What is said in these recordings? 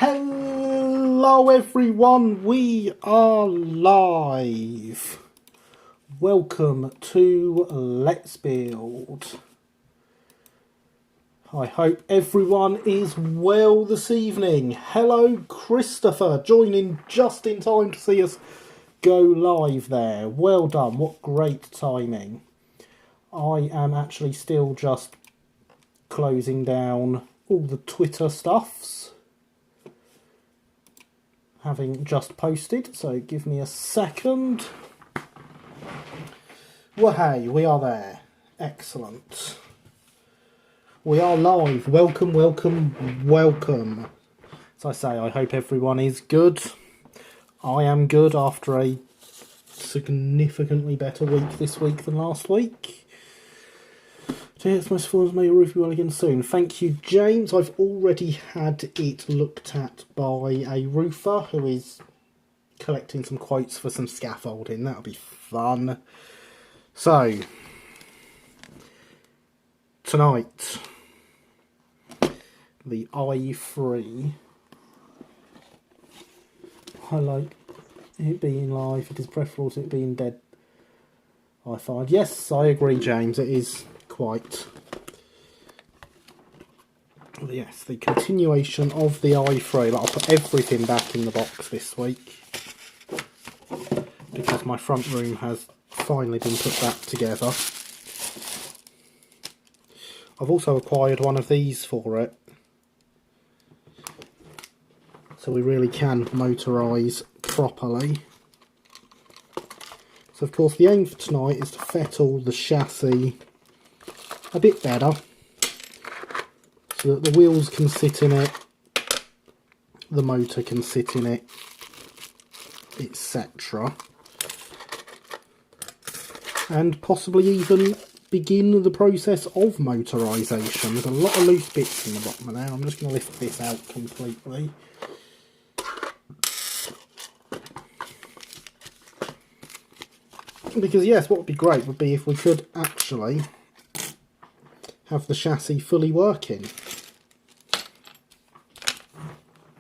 Hello everyone, we are live. Welcome to Let's Build. I hope everyone is well this evening. Hello Christopher, joining just in time to see us go live there. Well done, what great timing. I am actually still just closing down all the Twitter stuffs, having just posted, so give me a second. Well, hey, we are there. Excellent. We are live. Welcome, welcome, welcome. As I say, I hope everyone is good. I am good after a significantly better week this week than last week. It's most forms may roof you well again soon. Thank you, James. I've already had it looked at by a roofer who is collecting some quotes for some scaffolding. That'll be fun. So, tonight, the i3. I like it being live. It is preferable to it being dead, I find. Yes, I agree, James. It is quite. Yes, the continuation of the i3. I'll put everything back in the box this week because my front room has finally been put back together. I've also acquired one of these for it, so we really can motorise properly. So of course the aim for tonight is to fettle the chassis a bit better, so that the wheels can sit in it, the motor can sit in it, etc. And possibly even begin the process of motorisation. There's a lot of loose bits in the bottom of there. I'm just going to lift this out completely. Because yes, what would be great would be if we could actually have the chassis fully working.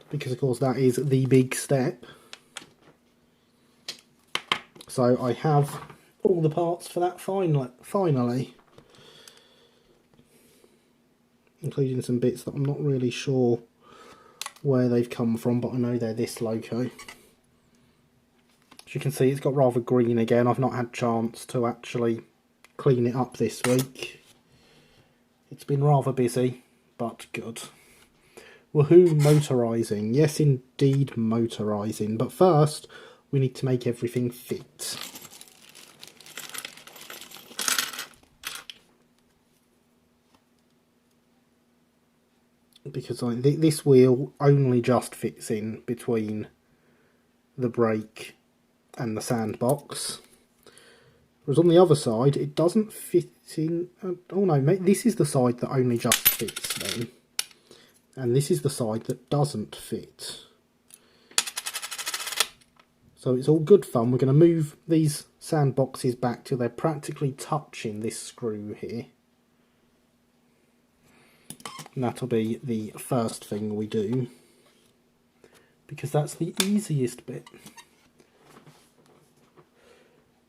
Because of course that is the big step. So I have all the parts for that finally. Including some bits that I'm not really sure where they've come from, but I know they're this loco. As you can see, it's got rather green again. I've not had a chance to actually clean it up this week. It's been rather busy, but good. Woohoo, motorising. Yes, indeed, motorising. But first, we need to make everything fit. Because this wheel only just fits in between the brake and the sandbox. Whereas on the other side, it doesn't fit in. Oh no, this is the side that only just fits then. And this is the side that doesn't fit. So it's all good fun. We're going to move these sandboxes back till they're practically touching this screw here. And that'll be the first thing we do, because that's the easiest bit.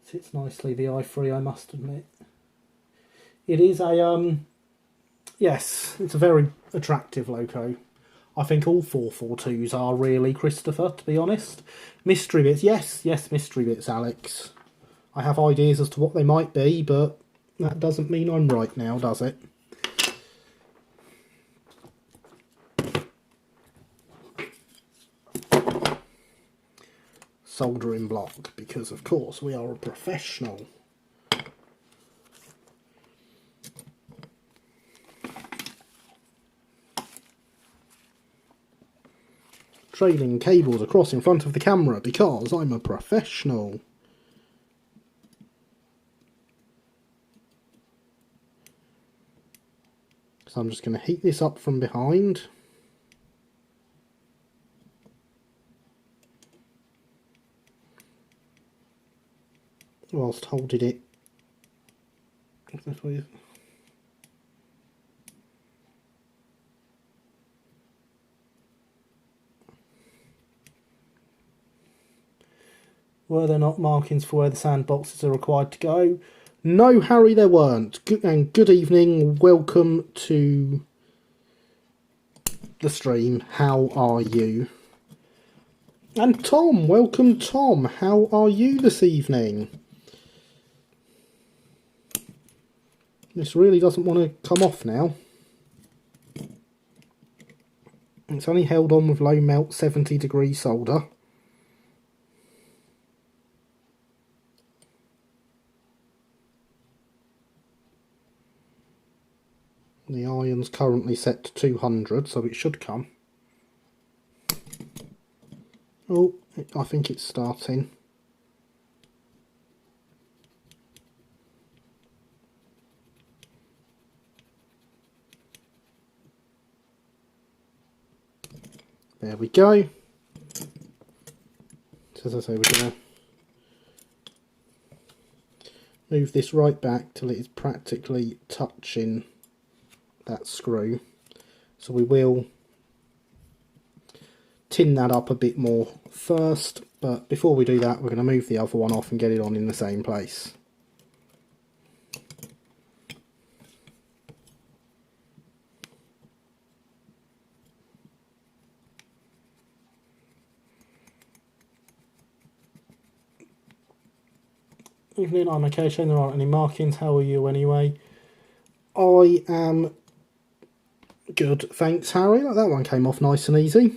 Sits nicely, the i3, I must admit. It is a, yes, it's a very attractive loco. I think all 442s are really, Christopher, to be honest. Mystery bits, yes, mystery bits, Alex. I have ideas as to what they might be, but that doesn't mean I'm right now, does it? Soldering block, because of course we are a professional. Trailing cables across in front of the camera because I'm a professional. So I'm just going to heat this up from behind. Whilst holding it. Were there not markings for where the sandboxes are required to go? No, Harry, there weren't. And good evening. Welcome to the stream. How are you? And Tom, welcome, Tom. How are you this evening? This really doesn't want to come off now. It's only held on with low melt 70-degree solder. The iron's currently set to 200, so it should come. Oh, I think it's starting. There we go. So as I say, we're going to move this right back till it is practically touching that screw. So we will tin that up a bit more first, but before we do that we're going to move the other one off and get it on in the same place. Evening, I'm okay, Shane. There aren't any markings. How are you anyway? I am good, thanks, Harry. That one came off nice and easy.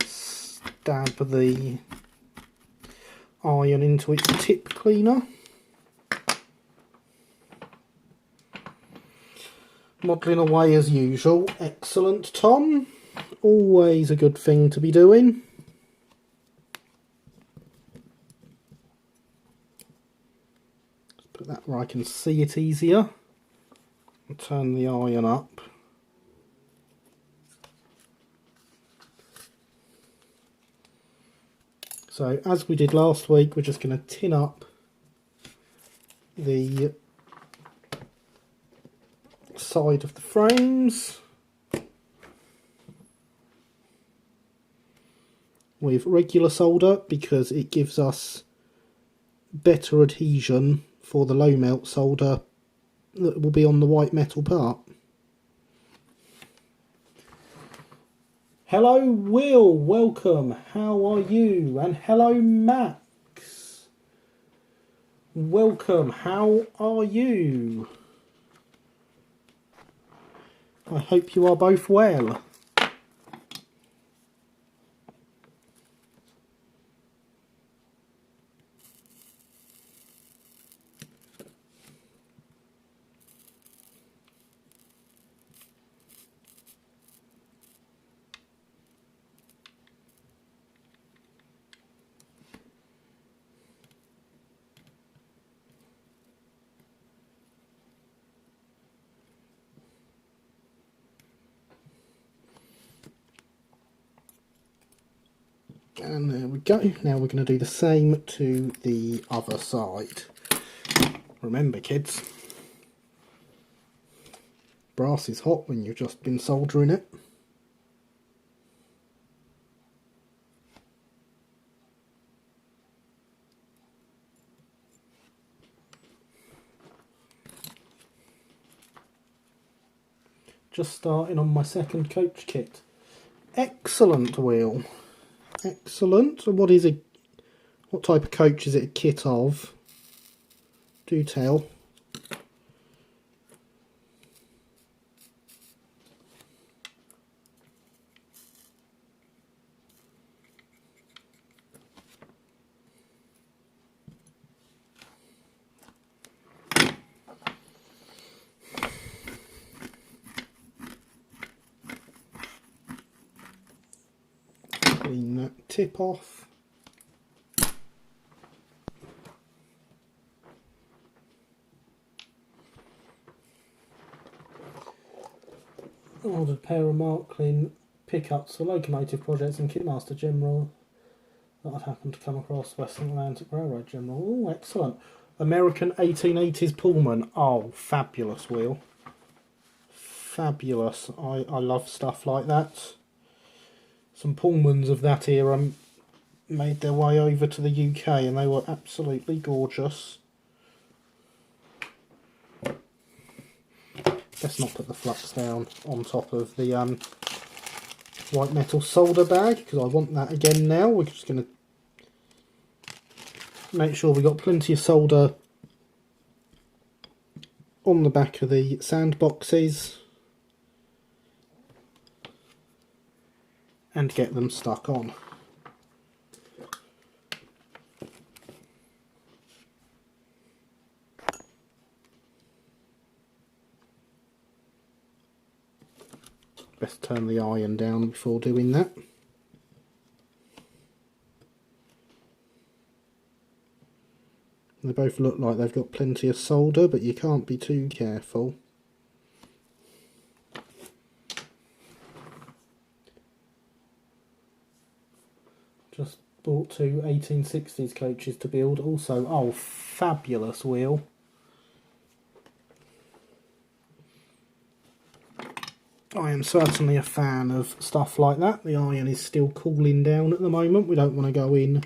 Stab the iron into its tip cleaner. Modelling away as usual. Excellent, Tom. Always a good thing to be doing. Let's put that where I can see it easier. And turn the iron up. So as we did last week, we're just going to tin up the side of the frames with regular solder because it gives us better adhesion for the low melt solder that will be on the white metal part. Hello Will, welcome, how are you? And hello Max, welcome, how are you? I hope you are both well. And there we go. Now we're going to do the same to the other side. Remember kids, brass is hot when you've just been soldering it. Just starting on my second coach kit. Excellent, Will. Excellent. And what is it? What type of coach is it a kit of? Do tell. Clean that tip off. Ordered a pair of Marklin pickups for locomotive projects and Kitmaster General that I'd happened to come across Western Atlantic Railroad General. Oh, excellent. American 1880s Pullman. Oh, fabulous, Will. Fabulous. I love stuff like that. Some Pullmans of that era made their way over to the UK and they were absolutely gorgeous. Let's not put the flux down on top of the white metal solder bag because I want that again now. We're just going to make sure we got plenty of solder on the back of the sandboxes and get them stuck on. Best turn the iron down before doing that. They both look like they've got plenty of solder, but you can't be too careful. Just bought 2 1860s coaches to build. Also, oh, fabulous wheel. I am certainly a fan of stuff like that. The iron is still cooling down at the moment. We don't want to go in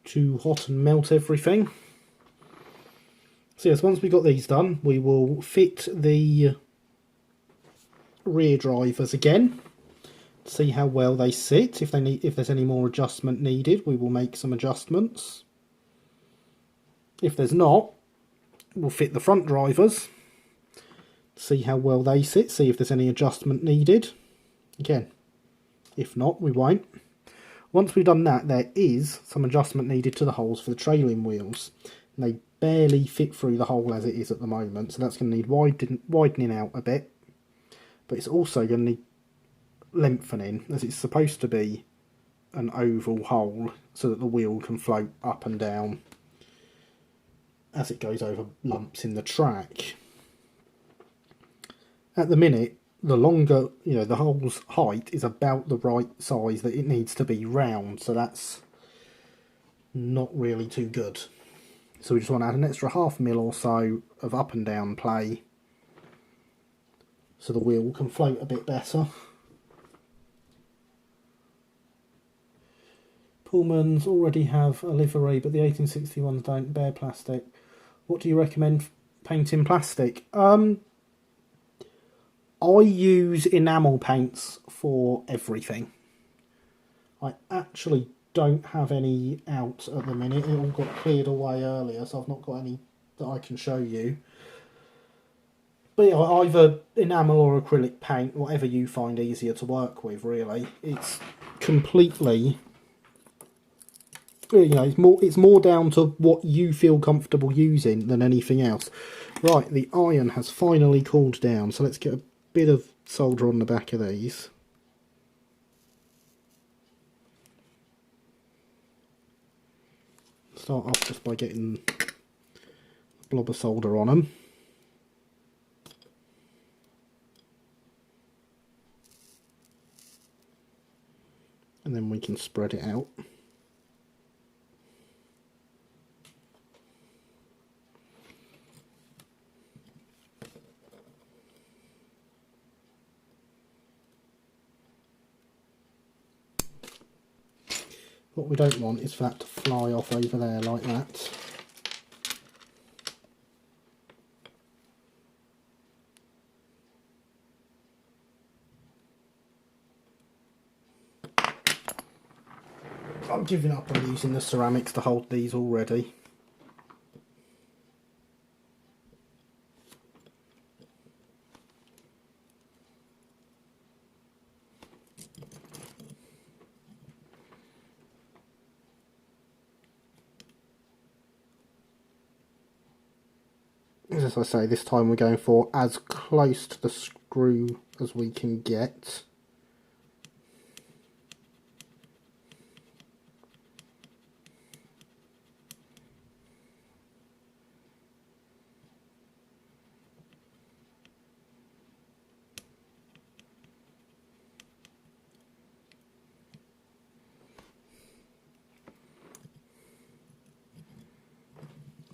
too hot and melt everything. So yes, once we've got these done, we will fit the rear drivers again. See how well they sit. If there's any more adjustment needed, we will make some adjustments. If there's not, we'll fit the front drivers. See how well they sit, see if there's any adjustment needed. Again, if not, we won't. Once we've done that, there is some adjustment needed to the holes for the trailing wheels. And they barely fit through the hole as it is at the moment, so that's going to need widening out a bit. But it's also going to need lengthening, as it's supposed to be an oval hole, so that the wheel can float up and down as it goes over lumps in the track. At the minute, the longer, the hole's height is about the right size that it needs to be round, so that's not really too good. So we just want to add an extra ½ mil or so of up and down play so the wheel can float a bit better. Pullmans already have a livery, but the 1861s don't, bare plastic. What do you recommend painting plastic? I use enamel paints for everything. I actually don't have any out at the minute. It all got cleared away earlier, so I've not got any that I can show you. But yeah, either enamel or acrylic paint, whatever you find easier to work with, really. It's completely, it's more down to what you feel comfortable using than anything else. Right, the iron has finally cooled down, so let's get a bit of solder on the back of these. Start off just by getting a blob of solder on them. And then we can spread it out. What we don't want is for that to fly off over there like that. I'm giving up on using the ceramics to hold these already. As I say, this time we're going for as close to the screw as we can get.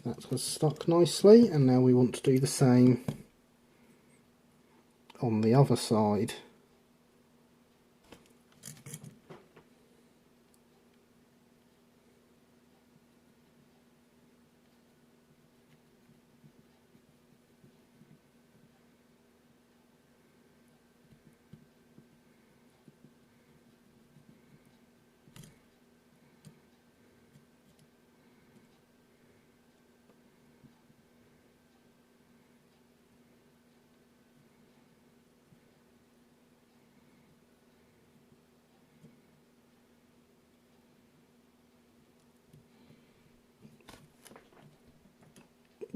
That has stuck nicely, and now we want to do the same on the other side.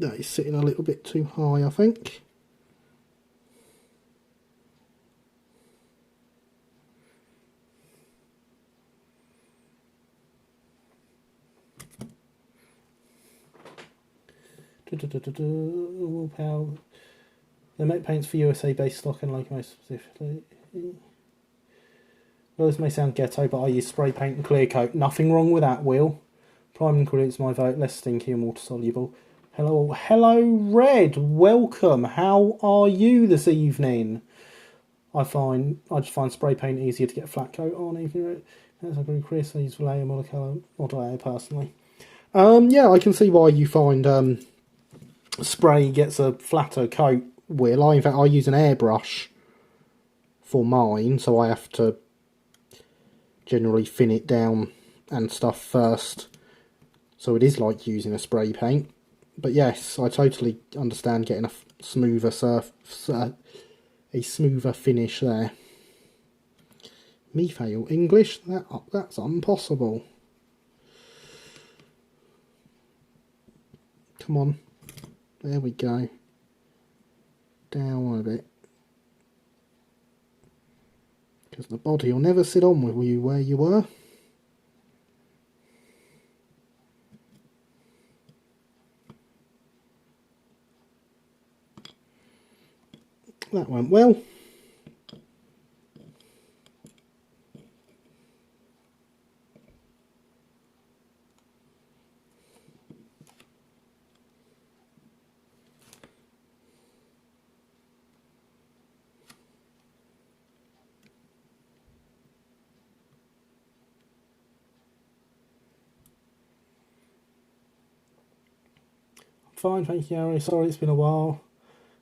That is sitting a little bit too high, I think. Power. They make paints for USA-based stock and like most specifically. Well, this may sound ghetto, but I use spray paint and clear coat. Nothing wrong with that, Will. Prime ingredients, my vote. Less stinky and water soluble. Hello, Red. Welcome. How are you this evening? I just find spray paint easier to get a flat coat on. Even as I agree, Chris, I use Vallejo Model personally. Yeah, I can see why you find spray gets a flatter coat. Will, in fact, I use an airbrush for mine, so I have to generally thin it down and stuff first. So it is like using a spray paint. But yes, I totally understand getting a smoother a smoother finish there. Me fail English? That's impossible. Come on. There we go. Down a bit. Because the body will never sit on with you where you were. That went well. Fine, thank you, Harry. Sorry it's been a while.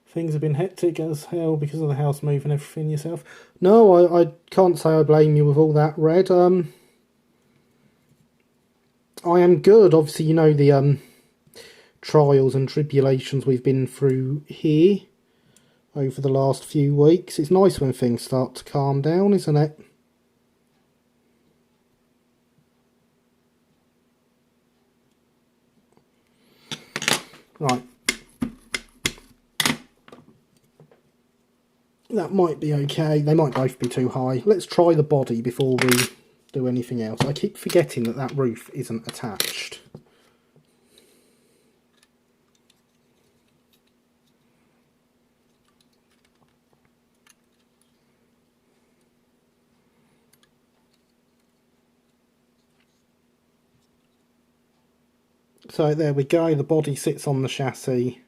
Things have been hectic as hell because of the house move and everything yourself. No, I can't say I blame you with all that, Red. I am good. Obviously, you know the trials and tribulations we've been through here over the last few weeks. It's nice when things start to calm down, isn't it? Right. That might be okay. They might both be too high. Let's try the body before we do anything else. I keep forgetting that that roof isn't attached. So there we go. The body sits on the chassis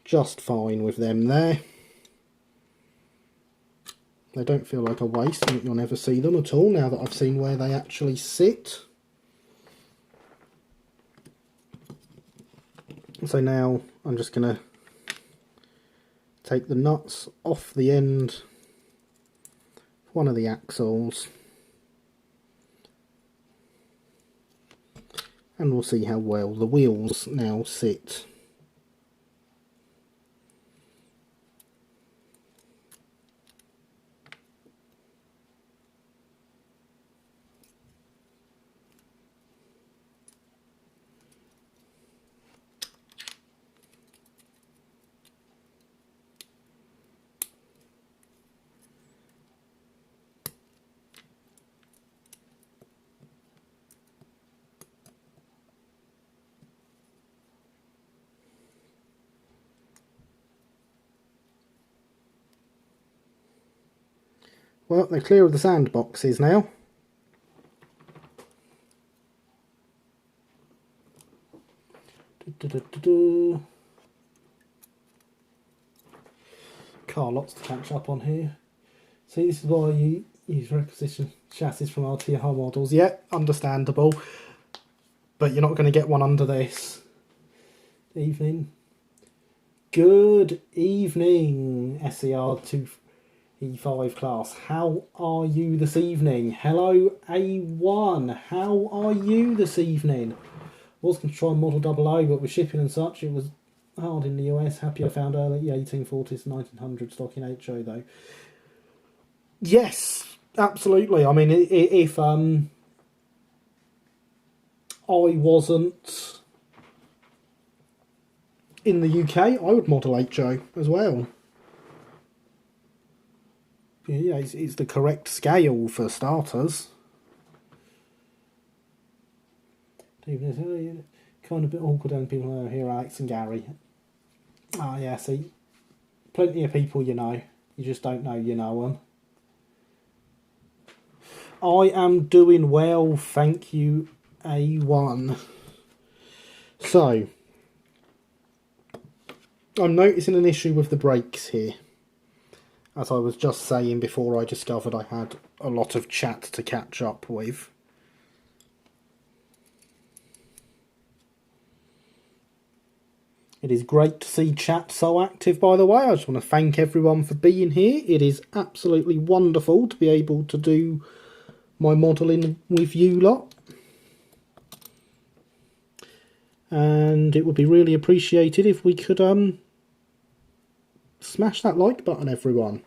just fine with them there. They don't feel like a waste, and you'll never see them at all now that I've seen where they actually sit. So now I'm just going to take the nuts off the end of one of the axles. And we'll see how well the wheels now sit. Well, they're clear of the sandboxes now. Car lots to catch up on here. See, this is why you use requisition chassis from RTR models. Yeah, understandable. But you're not going to get one under this. Evening. Good evening, SCR 2E5 class. How are you this evening? Hello, A1. How are you this evening? I was going to try Model 00, but with shipping and such, it was hard in the US. Happy I found early 1840s, 1900 stock in HO though. Yes, absolutely. I mean, if I wasn't in the UK, I would model HO as well. Yeah, it's the correct scale for starters. Kind of a bit awkward when people hear Alex and Gary. Ah, yeah, see, plenty of people you know. You just don't know you know them. I am doing well, thank you, A1. So, I'm noticing an issue with the brakes here. As I was just saying before I discovered I had a lot of chat to catch up with. It is great to see chat so active, by the way. I just want to thank everyone for being here. It is absolutely wonderful to be able to do my modelling with you lot. And it would be really appreciated if we could smash that like button, everyone.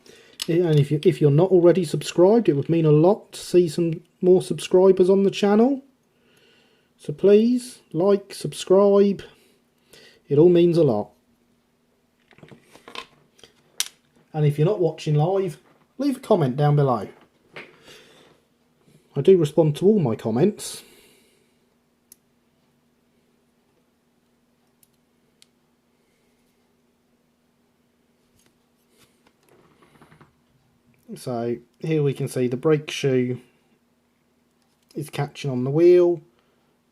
And if you're not already subscribed, it would mean a lot to see some more subscribers on the channel. So please, like, subscribe. It all means a lot. And if you're not watching live, leave a comment down below. I do respond to all my comments. So here we can see the brake shoe is catching on the wheel.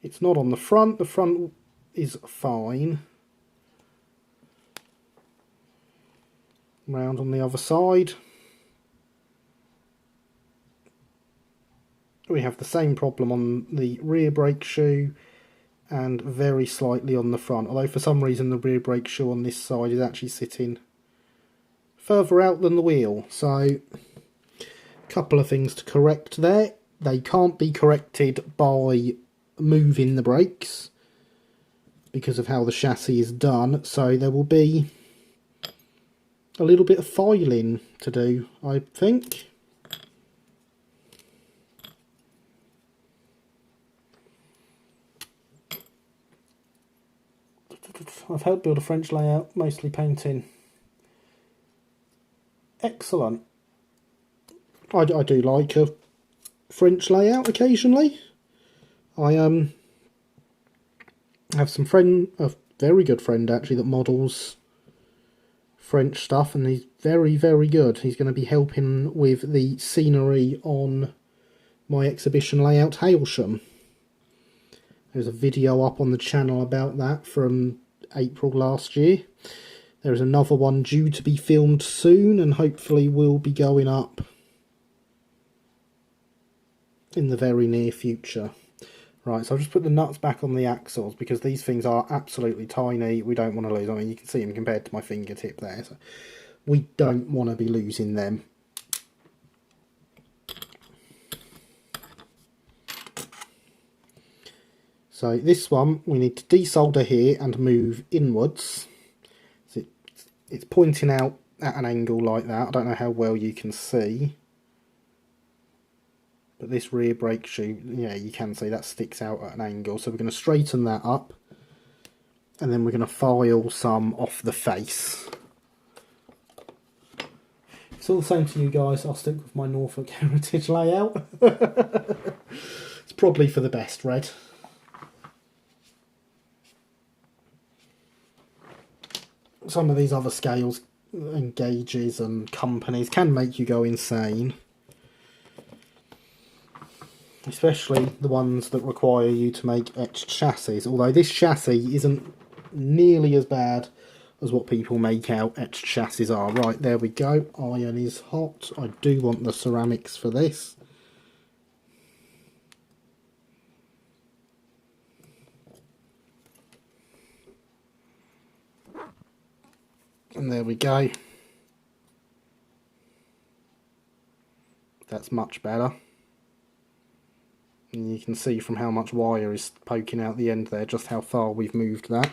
It's not on the front. The front is fine. Round on the other side. We have the same problem on the rear brake shoe and very slightly on the front. Although for some reason the rear brake shoe on this side is actually sitting further out than the wheel. So a couple of things to correct there. They can't be corrected by moving the brakes because of how the chassis is done. So there will be a little bit of filing to do, I think. I've helped build a French layout, mostly painting. Excellent. I do like a French layout occasionally. I have a very good friend actually that models French stuff, and he's very, very good. He's going to be helping with the scenery on my exhibition layout Hailsham. There's a video up on the channel about that from April last year. There is another one due to be filmed soon and hopefully will be going up in the very near future. Right, so I've just put the nuts back on the axles because these things are absolutely tiny. We don't want to lose. I mean, you can see them compared to my fingertip there. So we don't want to be losing them. So this one, we need to desolder here and move inwards. So it's pointing out at an angle like that. I don't know how well you can see. But this rear brake shoe, yeah, you can see that sticks out at an angle. So we're going to straighten that up. And then we're going to file some off the face. It's all the same to you guys. I'll stick with my Norfolk Heritage layout. It's probably for the best, Red. Some of these other scales and gauges and companies can make you go insane. Especially the ones that require you to make etched chassis. Although this chassis isn't nearly as bad as what people make out etched chassis are. Right, there we go. Iron is hot. I do want the ceramics for this. And there we go. That's much better. And you can see from how much wire is poking out the end there just how far we've moved that.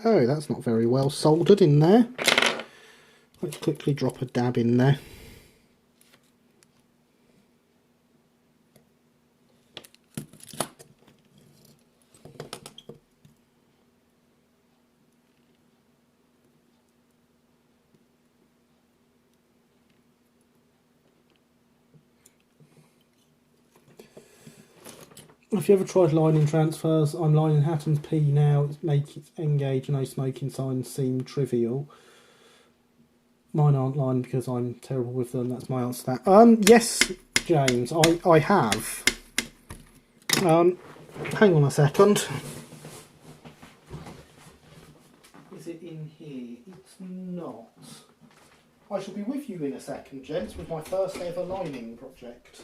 Oh, that's not very well soldered in there. Let's quickly drop a dab in there. If you ever tried lining transfers, I'm lining Hatton's P now. It's make it engage, no smoking signs seem trivial. Mine aren't lined because I'm terrible with them. That's my answer to that. Yes, James, I have. Hang on a second. Is it in here? It's not. I shall be with you in a second, gents, with my first ever lining project.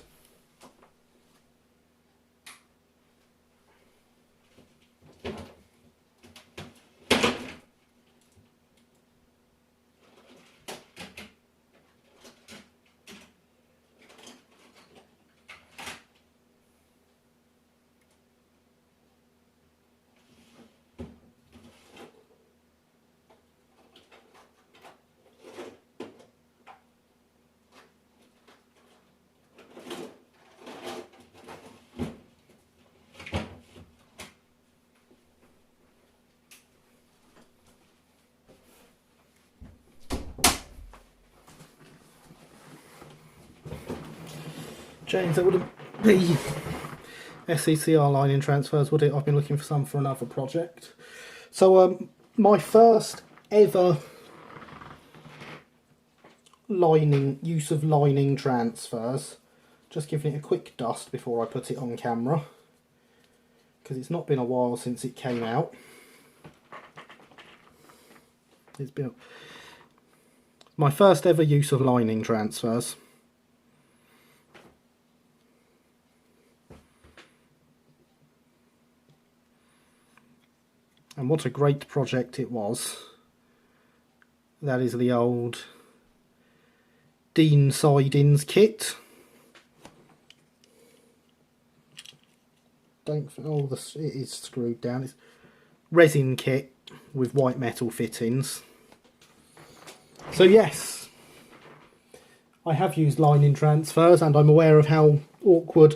James, that wouldn't be SCCR lining transfers, would it? I've been looking for some for another project. So, my first ever use of lining transfers, just giving it a quick dust before I put it on camera, because it's not been a while since it came out. It's been my first ever use of lining transfers. And what a great project it was. That is the old Dean Sidings kit. It is screwed down. It's resin kit with white metal fittings. So yes, I have used lining transfers, and I'm aware of how awkward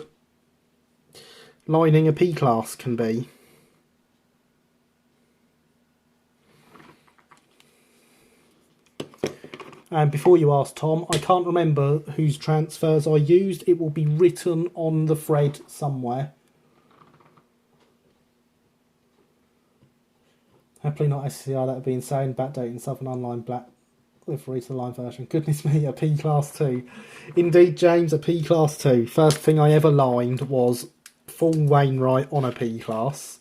lining a P-class can be. And before you ask, Tom, I can't remember whose transfers I used. It will be written on the thread somewhere. Happily not SCR, that would be insane. Backdating Southern Online Black livery to the line version. Goodness me, a P Class 2. Indeed, James, a P Class 2. First thing I ever lined was full Wainwright on a P Class.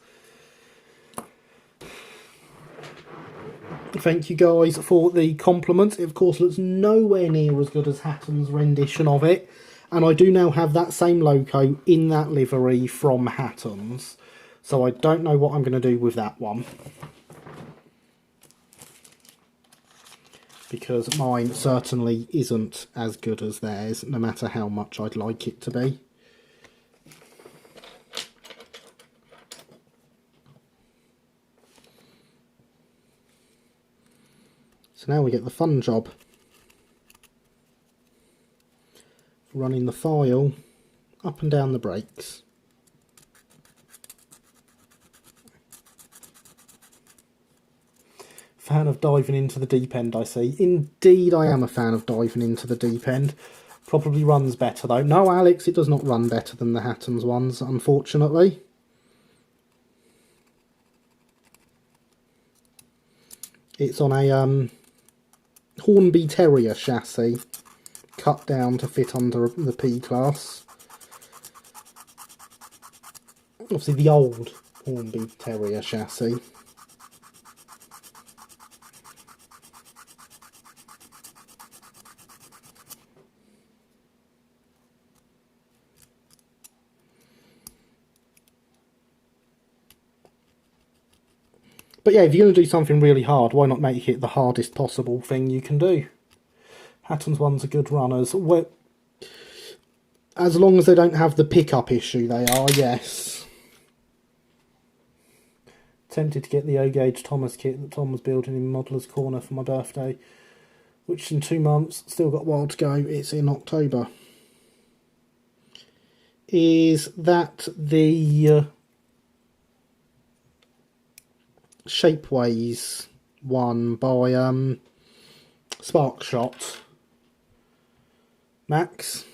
Thank you guys for the compliment. It of course looks nowhere near as good as Hatton's rendition of it, and I do now have that same logo in that livery from Hatton's, so I don't know what I'm going to do with that one, because mine certainly isn't as good as theirs, no matter how much I'd like it to be. So now we get the fun job. Running the file up and down the brakes. Fan of diving into the deep end, I see. Indeed, I am a fan of diving into the deep end. Probably runs better though. No, Alex, it does not run better than the Hatton's ones, unfortunately. It's on a Hornby Terrier chassis, cut down to fit under the P-Class. Obviously the old Hornby Terrier chassis. But yeah, if you're going to do something really hard, why not make it the hardest possible thing you can do? Hatton's ones are good runners. As long as they don't have the pickup issue, they are, yes. tempted to get the O-Gauge Thomas kit that Tom was building in Modeller's Corner for my birthday, which is in 2 months. Still got a while to go. It's in October. Is that the Shapeways one by Sparkshot Max?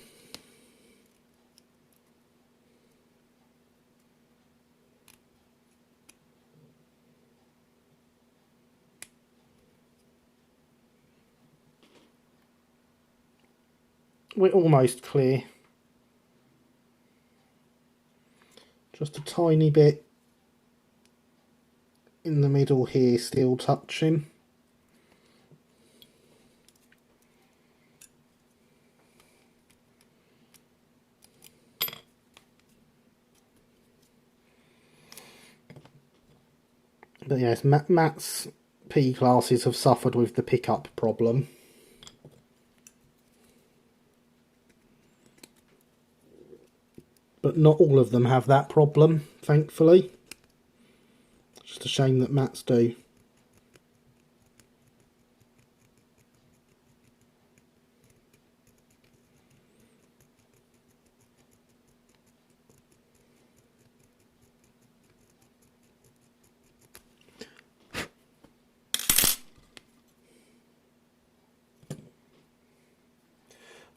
We're almost clear. Just a tiny bit in the middle here still touching. But yes, Matt's P classes have suffered with the pickup problem. But not all of them have that problem, thankfully. Just a shame that Matt's do.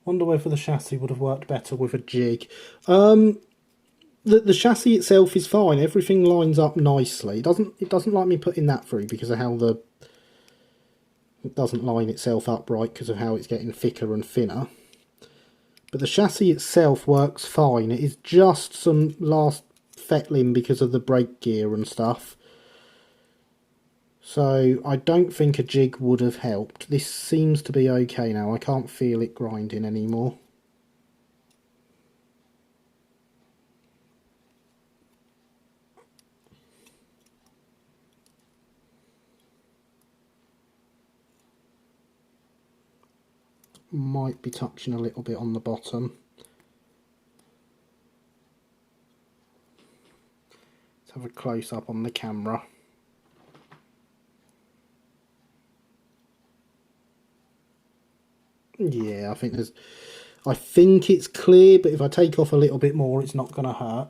Wonder whether the chassis would have worked better with a jig. The chassis itself is fine. Everything lines up nicely. It doesn't like me putting that through because of how it doesn't line itself up right because of how it's getting thicker and thinner. But the chassis itself works fine. It is just some last fettling because of the brake gear and stuff. So I don't think a jig would have helped. This seems to be okay now. I can't feel it grinding anymore. Might be touching a little bit on the bottom. Let's have a close up on the camera. Yeah, I think it's clear, but if I take off a little bit more, it's not going to hurt.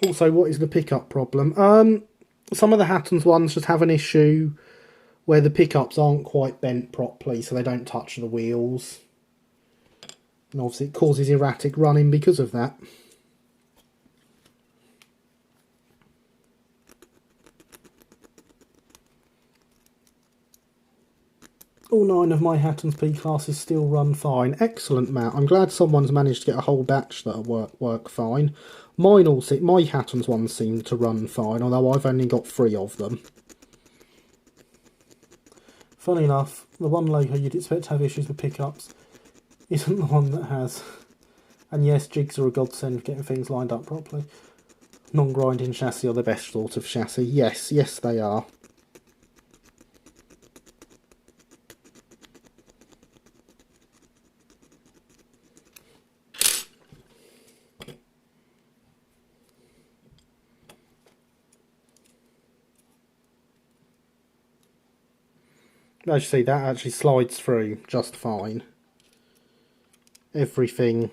Also, what is the pickup problem? Some of the Hatton's ones just have an issue where the pickups aren't quite bent properly, so they don't touch the wheels. And obviously it causes erratic running because of that. All 9 of my Hatton's P classes still run fine. Excellent, Matt. I'm glad someone's managed to get a whole batch that work fine. My Hatton's ones seem to run fine, although I've only got 3 of them. Funny enough, the one logo you'd expect to have issues with pickups isn't the one that has. And yes, jigs are a godsend for getting things lined up properly. Non-grinding chassis are the best sort of chassis. Yes, they are. As you see, that actually slides through just fine. Everything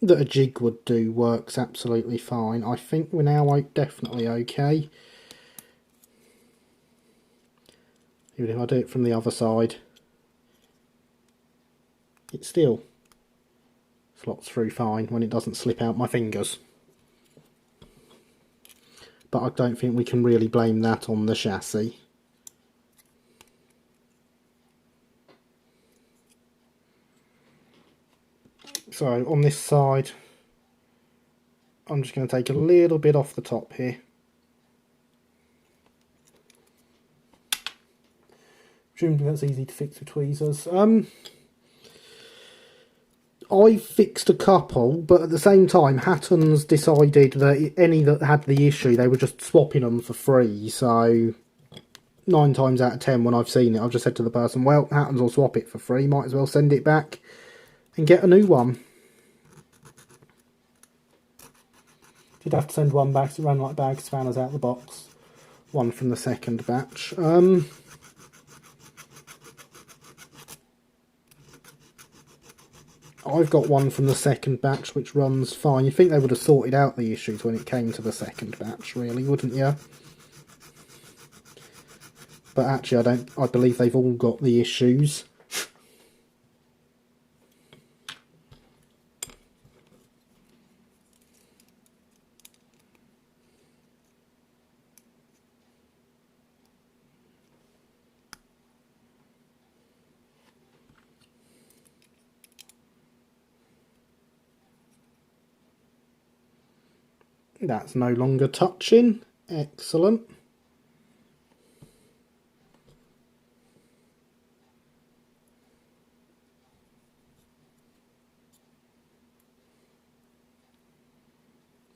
that a jig would do works absolutely fine. I think we're now definitely okay. Even if I do it from the other side, it still slots through fine when it doesn't slip out my fingers. But I don't think we can really blame that on the chassis. So on this side, I'm just going to take a little bit off the top here. Presumably that's easy to fix with tweezers. I fixed a couple, but at the same time, Hatton's decided that any that had the issue, they were just swapping them for free. So 9 times out of 10 when I've seen it, I've just said to the person, well, Hatton's will swap it for free, might as well send it back and get a new one. You'd have to send one back to run like bag spanners out the box. One from the second batch. I've got one from the second batch which runs fine. You'd think they would have sorted out the issues when it came to the second batch, really, wouldn't you? But actually, I believe they've all got the issues. That's no longer touching. Excellent.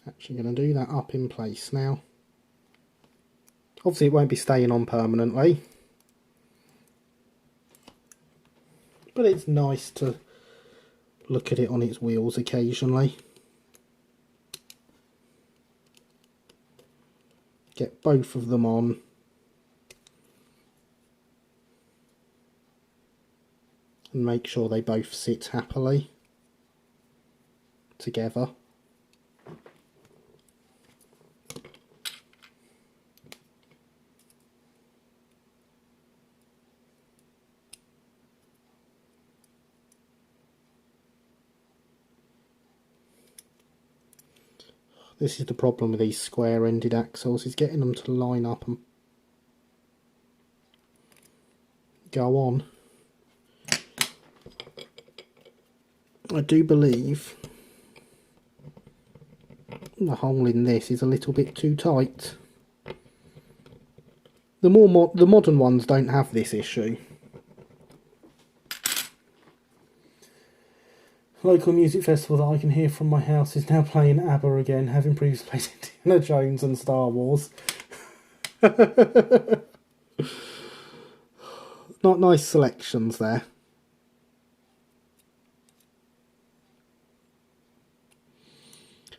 Actually going to do that up in place now. Obviously it won't be staying on permanently, but it's nice to look at it on its wheels occasionally. Get both of them on. And make sure they both sit happily together. This is the problem with these square-ended axles, is getting them to line up and go on. I do believe the hole in this is a little bit too tight. The modern ones don't have this issue. Local music festival that I can hear from my house is now playing ABBA again, having previously played Indiana Jones and Star Wars. Not nice selections there.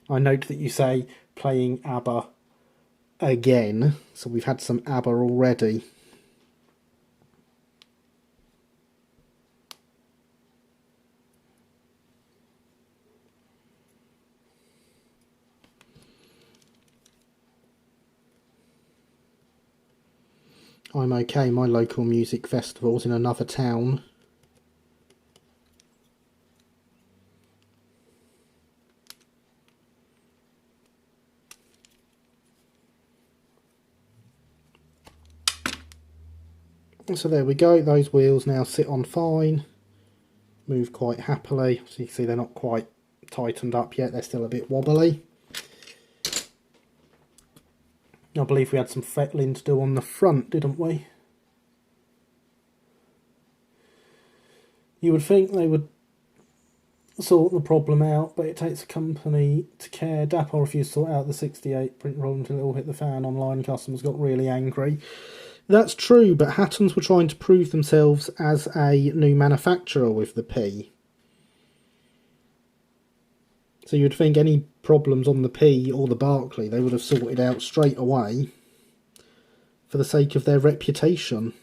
I note that you say playing ABBA again, so we've had some ABBA already. I'm okay, my local music festival's in another town. So there we go, those wheels now sit on fine, move quite happily. So you can see they're not quite tightened up yet, they're still a bit wobbly. I believe we had some fettling to do on the front, didn't we? You would think they would sort the problem out, but it takes a company to care. Dapper refused to sort out the 68 print problem until it all hit the fan online. Customers got really angry. That's true, but Hattons were trying to prove themselves as a new manufacturer with the P. So you'd think any problems on the P or the Barclay they would have sorted out straight away for the sake of their reputation.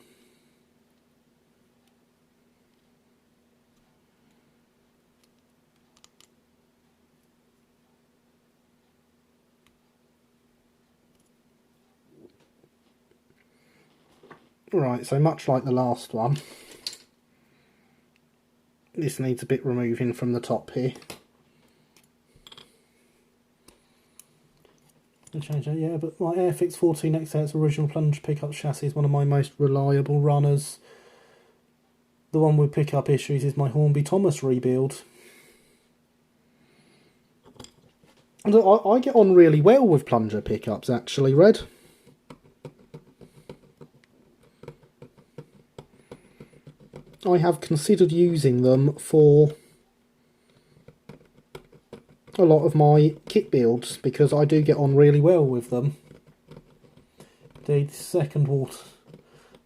Right, so much like the last one, this needs a bit removing from the top here. Change that, yeah, but my Airfix 14XX original plunge pickup chassis is one of my most reliable runners. The one with pickup issues is my Hornby Thomas rebuild. And I get on really well with plunger pickups, actually, Red. I have considered using them for a lot of my kit builds because I do get on really well with them. The second water,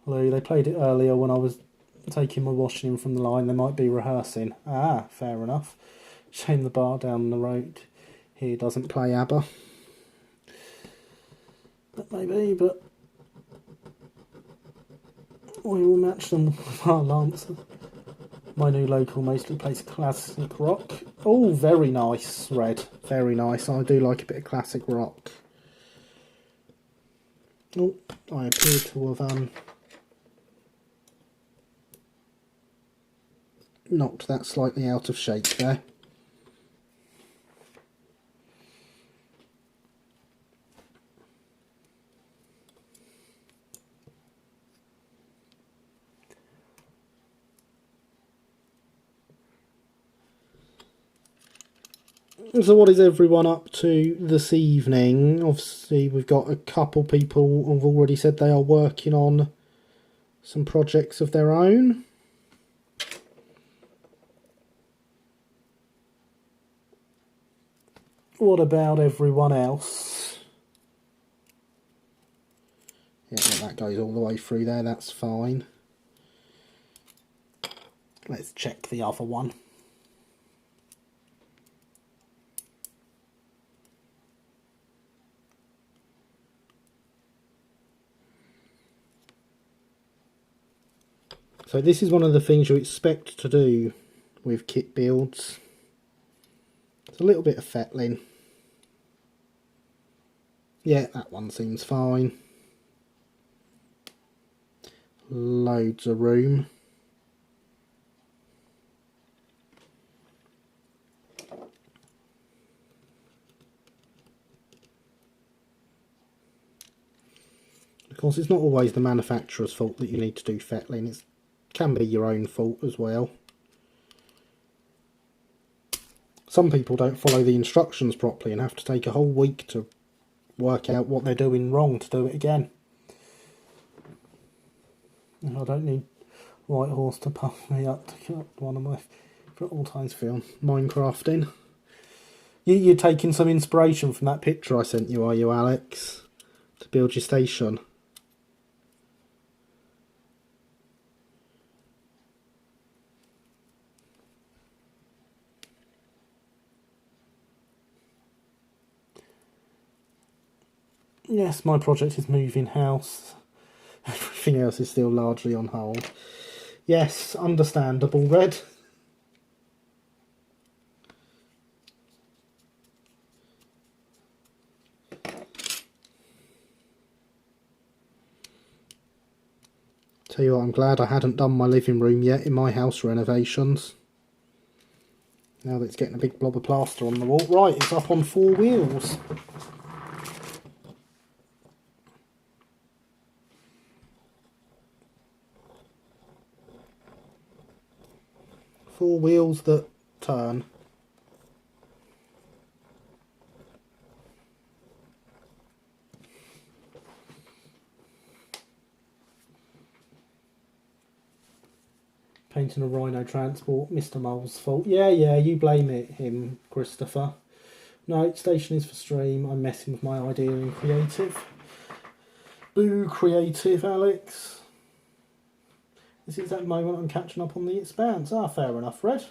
although they played it earlier when I was taking my washing in from the line, they might be rehearsing. Ah, fair enough. Shame the bar down the road here doesn't play ABBA. That may be, but we will match them with our Lancer. My new local mostly plays classic rock. Oh, very nice, Red. Very nice. I do like a bit of classic rock. Oh, I appear to have knocked that slightly out of shape there. So what is everyone up to this evening? Obviously we've got a couple people who've already said they are working on some projects of their own. What about everyone else? Yeah, that goes all the way through there, that's fine. Let's check the other one. So this is one of the things you expect to do with kit builds. It's a little bit of fettling. Yeah, that one seems fine. Loads of room. Of course, it's not always the manufacturer's fault that you need to do fettling. It can be your own fault as well. Some people don't follow the instructions properly and have to take a whole week to work out what they're doing wrong to do it again. I don't need White Horse to puff me up to get one of my favourite all-time film, Minecrafting. You're taking some inspiration from that picture I sent you, are you, Alex? To build your station. Yes, my project is moving house. Everything else is still largely on hold. Yes, understandable, Red. Tell you what, I'm glad I hadn't done my living room yet in my house renovations. Now that it's getting a big blob of plaster on the wall. Right, it's up on 4 wheels. Four wheels that turn. Painting a Rhino transport, Mr. Mole's fault. Yeah, you blame him, Christopher. No, station is for stream. I'm messing with my idea in creative. Boo, creative, Alex. This is that moment I'm catching up on the Expanse. Ah, fair enough, Red.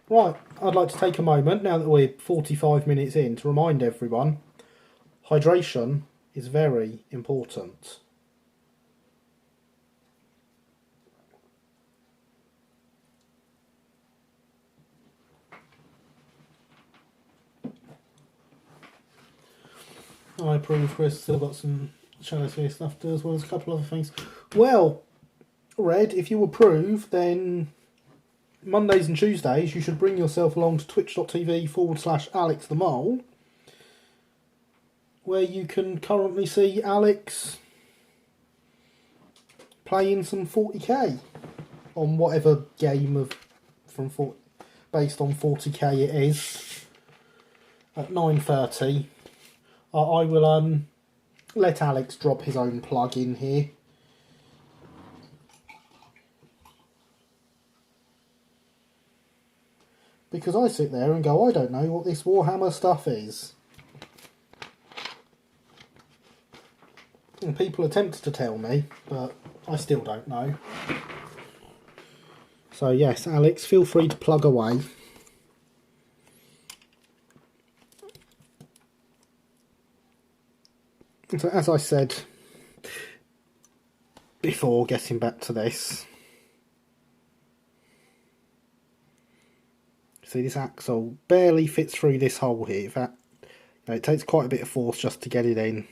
Right, I'd like to take a moment, now that we're 45 minutes in, to remind everyone, hydration is very important. I approve, Chris. Still got some Shadow Sphere stuff to do, as well as a couple other things. Well, Red, if you approve, then Mondays and Tuesdays you should bring yourself along to twitch.tv/Alex the Mole, where you can currently see Alex playing some 40k on whatever game of based on 40k it is at 9:30. I will let Alex drop his own plug in here. Because I sit there and go, I don't know what this Warhammer stuff is. And people attempt to tell me, but I still don't know. So yes, Alex, feel free to plug away. So as I said before, getting back to this, see this axle barely fits through this hole here. In fact, it takes quite a bit of force just to get it in,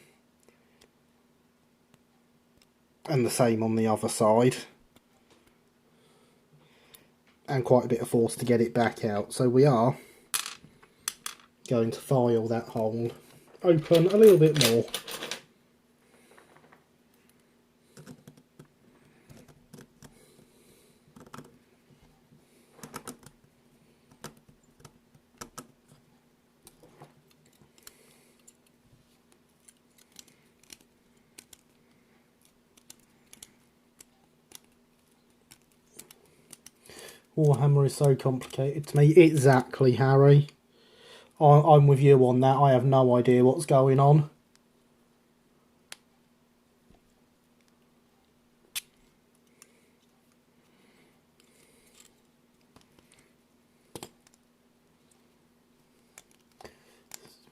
and the same on the other side, and quite a bit of force to get it back out. So we are going to file that hole open a little bit more. Warhammer is so complicated to me. Exactly, Harry. I'm with you on that. I have no idea what's going on.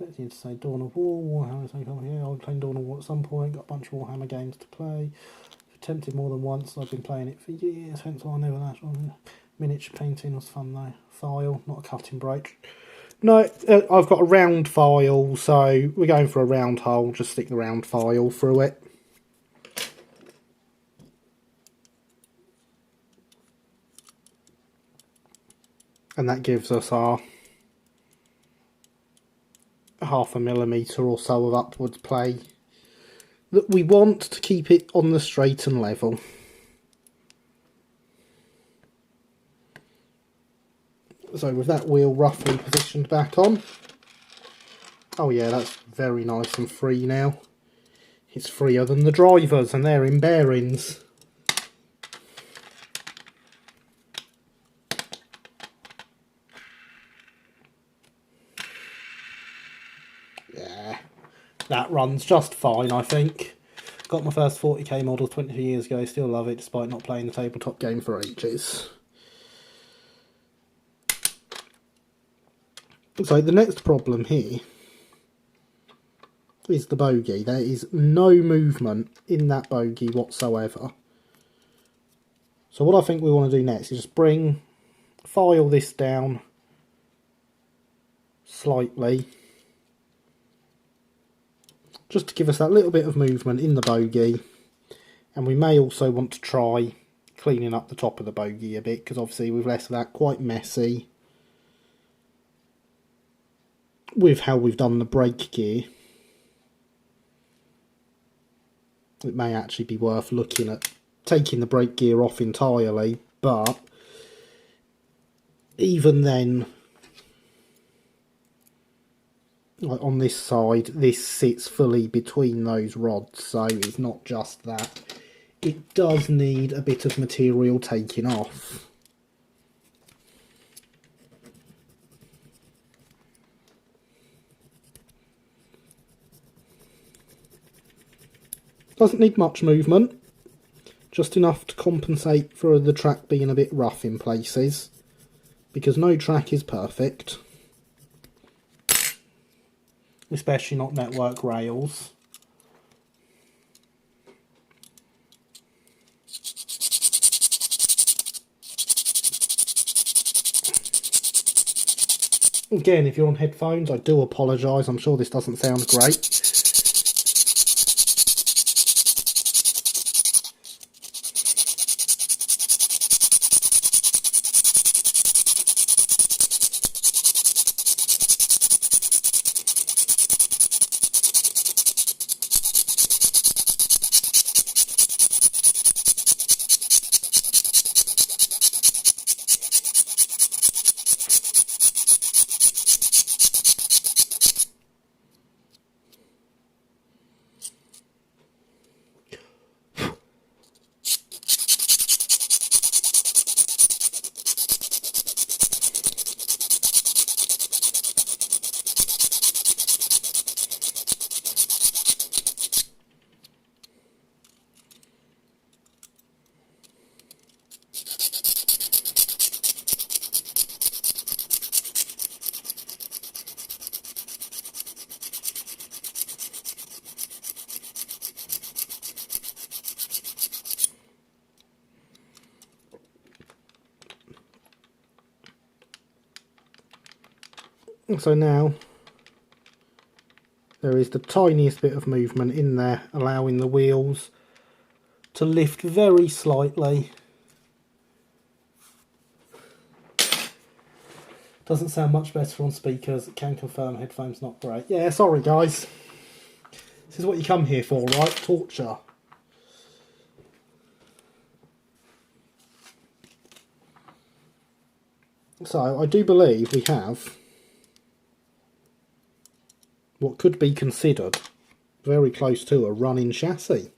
Expecting to say Dawn of War, Warhammer so complicated. I was playing Dawn of War at some point, got a bunch of Warhammer games to play. Attempted more than once, I've been playing it for years, hence why I never last one. Miniature painting was fun though. File, not a cutting break. No, I've got a round file, so we're going for a round hole. Just stick the round file through it. And that gives us our 0.5 millimetre or so of upwards play that we want to keep it on the straight and level. So with that wheel roughly positioned back on, oh yeah, that's very nice and free now. It's freer than the drivers, and they're in bearings. Yeah, that runs just fine, I think. Got my first 40k model 22 years ago, still love it despite not playing the tabletop game for ages. So the next problem here is the bogie. There is no movement in that bogie whatsoever. So what I think we want to do next is just file this down slightly, just to give us that little bit of movement in the bogie. And we may also want to try cleaning up the top of the bogie a bit, because obviously we've left that quite messy with how we've done the brake gear. It may actually be worth looking at taking the brake gear off entirely, but even then, like on this side, this sits fully between those rods, so it's not just that. It does need a bit of material taking off. Doesn't need much movement, just enough to compensate for the track being a bit rough in places, because no track is perfect, especially not network rails. Again, if you're on headphones, I do apologise, I'm sure this doesn't sound great. So now there is the tiniest bit of movement in there, allowing the wheels to lift very slightly. Doesn't sound much better on speakers. Can confirm headphones not great. Yeah, sorry guys. This is what you come here for, right? Torture. So I do believe we have what could be considered very close to a running chassis.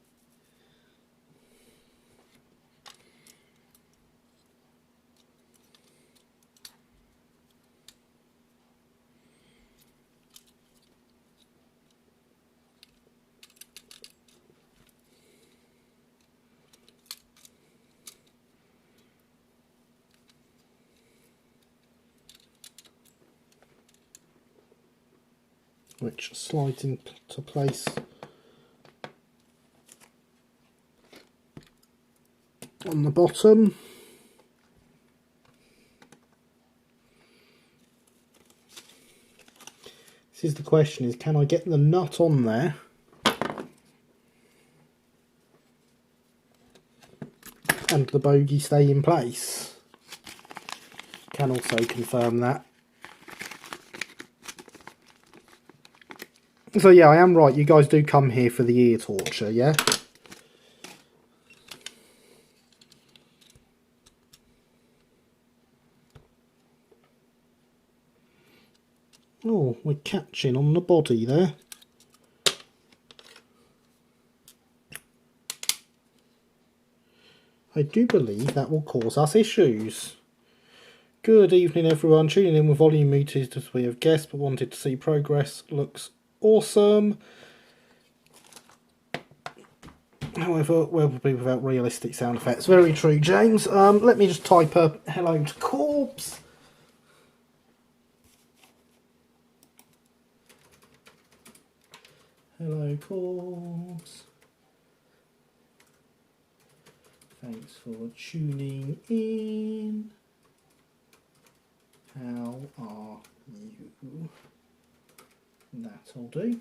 Which slides into place on the bottom. This is the question, is can I get the nut on there and the bogie stay in place? Can also confirm that. So yeah, I am right, you guys do come here for the ear torture, yeah? Oh, we're catching on the body there. I do believe that will cause us issues. Good evening everyone, tuning in with volume muted as we have guessed, but wanted to see progress. Looks awesome. However, well, probably without realistic sound effects. Very true, James. Let me just type up hello to Corpse. Hello, Corpse. Thanks for tuning in. How are you? That'll do.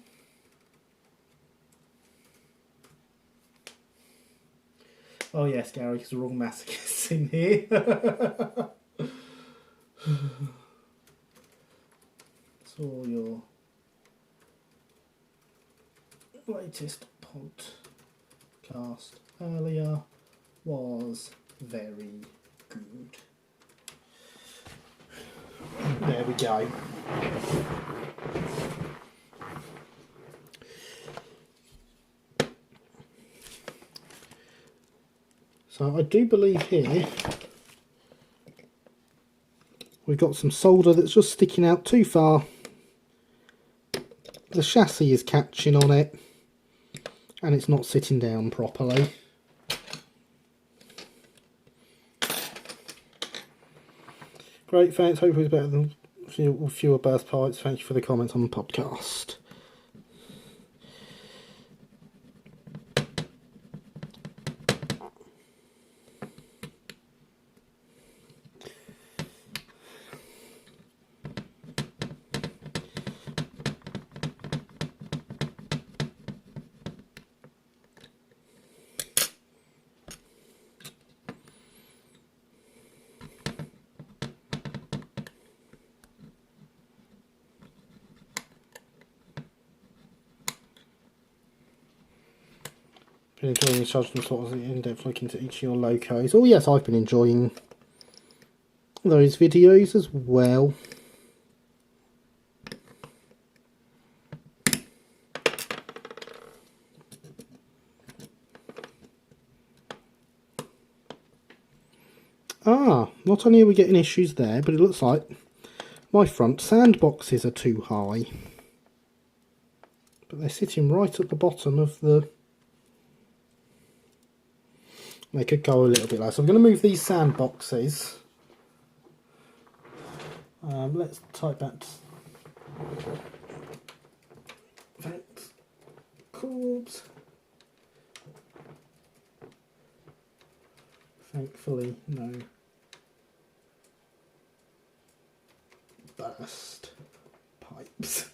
Oh yes, Gary, because the wrong masochists in here. Saw your latest podcast earlier. Was very good. There we go. So I do believe here we've got some solder that's just sticking out too far. The chassis is catching on it and it's not sitting down properly. Great, thanks. Hopefully it's better than fewer burst parts. Thank you for the comments on the podcast. Been enjoying this judgment sort of in-depth look into each of your locos. Oh yes, I've been enjoying those videos as well. Not only are we getting issues there, but it looks like my front sandboxes are too high. But they're sitting right at the bottom of the... They could go a little bit lower. So I'm going to move these sandboxes. Let's type that. Thanks. Cords. Thankfully, no burst pipes.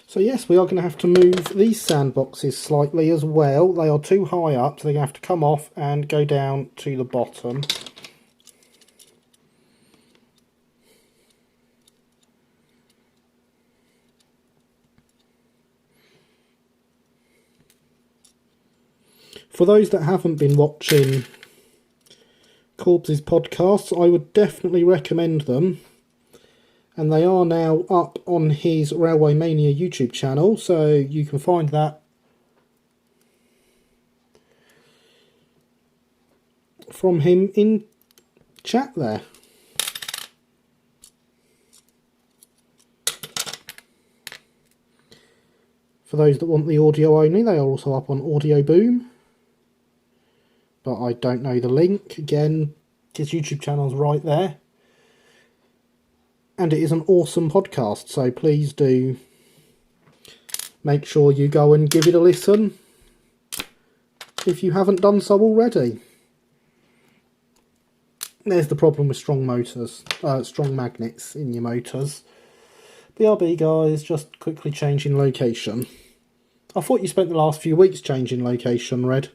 So yes, we are going to have to move these sandboxes slightly as well. They are too high up, so they're going to have to come off and go down to the bottom. For those that haven't been watching Corbs's podcasts, I would definitely recommend them. And they are now up on his Railway Mania YouTube channel, so you can find that from him in chat there. For those that want the audio only, they are also up on Audio Boom. But I don't know the link. Again, his YouTube channel's right there. And it is an awesome podcast, so please do make sure you go and give it a listen if you haven't done so already. There's the problem with strong motors, strong magnets in your motors. BRB guys, just quickly changing location. I thought you spent the last few weeks changing location, Red.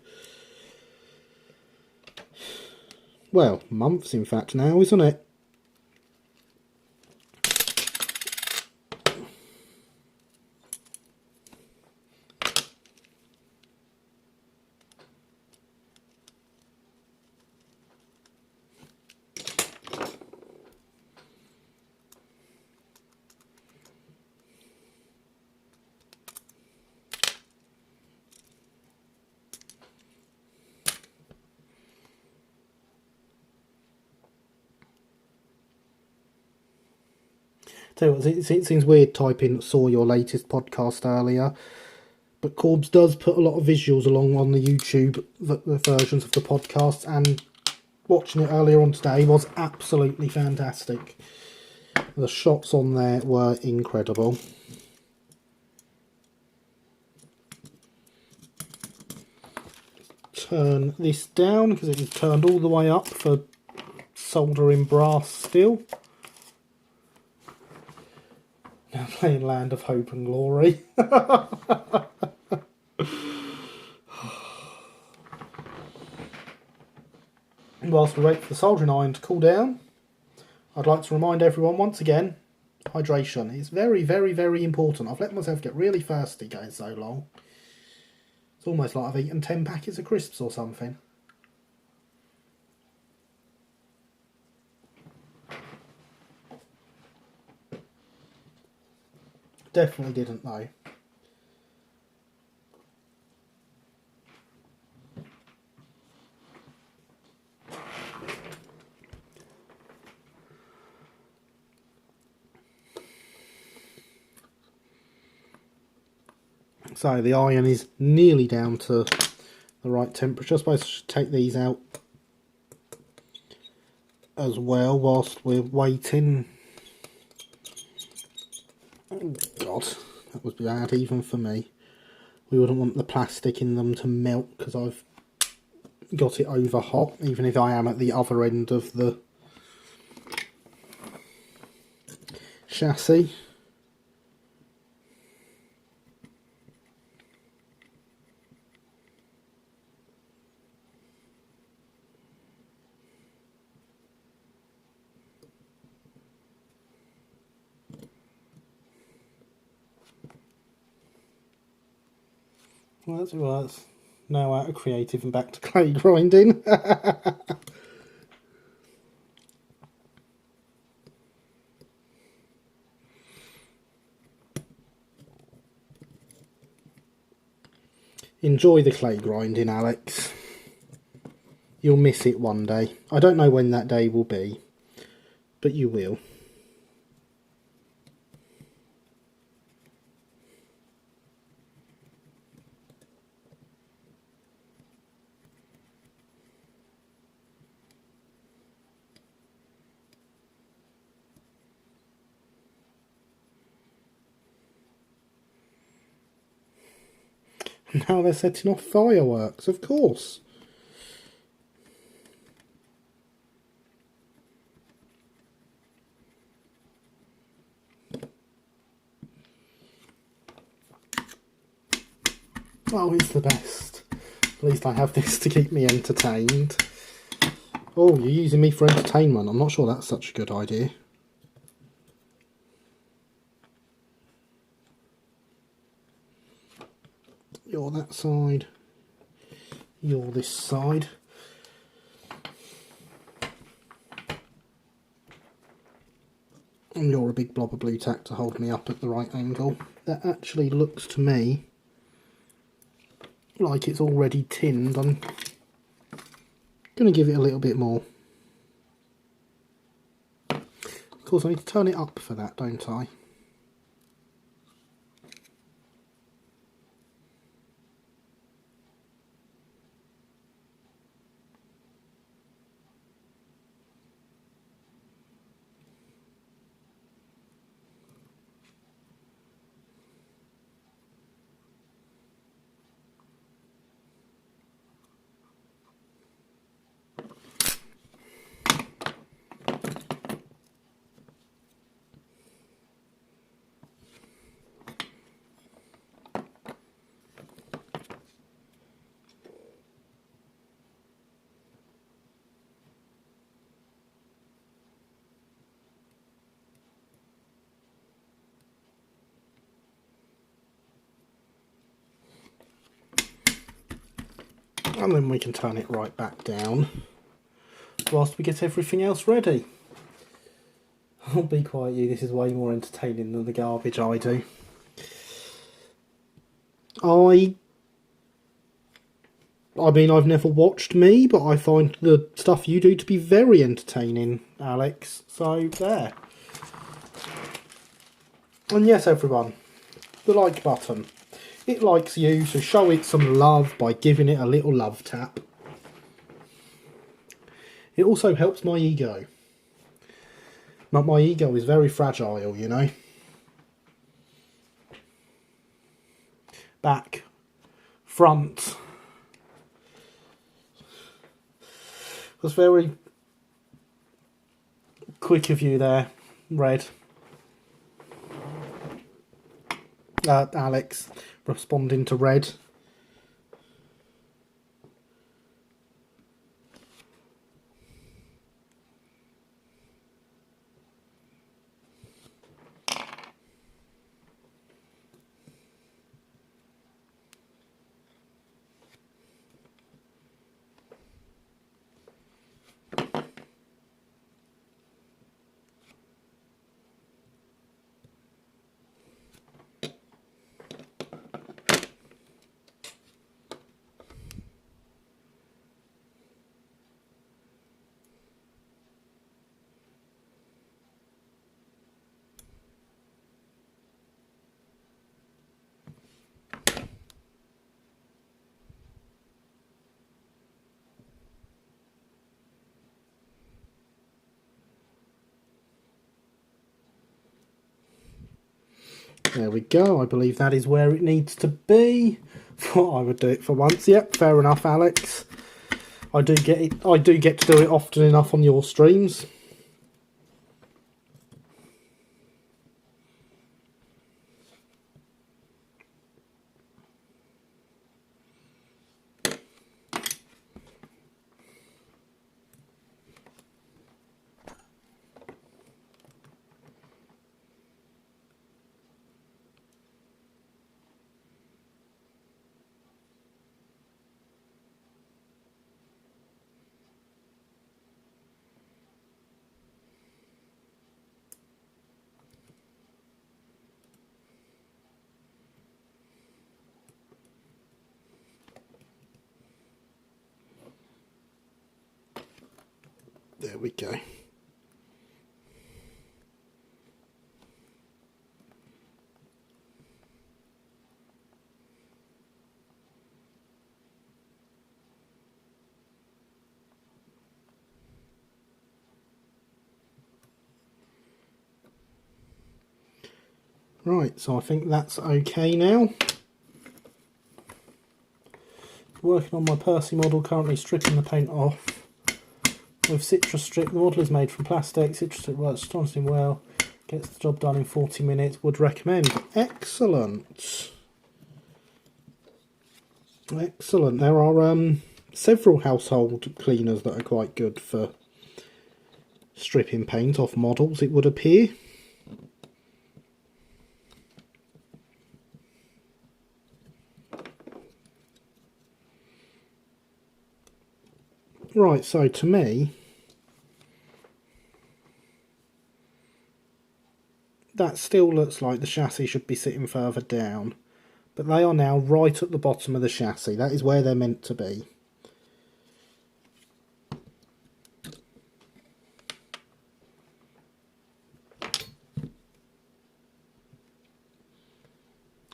Well, months in fact now, isn't it? Tell you what, it seems weird typing "saw your latest podcast earlier," but Corbs does put a lot of visuals along on the YouTube the versions of the podcast, and watching it earlier on today was absolutely fantastic. The shots on there were incredible. Turn this down because it is turned all the way up for soldering brass steel. Now playing Land of Hope and Glory. Whilst we wait for the soldering iron to cool down, I'd like to remind everyone once again, hydration is very, very, very important. I've let myself get really thirsty going so long. It's almost like I've eaten 10 packets of crisps or something. Definitely didn't though. So the iron is nearly down to the right temperature. I suppose I should take these out as well whilst we're waiting. Oh God, that was bad even for me. We wouldn't want the plastic in them to melt because I've got it over hot, even if I am at the other end of the chassis. Well, that's all right. Now out of creative and back to clay grinding. Enjoy the clay grinding, Alex. You'll miss it one day. I don't know when that day will be, but you will. Now they're setting off fireworks, of course. Oh, it's the best. At least I have this to keep me entertained. Oh, you're using me for entertainment. I'm not sure that's such a good idea. You're that side. You're this side. And you're a big blob of blue tack to hold me up at the right angle. That actually looks to me like it's already tinned. I'm going to give it a little bit more. Of course I need to turn it up for that, don't I? And then we can turn it right back down whilst we get everything else ready. I'll be quiet, you, this is way more entertaining than the garbage I do. I mean, I've never watched me, but I find the stuff you do to be very entertaining, Alex. So, there. And yes, everyone, the like button. It likes you, so show it some love by giving it a little love tap. It also helps my ego. But my ego is very fragile, you know. Back. Front. It was very quick of you there, Red. Alex responding to Red. There we go. I believe that is where it needs to be. Thought I would do it for once. Yep, fair enough, Alex. I do get it. I do get to do it often enough on your streams. There we go. Right, so I think that's okay now. Working on my Percy model, currently stripping the paint off with citrus strip. The model is made from plastic. Citrus strip works astonishingly well. Gets the job done in 40 minutes. Would recommend. Excellent. Excellent. There are several household cleaners that are quite good for stripping paint off models, it would appear. Right, so to me, that still looks like the chassis should be sitting further down, but they are now right at the bottom of the chassis. That is where they're meant to be.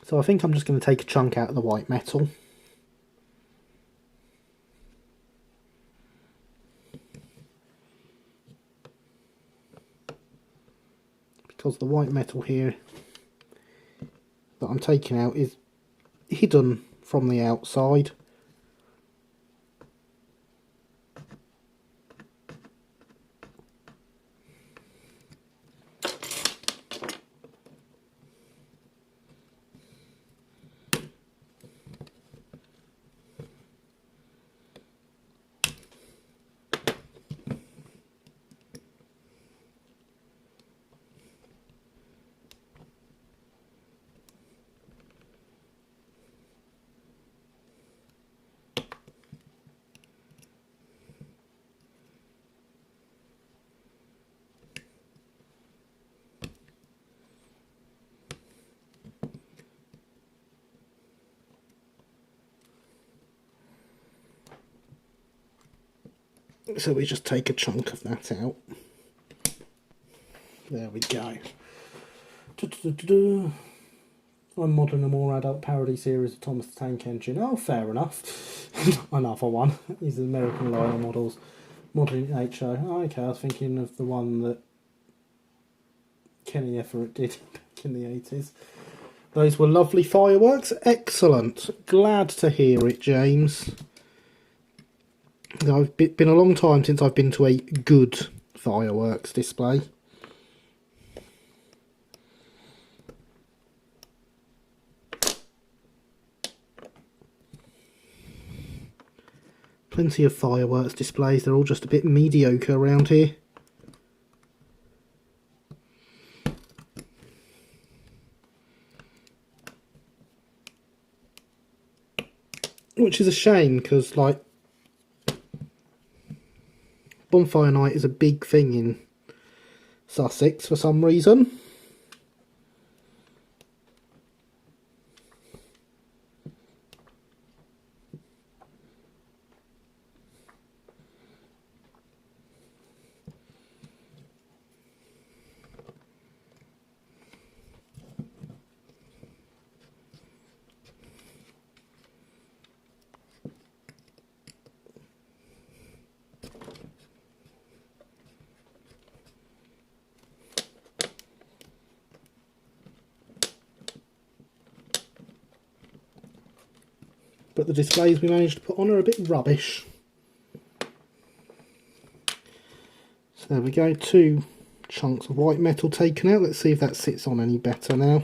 So I think I'm just going to take a chunk out of the white metal. Because the white metal here that I'm taking out is hidden from the outside. So we just take a chunk of that out. There we go. I'm modelling a more adult parody series of Thomas the Tank Engine. Oh, fair enough. Another one. These are American Lionel models. Modelling HO. Oh, okay, I was thinking of the one that Kenny Everett did back in the 80s. Those were lovely fireworks. Excellent. Glad to hear it, James. It's been a long time since I've been to a good fireworks display. Plenty of fireworks displays, they're all just a bit mediocre around here. Which is a shame, because, like, bonfire night is a big thing in Sussex for some reason. But the displays we managed to put on are a bit rubbish. So there we go, 2 chunks of white metal taken out. Let's see if that sits on any better now,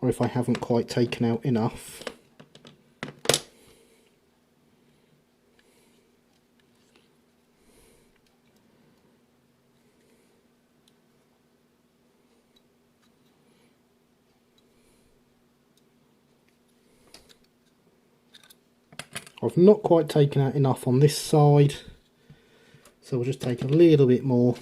or if I haven't quite taken out enough. I've not quite taken out enough on this side, so we'll just take a little bit more.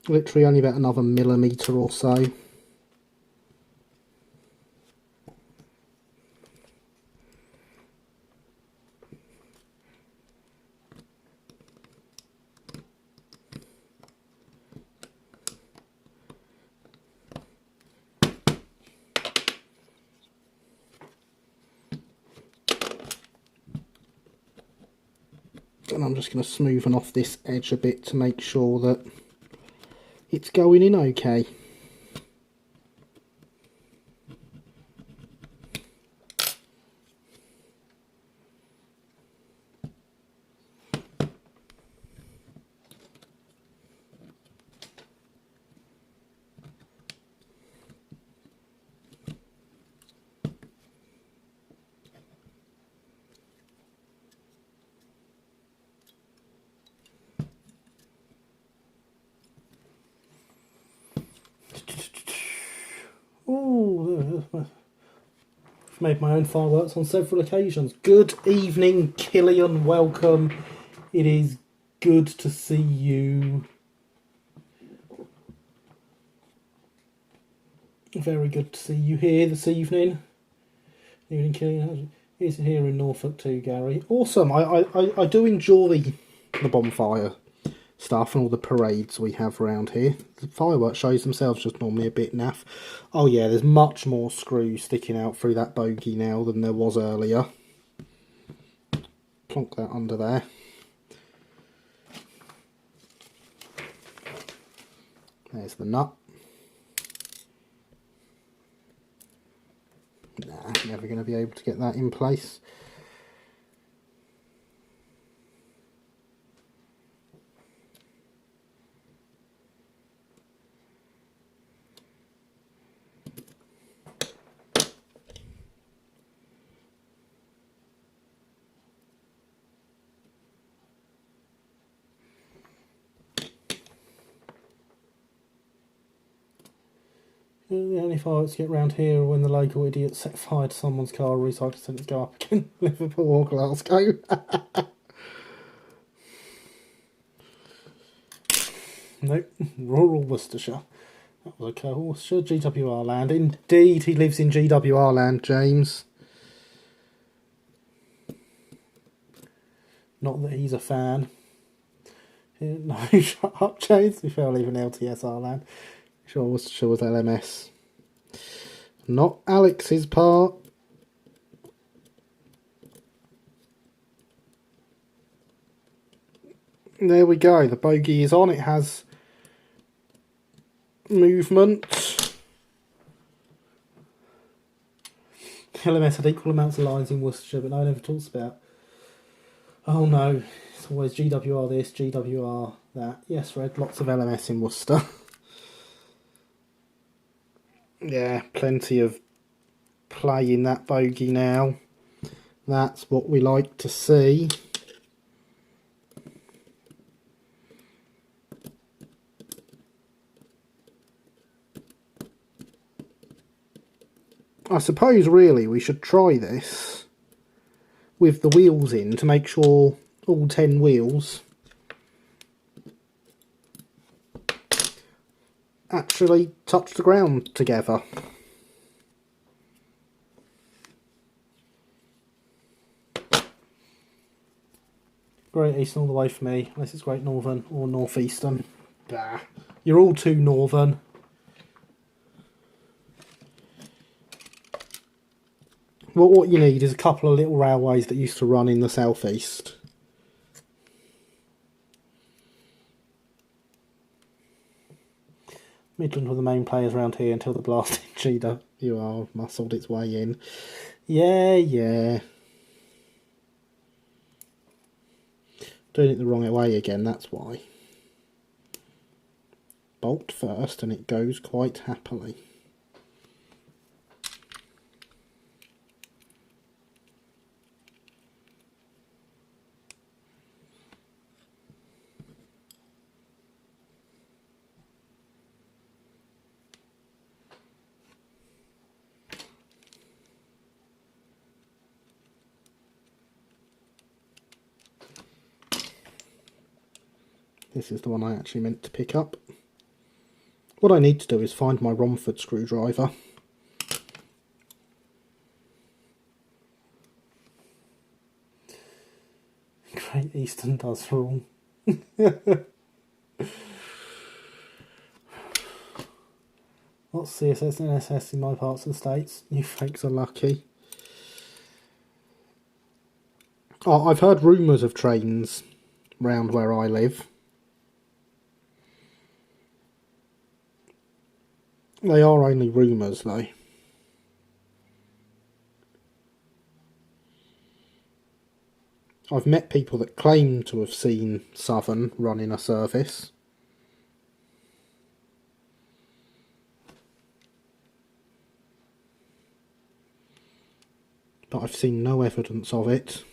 Literally only about another millimetre or so. And I'm just going to smoothen off this edge a bit to make sure that it's going in okay. I've made my own fireworks on several occasions. Good evening, Killian. Welcome. It is good to see you. Very good to see you here this evening. Evening, Killian. He's here in Norfolk too, Gary. Awesome. I do enjoy the bonfire stuff and all the parades we have around here. The fireworks shows themselves just normally a bit naff. Oh yeah, there's much more screw sticking out through that bogey now than there was earlier. Plonk that under there. There's the nut. Nah, never going to be able to get that in place. The only fireworks get round here are when the local idiots set fire to someone's car, recycle centres go up again. Liverpool or Glasgow. Nope, rural Worcestershire. That was okay. Worcestershire, GWR land. Indeed, he lives in GWR land, James. Not that he's a fan. No, shut up, James. We fell even LTSR land. Sure, Worcestershire was LMS. Not Alex's part. There we go. The bogey is on. It has movement. LMS had equal amounts of lines in Worcestershire, but no one ever talks about. Oh no, it's always GWR this, GWR that. Yes, Red, lots of LMS in Worcester. Yeah, plenty of play in that bogey now. That's what we like to see. I suppose really we should try this with the wheels in to make sure all 10 wheels actually touch the ground together. Great Eastern all the way for me, unless it's Great Northern or Northeastern. Bah, you're all too northern. Well, what you need is a couple of little railways that used to run in the southeast. Midland were the main players around here until the blasted GWR muscled its way in. Yeah. Doing it the wrong way again, that's why. Bolt first and it goes quite happily. This is the one I actually meant to pick up. What I need to do is find my Romford screwdriver. Great Eastern does rule. What's CSS and SS in my parts of the States? You fakes are lucky. Oh, I've heard rumours of trains round where I live. They are only rumours though. I've met people that claim to have seen Southern running a service. But I've seen no evidence of it.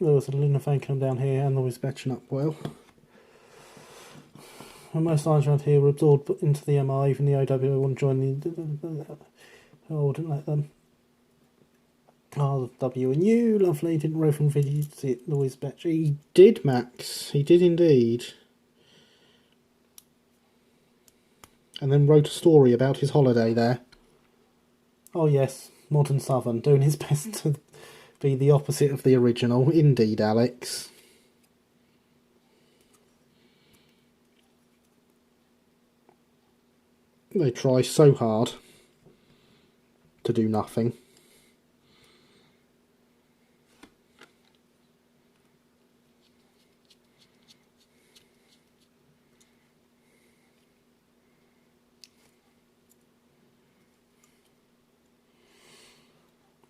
There was a Linafacum down here and the Wisbechin up well. And most lines around here were absorbed into the MI, even the OW wouldn't join the... Oh, wouldn't let them. Oh, the W and U, lovely. Didn't Reverend visit the Wisbech? He did, Max. He did indeed. And then wrote a story about his holiday there. Oh yes, modern Southern, doing his best to be the opposite of the original. Indeed, Alex. They try so hard to do nothing.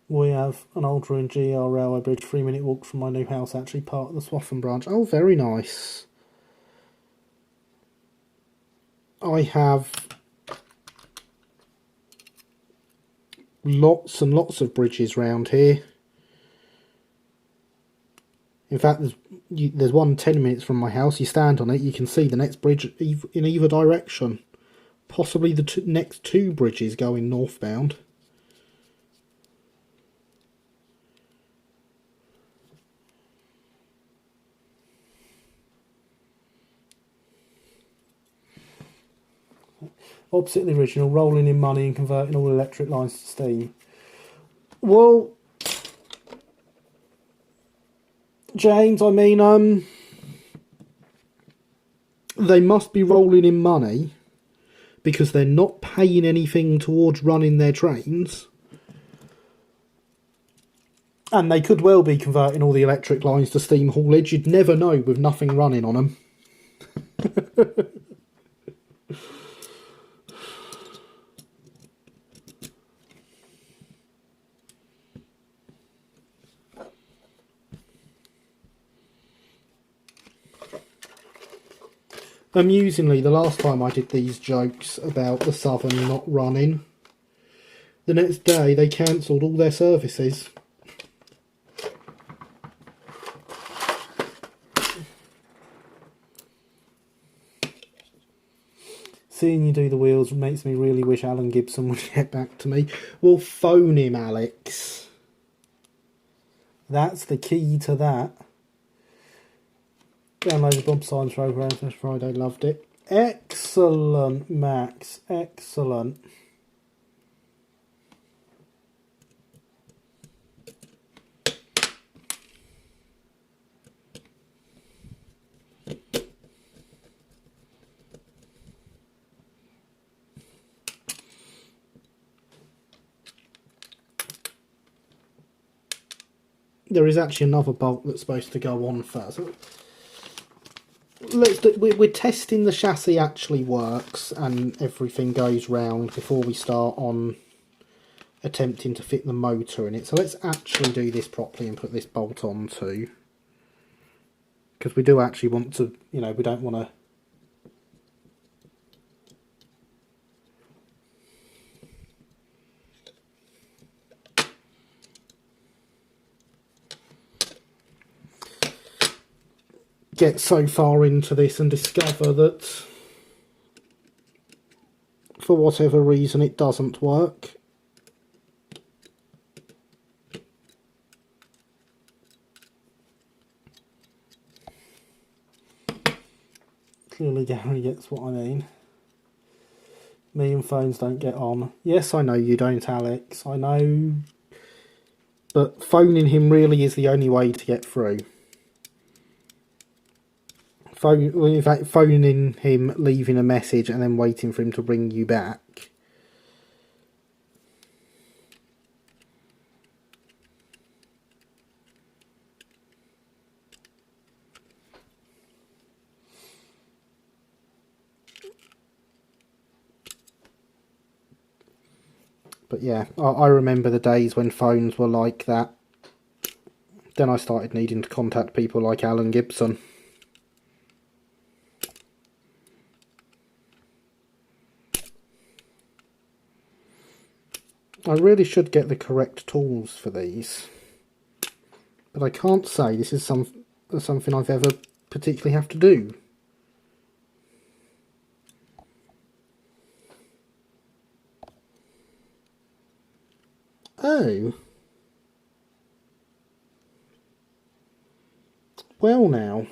We have an old ruined GR railway bridge, 3-minute walk from my new house, actually part of the Swaffham branch. Oh, very nice. I have lots and lots of bridges round here. In fact, there's one 10 minutes from my house. You stand on it, you can see the next bridge in either direction. Possibly the next two bridges going northbound. Opposite the original, rolling in money and converting all electric lines to steam. Well, James, I mean, they must be rolling in money because they're not paying anything towards running their trains. And they could well be converting all the electric lines to steam haulage. You'd never know with nothing running on them. Amusingly, the last time I did these jokes about the Southern not running, the next day they cancelled all their services. Seeing you do the wheels makes me really wish Alan Gibson would get back to me. Well, phone him, Alex. That's the key to that. Downloaded Bob Signs for over Ancestors Friday, loved it. Excellent, Max, excellent. There is actually another bolt that's supposed to go on first. We're testing the chassis actually works and everything goes round before we start on attempting to fit the motor in it. So let's actually do this properly and put this bolt on too. Because we do actually want to, you know, we don't want to... get so far into this and discover that for whatever reason it doesn't work. Clearly Gary gets what I mean. Me and phones don't get on. Yes, I know you don't, Alex. I know. But phoning him really is the only way to get through. In fact, phoning him, leaving a message, and then waiting for him to ring you back. But yeah, I remember the days when phones were like that. Then I started needing to contact people like Alan Gibson. I really should get the correct tools for these. But I can't say this is something I've ever particularly have to do. Oh. Well now.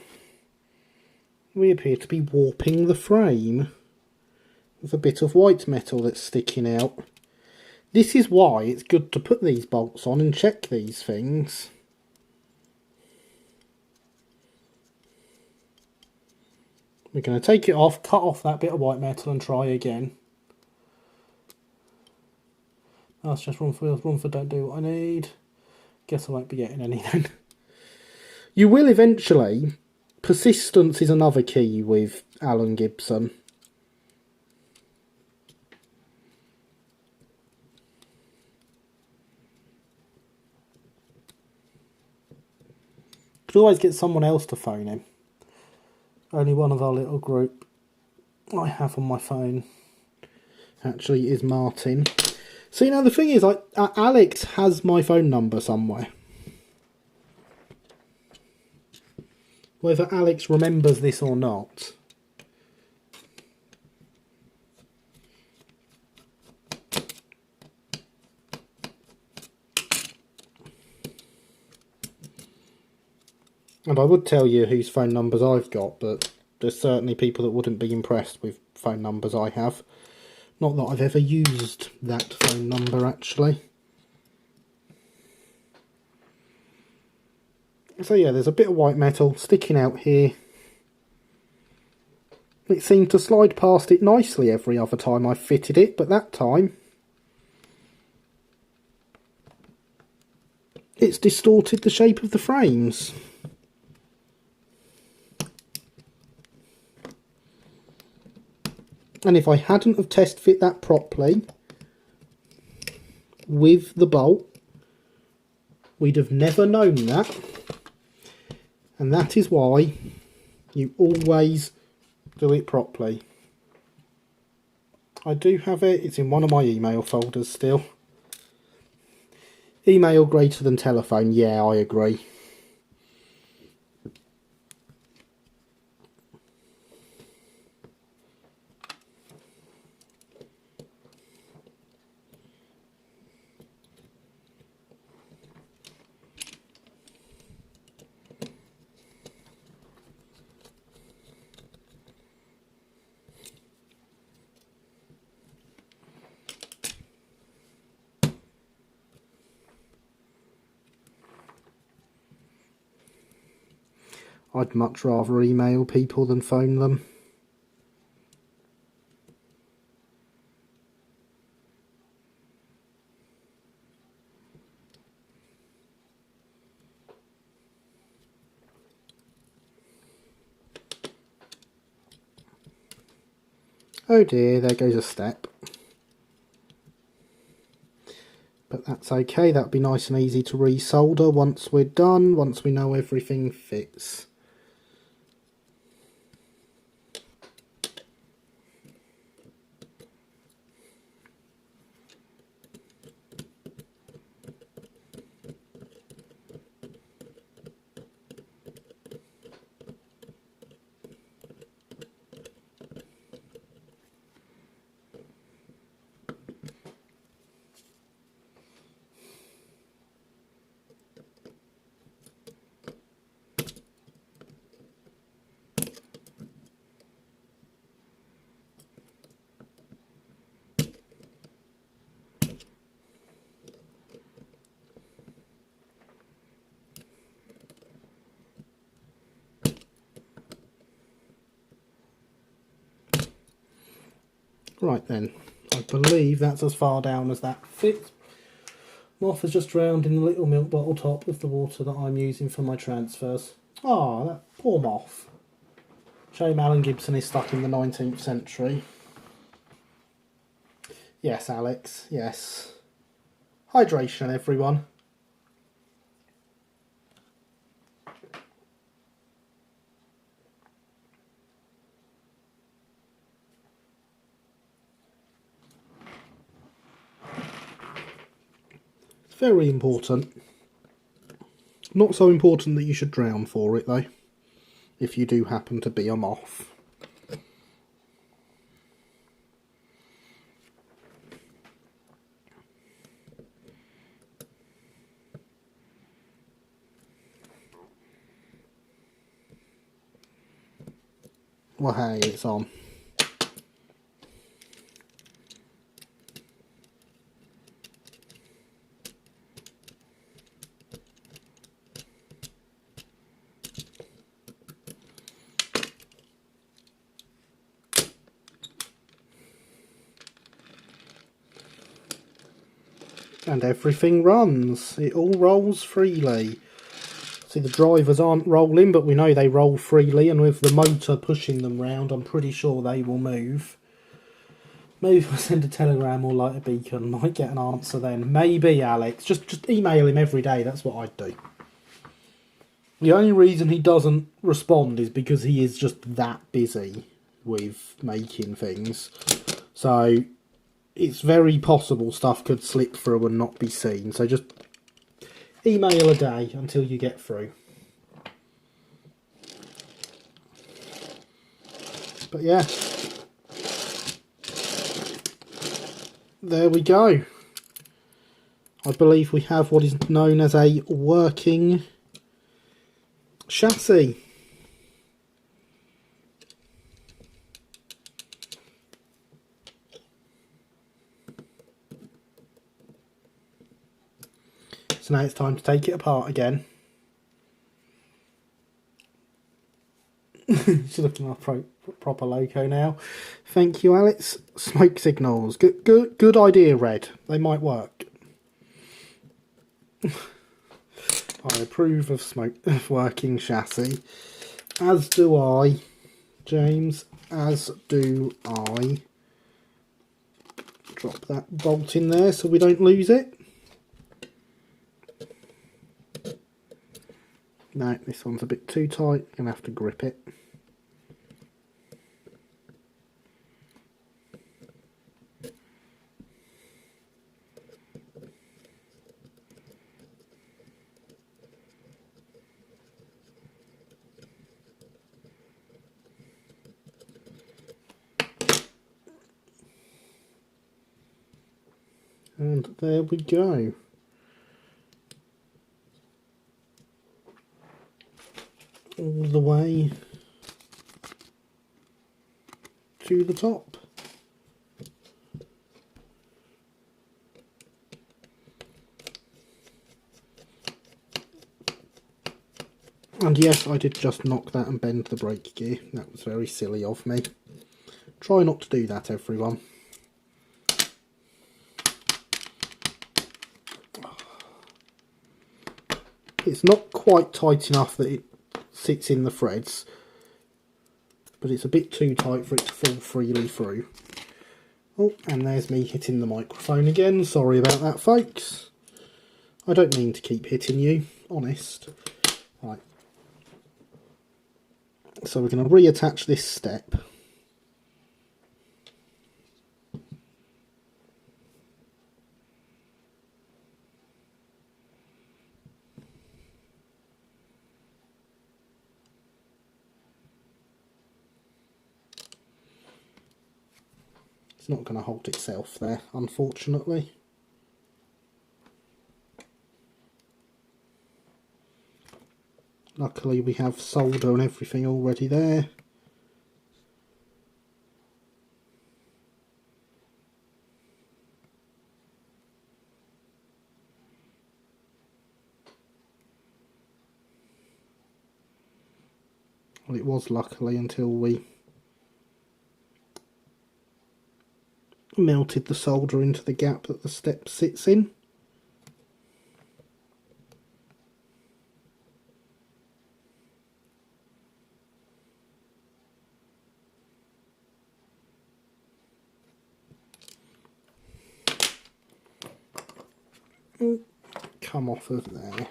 We appear to be warping the frame with a bit of white metal that's sticking out. This is why it's good to put these bolts on and check these things. We're going to take it off, cut off that bit of white metal and try again. That's just run for don't do what I need. Guess I won't be getting any then. You will eventually. Persistence is another key with Alan Gibson. Could always get someone else to phone him. Only one of our little group I have on my phone actually is Martin. So, you know, the thing is, Alex has my phone number somewhere. Whether Alex remembers this or not. And I would tell you whose phone numbers I've got, but there's certainly people that wouldn't be impressed with phone numbers I have. Not that I've ever used that phone number, actually. So yeah, there's a bit of white metal sticking out here. It seemed to slide past it nicely every other time I fitted it, but that time it's distorted the shape of the frames. And if I hadn't have test fit that properly with the bolt, we'd have never known that. And that is why you always do it properly. I do have it, it's in one of my email folders still. Email greater than telephone, yeah, I agree. I'd much rather email people than phone them. Oh dear, there goes a step. But that's okay, that'll be nice and easy to resolder once we're done, once we know everything fits. Right then, I believe that's as far down as that fits. Moth has just drowned in the little milk bottle top with the water that I'm using for my transfers. Ah, that poor moth. Shame Alan Gibson is stuck in the 19th century. Yes, Alex, yes. Hydration, everyone. It's very important. Not so important that you should drown for it though, if you do happen to be a moth. Well, hey, it's on. And everything runs. It all rolls freely. See, the drivers aren't rolling, but we know they roll freely, and with the motor pushing them round, I'm pretty sure they will move. Maybe if I send a telegram or light a beacon, might get an answer then. Maybe, Alex. Just email him every day, that's what I'd do. The only reason he doesn't respond is because he is just that busy with making things. So it's very possible stuff could slip through and not be seen. So just email a day until you get through. But yeah, there we go. I believe we have what is known as a working chassis. So now it's time to take it apart again. She's looking like a proper loco now. Thank you, Alex. Smoke signals. Good idea, Red. They might work. I approve of working chassis. As do I, James. As do I. Drop that bolt in there so we don't lose it. No, this one's a bit too tight. You're gonna have to grip it. And there we go. All the way to the top. And yes, I did just knock that and bend the brake gear. That was very silly of me. Try not to do that, everyone. It's not quite tight enough that it sits in the threads, but it's a bit too tight for it to fall freely through. Oh, and there's me hitting the microphone again. Sorry about that, folks. I don't mean to keep hitting you, honest. Right. So we're going to reattach this step. It's not going to hold itself there, unfortunately. Luckily we have solder and everything already there. Well, it was luckily until we melted the solder into the gap that the step sits in. Come off of there.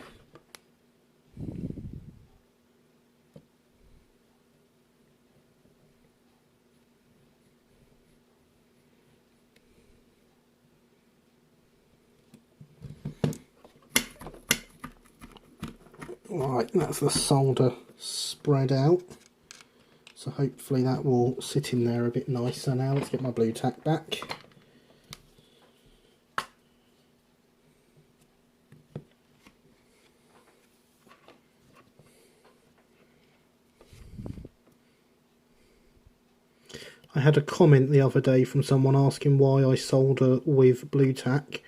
Right, that's the solder spread out. So hopefully that will sit in there a bit nicer now. Let's get my blue tack back. I had a comment the other day from someone asking why I solder with blue tack.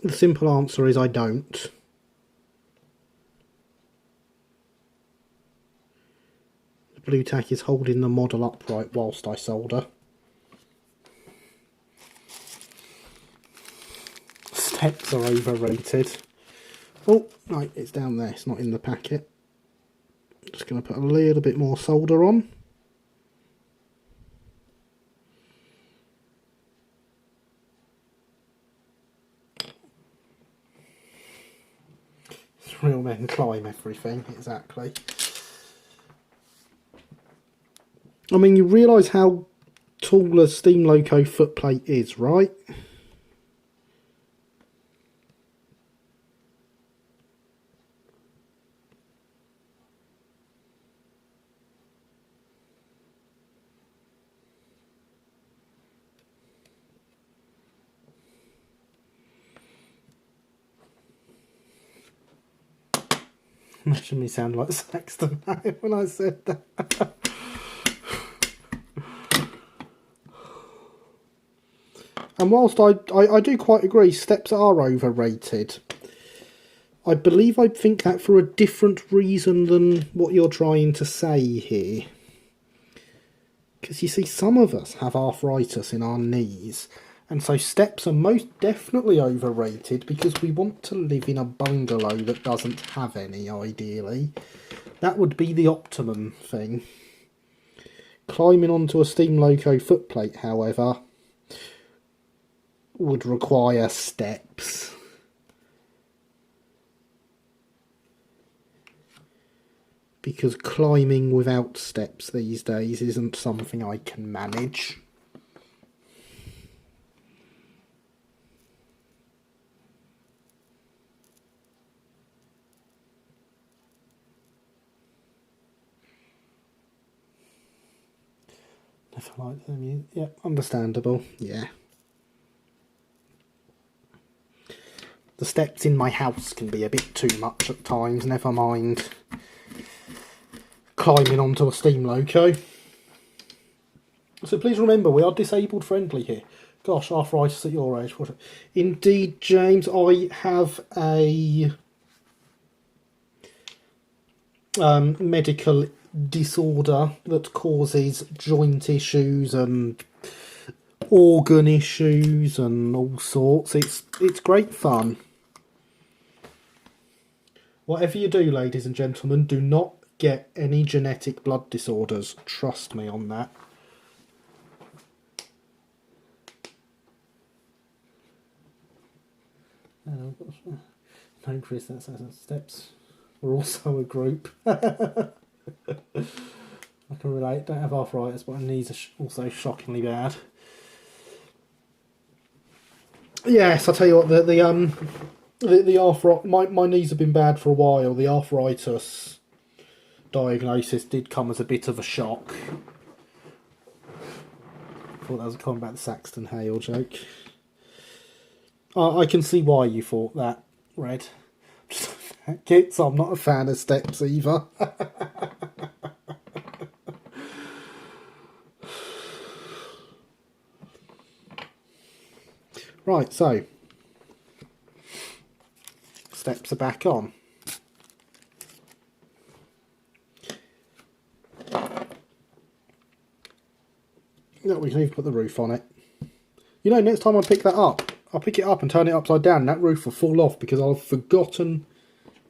The simple answer is I don't. The blue tack is holding the model upright whilst I solder. Steps are overrated. Oh, no, it's down there, it's not in the packet. Just going to put a little bit more solder on. Real men climb everything, exactly. I mean, you realise how tall a steam loco footplate is, right? Imagine me sound like Saxton when I said that. And whilst I do quite agree, steps are overrated, I believe I think that for a different reason than what you're trying to say here. Because you see, some of us have arthritis in our knees, and so steps are most definitely overrated because we want to live in a bungalow that doesn't have any, ideally. That would be the optimum thing. Climbing onto a steam loco footplate, however, would require steps. Because climbing without steps these days isn't something I can manage. Never liked them. Yeah, understandable. Yeah. The steps in my house can be a bit too much at times, never mind climbing onto a steam loco. So please remember, we are disabled friendly here. Gosh, arthritis at your age. What? Indeed, James, I have a medical disorder that causes joint issues and organ issues and all sorts. It's great fun. Whatever you do, ladies and gentlemen, do not get any genetic blood disorders. Trust me on that. No, Chris, that's steps. We're also a group. I can relate. Don't have arthritis, but my knees are also shockingly bad. Yes, I'll tell you what. The arthritis. My knees have been bad for a while. The arthritis diagnosis did come as a bit of a shock. Thought that was a comment about the Saxton Hale joke. I can see why you thought that, Red. Kids, I'm not a fan of steps either. Right, so steps are back on. No, we can even put the roof on it. You know, next time I pick that up, I'll pick it up and turn it upside down and that roof will fall off because I've forgotten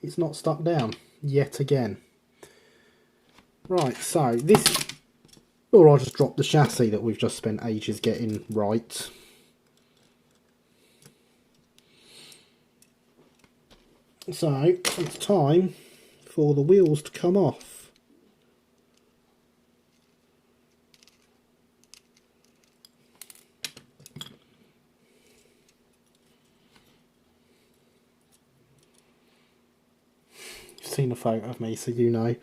it's not stuck down yet again. Right, so this, or I'll just drop the chassis that we've just spent ages getting right. So it's time for the wheels to come off. seen a photo of me, so you know.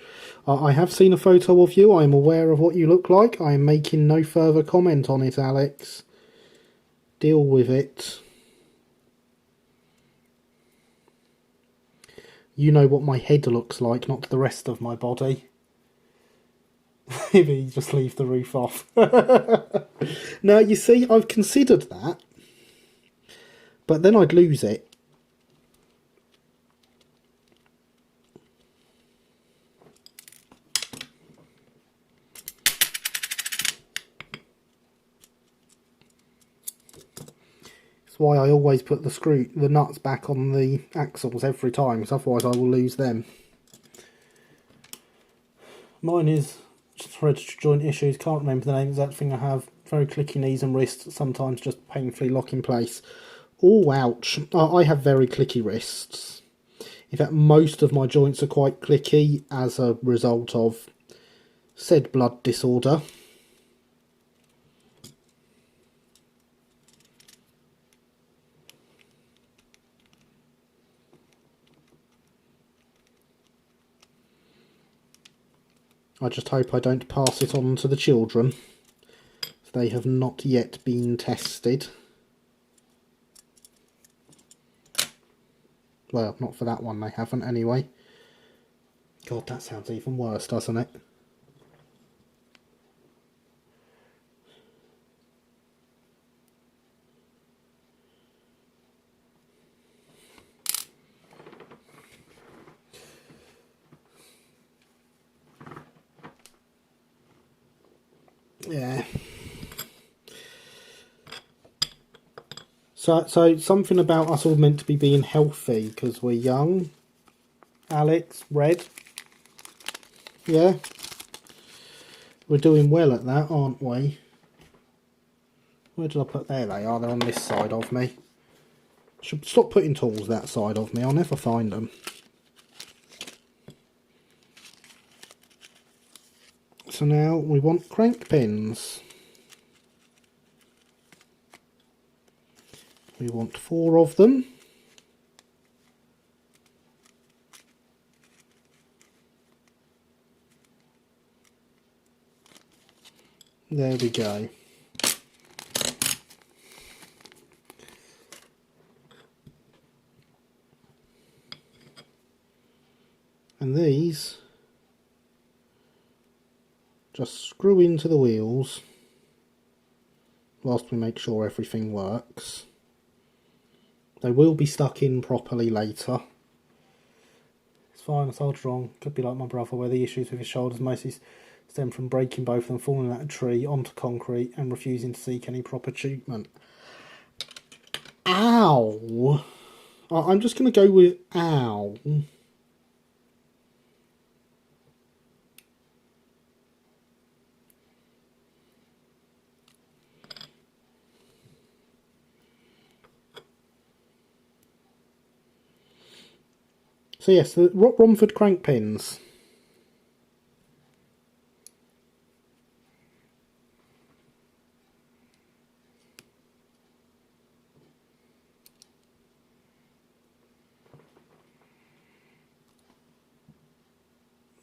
I have seen a photo of you. I am aware of what you look like. I am making no further comment on it, Alex. Deal with it. You know what my head looks like, not the rest of my body. Maybe just leave the roof off. Now, you see, I've considered that. But then I'd lose it. That's why I always put the nuts back on the axles every time, because otherwise I will lose them. Mine is just hereditary joint issues. Can't remember the name of that thing I have. Very clicky knees and wrists, sometimes just painfully lock in place. Oh, ouch. I have very clicky wrists. In fact, most of my joints are quite clicky as a result of said blood disorder. I just hope I don't pass it on to the children. They have not yet been tested. Well, not for that one, they haven't anyway. God, that sounds even worse, doesn't it? Yeah. So something about us all meant to be being healthy because we're young. Alex, Red. Yeah. We're doing well at that, aren't we? Where did I put? There they are. They're on this side of me. Should stop putting tools that side of me. I'll never find them. So now we want crank pins. We want 4 of them. There we go. And these just screw into the wheels whilst we make sure everything works. They will be stuck in properly later. It's fine, I soldered wrong. Could be like my brother, where the issues with his shoulders mostly stem from breaking both of them, falling out of a tree onto concrete and refusing to seek any proper treatment. Ow! I'm just going to go with ow. So yes, the Romford crank pins.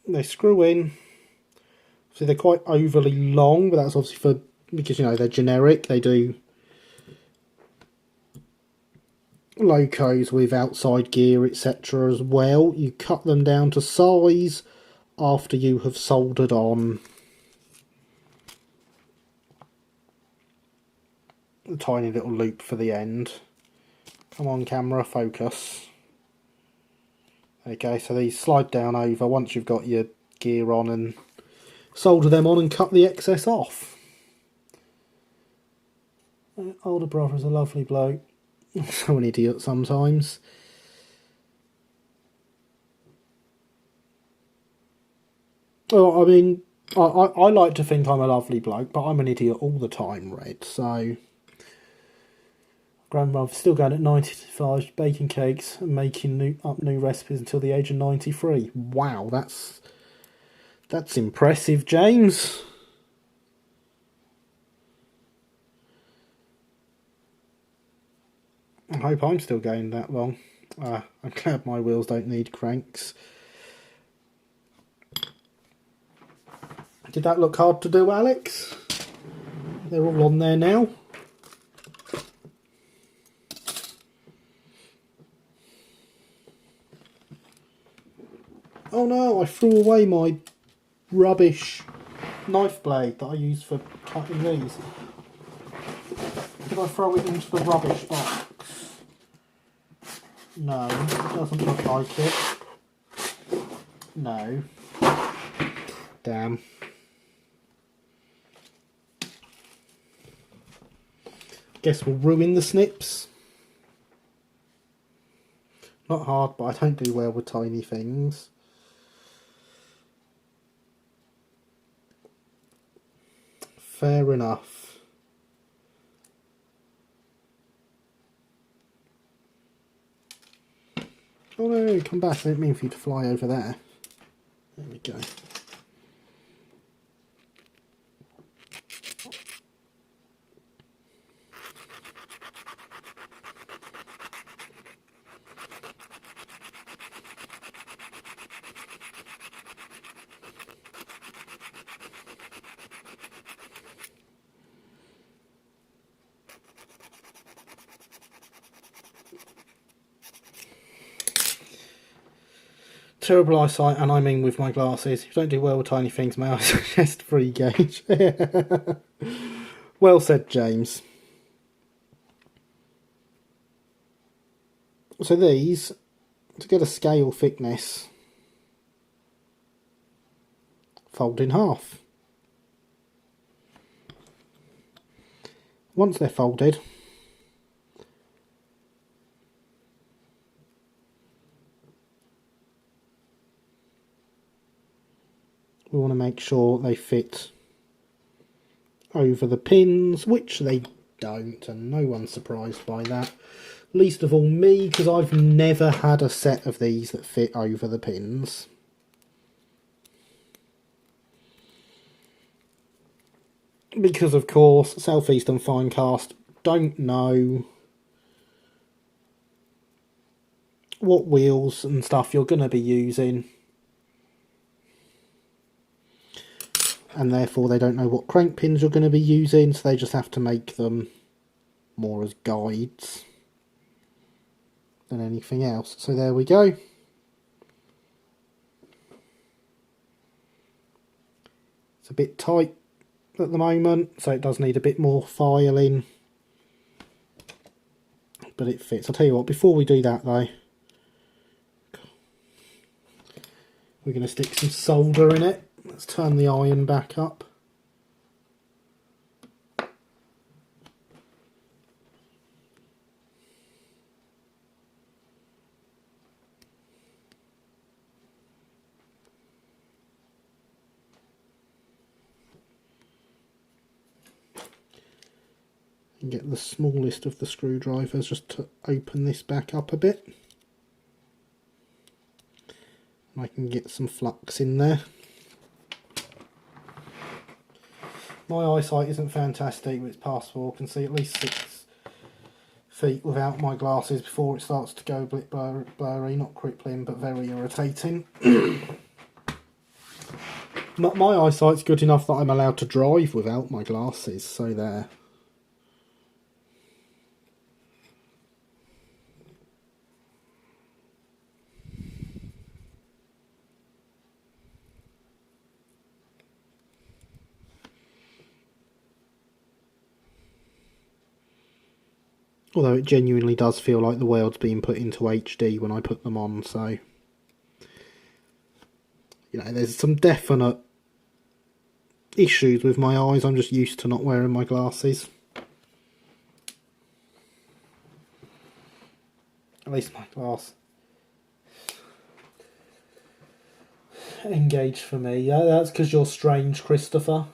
They screw in. So they're quite overly long, but that's obviously because, you know, they're generic. They do locos with outside gear, etc. as well. You cut them down to size after you have soldered on a tiny little loop for the end. Come on, camera, focus. Okay, so these slide down over once you've got your gear on, and solder them on and cut the excess off. Older brother's a lovely bloke. So an idiot sometimes. Well, I mean, I like to think I'm a lovely bloke, but I'm an idiot all the time, Red. So, grandmother's still going at 95, baking cakes and making up new recipes until the age of 93. Wow, that's impressive, James. I hope I'm still going that long. I'm glad my wheels don't need cranks. Did that look hard to do, Alex? They're all on there now. Oh no, I threw away my rubbish knife blade that I use for cutting these. Did I throw it into the rubbish box? No, it doesn't look like it. No. Damn. Guess we'll ruin the snips. Not hard, but I don't do well with tiny things. Fair enough. Oh no, come back. I didn't mean for you to fly over there. There we go. Terrible eyesight, and I mean with my glasses. If you don't do well with tiny things, may I suggest free gauge? Well said, James. So these, to get a scale thickness, fold in half. Once they're folded, we want to make sure they fit over the pins, which they don't, and no one's surprised by that. Least of all me, because I've never had a set of these that fit over the pins. Because, of course, Southeast and Finecast don't know what wheels and stuff you're going to be using. And therefore they don't know what crank pins you're going to be using, so they just have to make them more as guides than anything else. So there we go. It's a bit tight at the moment, so it does need a bit more filing, but it fits. I'll tell you what, before we do that though, we're going to stick some solder in it. Let's turn the iron back up. And get the smallest of the screwdrivers just to open this back up a bit. And I can get some flux in there. My eyesight isn't fantastic, but it's passable. I can see at least 6 feet without my glasses before it starts to go a bit blurry. Not crippling, but very irritating. My eyesight's good enough that I'm allowed to drive without my glasses, so there. Although it genuinely does feel like the world's being put into HD when I put them on, so... You know, there's some definite issues with my eyes. I'm just used to not wearing my glasses. At least my glass engaged for me. Yeah, that's because you're strange, Christopher.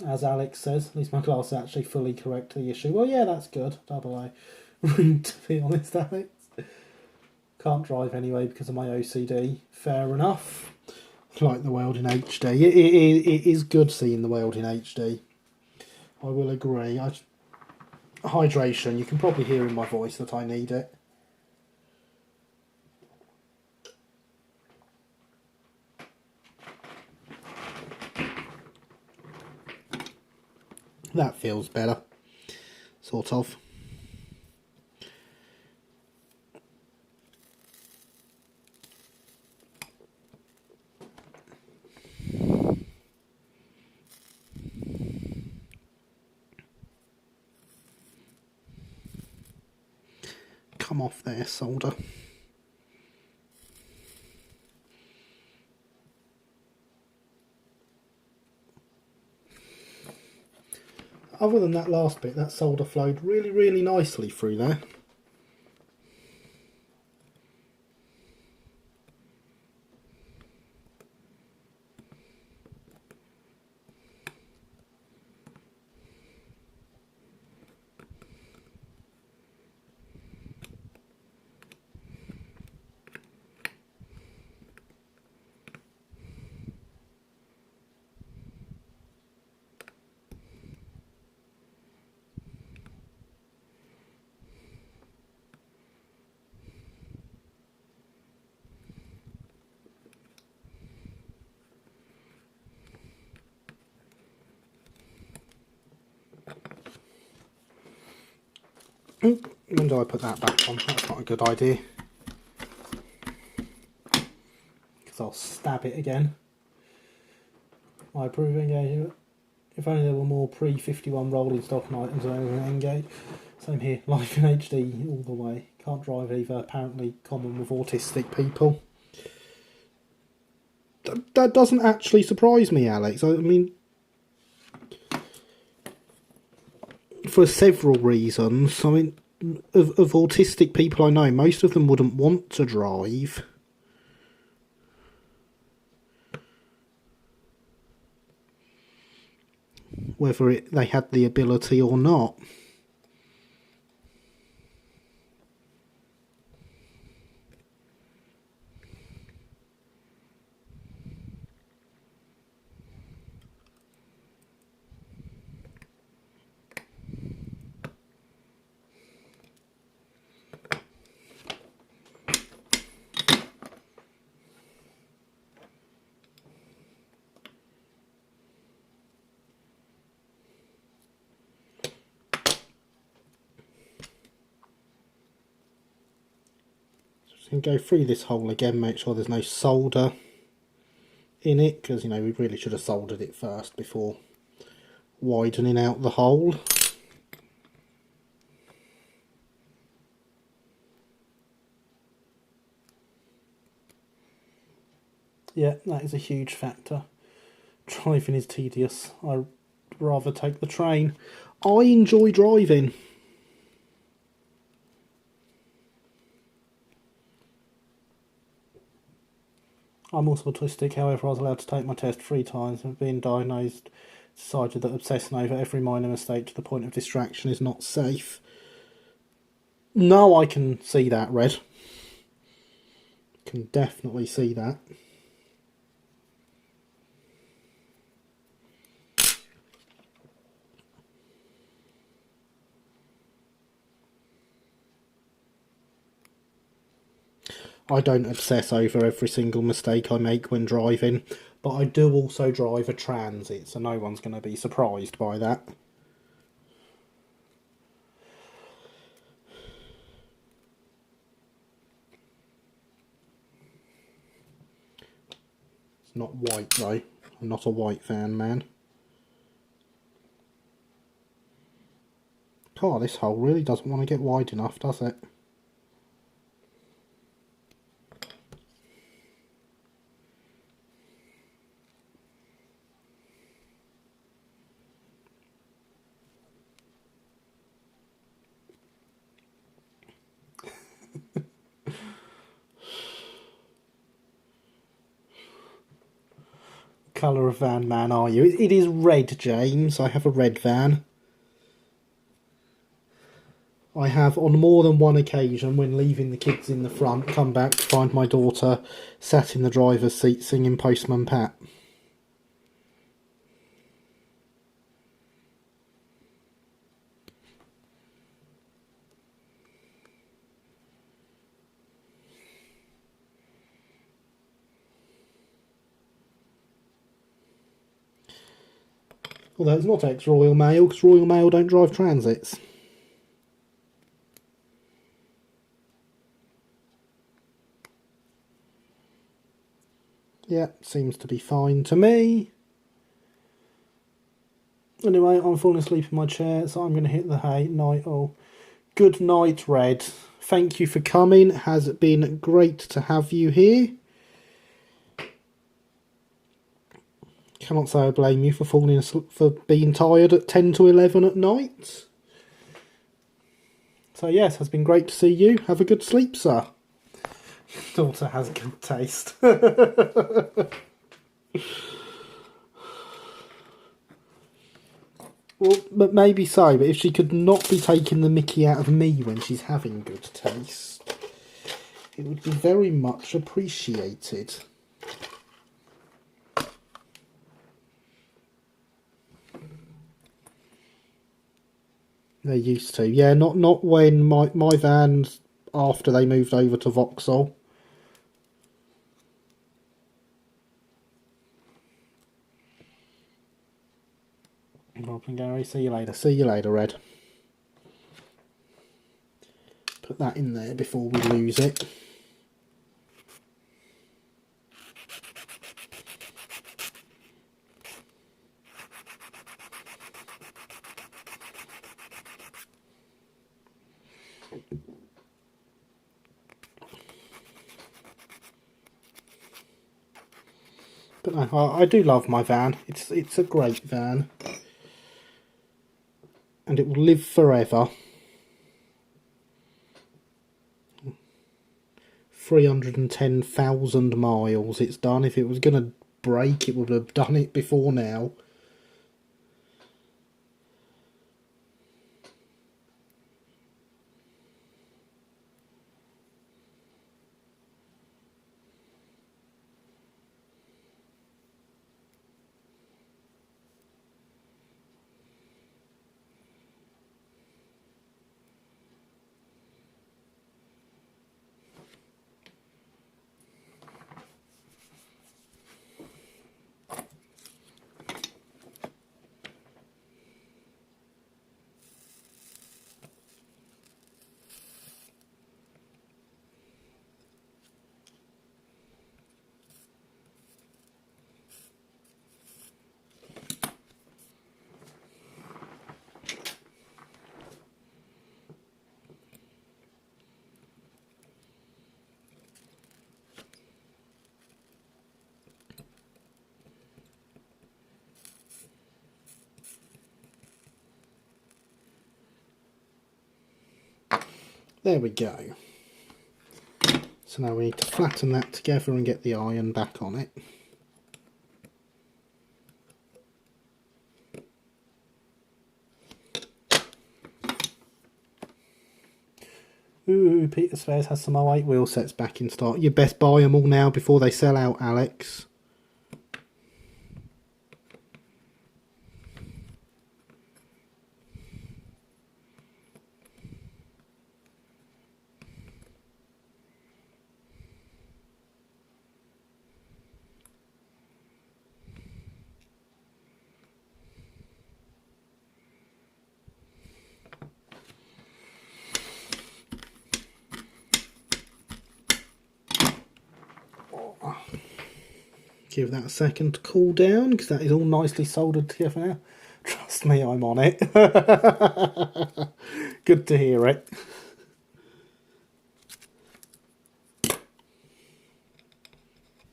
As Alex says, at least my glasses actually fully correct the issue. Well, yeah, that's good. Double A. Rude, to be honest, Alex. Can't drive anyway because of my OCD. Fair enough. Like the world in HD. It is good seeing the world in HD. I will agree. Hydration. You can probably hear in my voice that I need it. That feels better, sort of. Come off there, solder. Other than that last bit, that solder flowed really nicely through there. When do I put that back on? That's not a good idea. Because I'll stab it again. I approve engage. If only there were more pre-51 rolling stock and items available in engage. Same here, life in HD all the way. Can't drive either, apparently common with autistic people. That doesn't actually surprise me, Alex. I mean, for several reasons. I mean, of autistic people I know, most of them wouldn't want to drive. Whether they had the ability or not. And go through this hole again, make sure there's no solder in it, because, you know, we really should have soldered it first before widening out the hole. Yeah, that is a huge factor. Driving is tedious. I'd rather take the train. I enjoy driving. I'm also autistic, however I was allowed to take my test 3 times and being diagnosed, decided that obsessing over every minor mistake to the point of distraction is not safe. No, I can see that, Red. Can definitely see that. I don't obsess over every single mistake I make when driving, but I do also drive a transit, so no one's going to be surprised by that. It's not white though. I'm not a white van man. God, this hole really doesn't want to get wide enough, does it? Colour of van man are you? It is red, James. I have a red van. I have, on more than one occasion, when leaving the kids in the front, come back to find my daughter sat in the driver's seat singing Postman Pat. Although it's not ex-Royal Mail, because Royal Mail don't drive transits. Yeah, seems to be fine to me. Anyway, I'm falling asleep in my chair, so I'm going to hit the night all. Good night, Red. Thank you for coming. It has been great to have you here. Cannot say I blame you for falling asleep, for being tired at 10 to 11 at night. So yes, it's been great to see you. Have a good sleep, sir. Your daughter has good taste. Well, but maybe so, but if she could not be taking the mickey out of me when she's having good taste, it would be very much appreciated. They used to, yeah, not when my vans, after they moved over to Vauxhall. Rob and Gary, see you later. See you later, Red. Put that in there before we lose it. But no, I do love my van. It's a great van. And it will live forever. 310,000 miles it's done. If it was going to break, it would have done it before now. There we go. So now we need to flatten that together and get the iron back on it. Ooh, Peter Spares has some 08 wheel sets back in stock. You best buy them all now before they sell out, Alex. Give that a second to cool down, because that is all nicely soldered together now. Trust me, I'm on it. Good to hear it.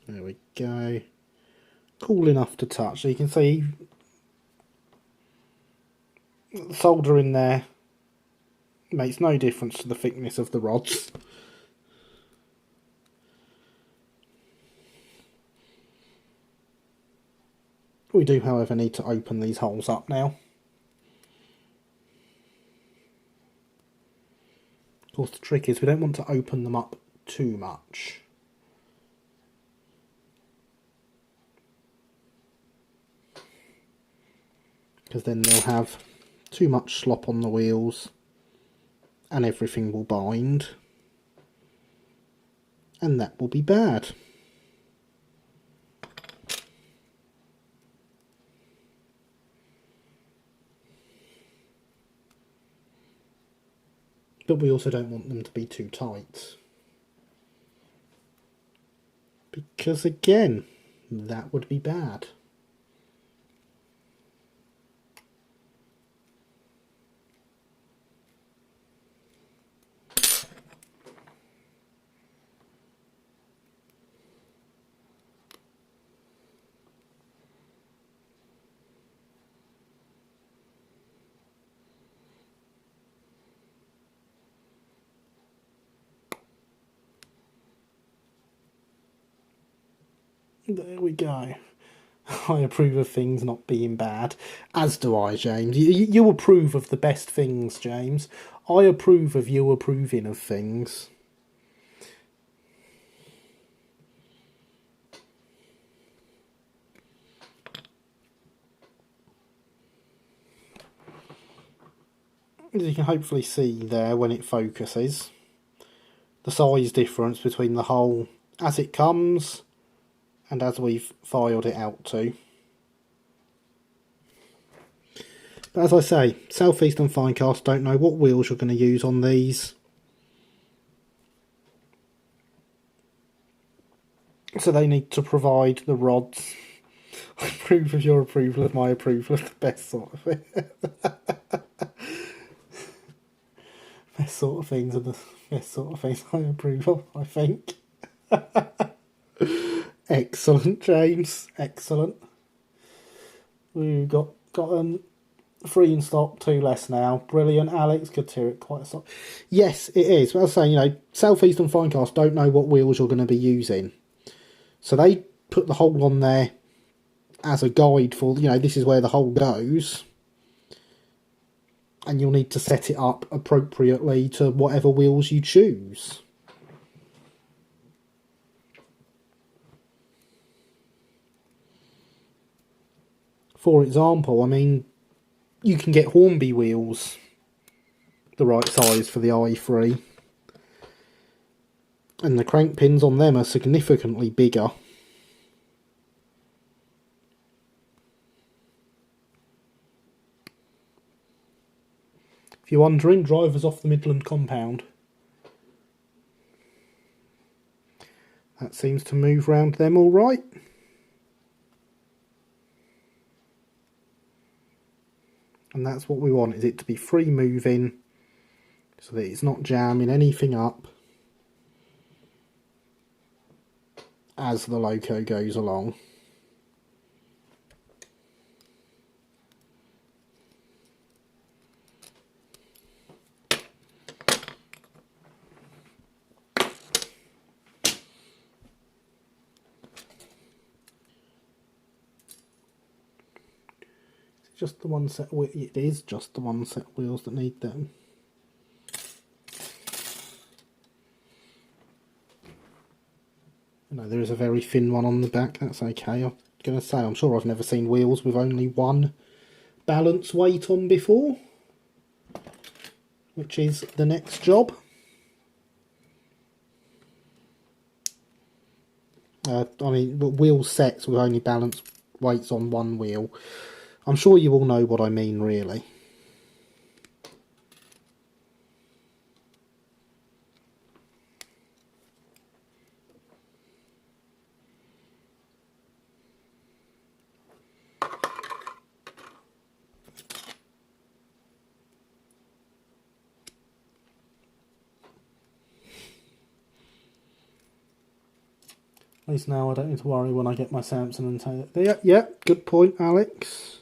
There we go. Cool enough to touch. So you can see the solder in there makes no difference to the thickness of the rods. We do, however, need to open these holes up now. Of course, the trick is we don't want to open them up too much. Because then they'll have too much slop on the wheels and everything will bind. And that will be bad. but we also don't want them to be too tight. Because again, that would be bad. There we go. I approve of things not being bad. As do I, James. You approve of the best things, James. I approve of you approving of things. As you can hopefully see there when it focuses, the size difference between the hole as it comes and as we've filed it out to. But as I say, Southeast and Finecast don't know what wheels you're going to use on these. So they need to provide the rods. I approve of your approval of my approval of the best sort of thing. Best sort of things are the best sort of things I approve of, I think. Excellent, James. Excellent. We've got 3 in stock, 2 less now. Brilliant, Alex. Good to hear it. Quite a stock. Yes, it is. But I was saying, Southeast and Finecast don't know what wheels you're going to be using. So they put the hole on there as a guide for, this is where the hole goes. And you'll need to set it up appropriately to whatever wheels you choose. For example, you can get Hornby wheels the right size for the i3. And the crank pins on them are significantly bigger. If you're wondering, drivers off the Midland compound. That seems to move round them all right. And that's what we want, is it to be free moving so that it's not jamming anything up as the loco goes along. Just the one set. It is just the one set of wheels that need them. There is a very thin one on the back. That's okay. I'm going to say, I'm sure I've never seen wheels with only one balance weight on before, which is the next job. Wheel sets with only balance weights on one wheel. I'm sure you all know what I mean, really. At least now I don't need to worry when I get my Samson and say, yeah, good point, Alex.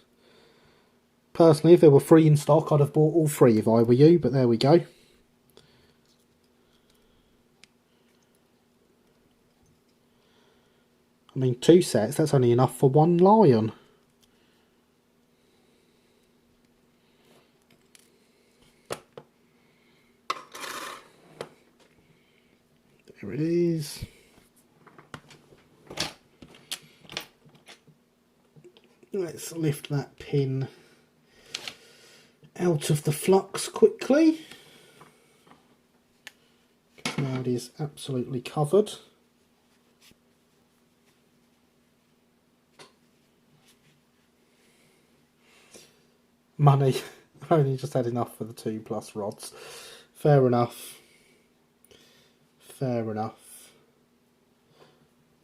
Personally, if there were 3 in stock, I'd have bought all 3 if I were you, but there we go. 2 sets, that's only enough for 1 lion. There it is. Let's lift that pin out of the flux quickly. Now it is absolutely covered. Money. I've only just had enough for the 2+ rods. Fair enough. Fair enough.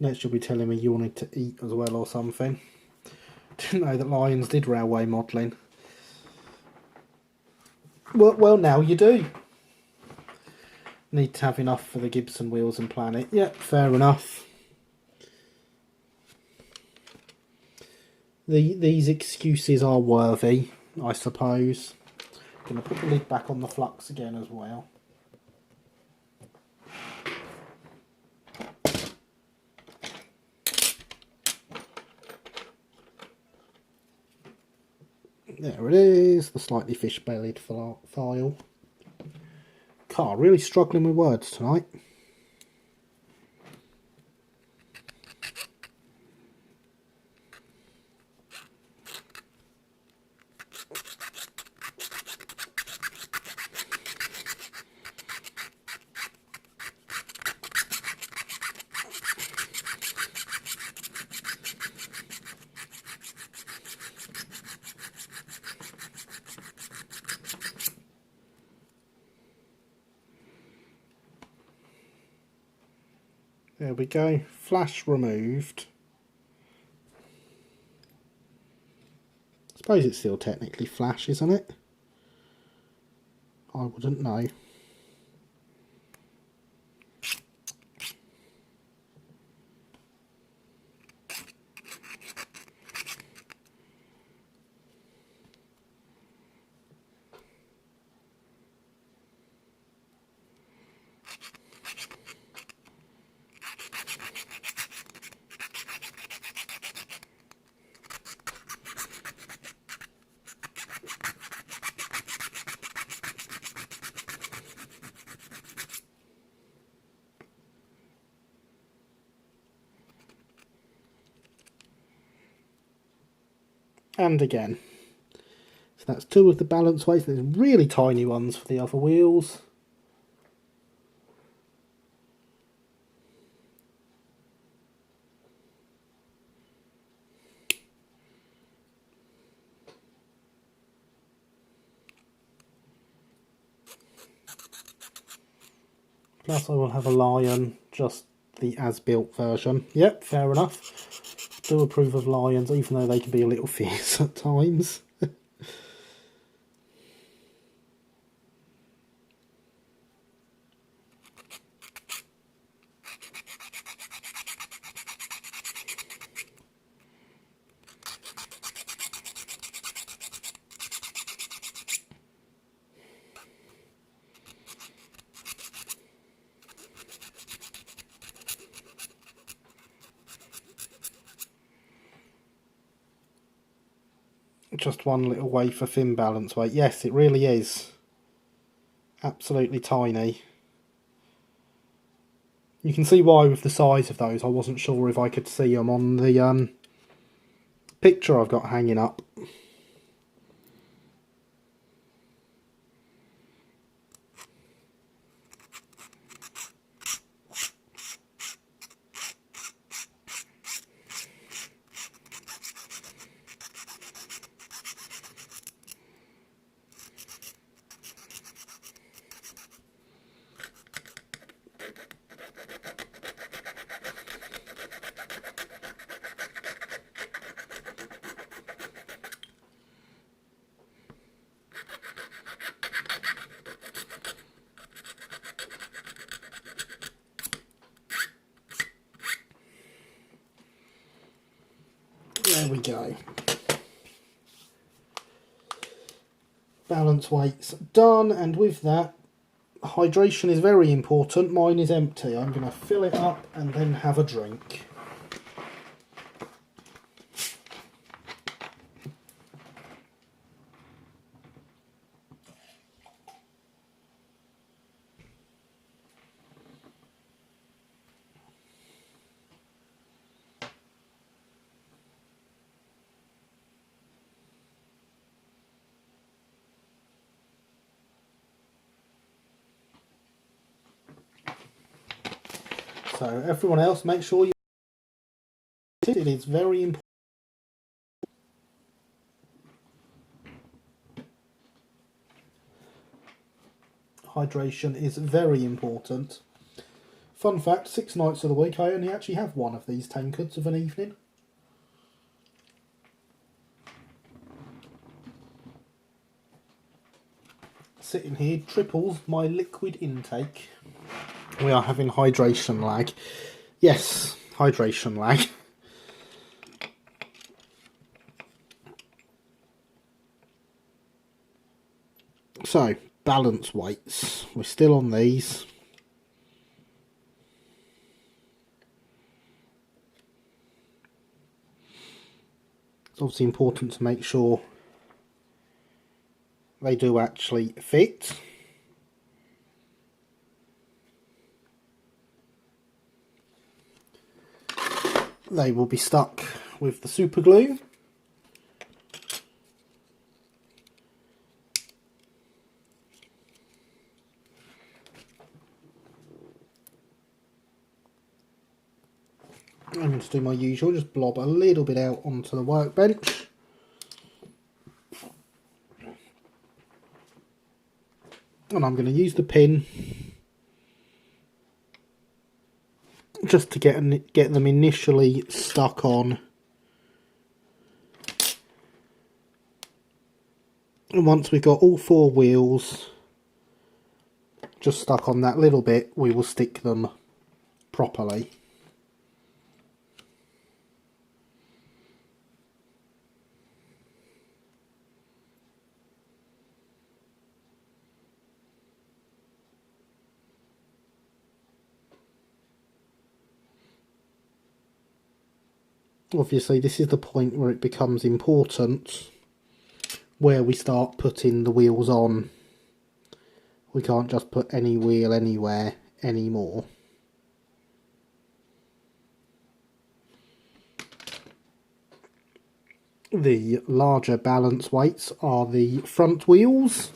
Next you'll be telling me you wanted to eat as well or something. Didn't know that lions did railway modelling. Well, now you do. Need to have enough for the Gibson wheels and planet. Yep, fair enough. These excuses are worthy, I suppose. Going to put the lid back on the flux again as well. There it is, the slightly fish-bellied file. God, really struggling with words tonight. There we go, flash removed. I suppose it's still technically flash, isn't it? I wouldn't know. And again. So that's two of the balance weights. There's really tiny ones for the other wheels. Plus I will have a lion, just the as-built version. Yep, fair enough. Do approve of lions, even though they can be a little fierce at times. Just one little wafer thin balance weight. Yes, it really is. Absolutely tiny. You can see why with the size of those. I wasn't sure if I could see them on the picture I've got hanging up. There we go. Balance weights done, and with that, hydration is very important. Mine is empty. I'm going to fill it up and then have a drink. So everyone else, make sure you... It is very important. Hydration is very important. Fun fact, 6 nights of the week I only actually have one of these tankards of an evening. Sitting here triples my liquid intake. We are having hydration lag. Yes, hydration lag. So, balance weights. We're still on these. It's obviously important to make sure they do actually fit. They will be stuck with the super glue. I'm going to do my usual, just blob a little bit out onto the workbench. And I'm going to use the pin just to get them initially stuck on. And once we've got all 4 wheels just stuck on that little bit, we will stick them properly. Obviously this is the point where it becomes important, where we start putting the wheels on. We can't just put any wheel anywhere anymore. The larger balance weights are the front wheels.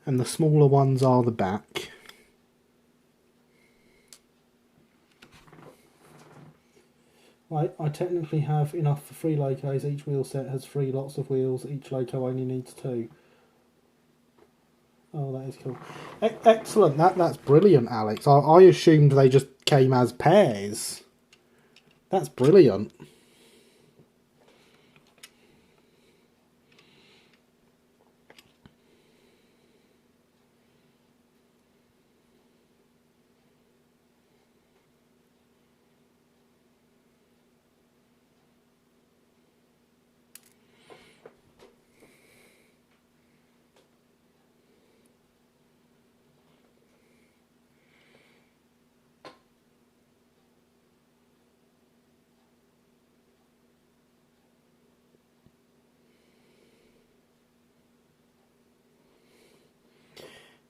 And the smaller ones are the back. I technically have enough for 3 locos. Each wheel set has 3 lots of wheels. Each loco only needs 2. Oh, that is cool. Excellent. That's brilliant, Alex. I assumed they just came as pairs. That's brilliant.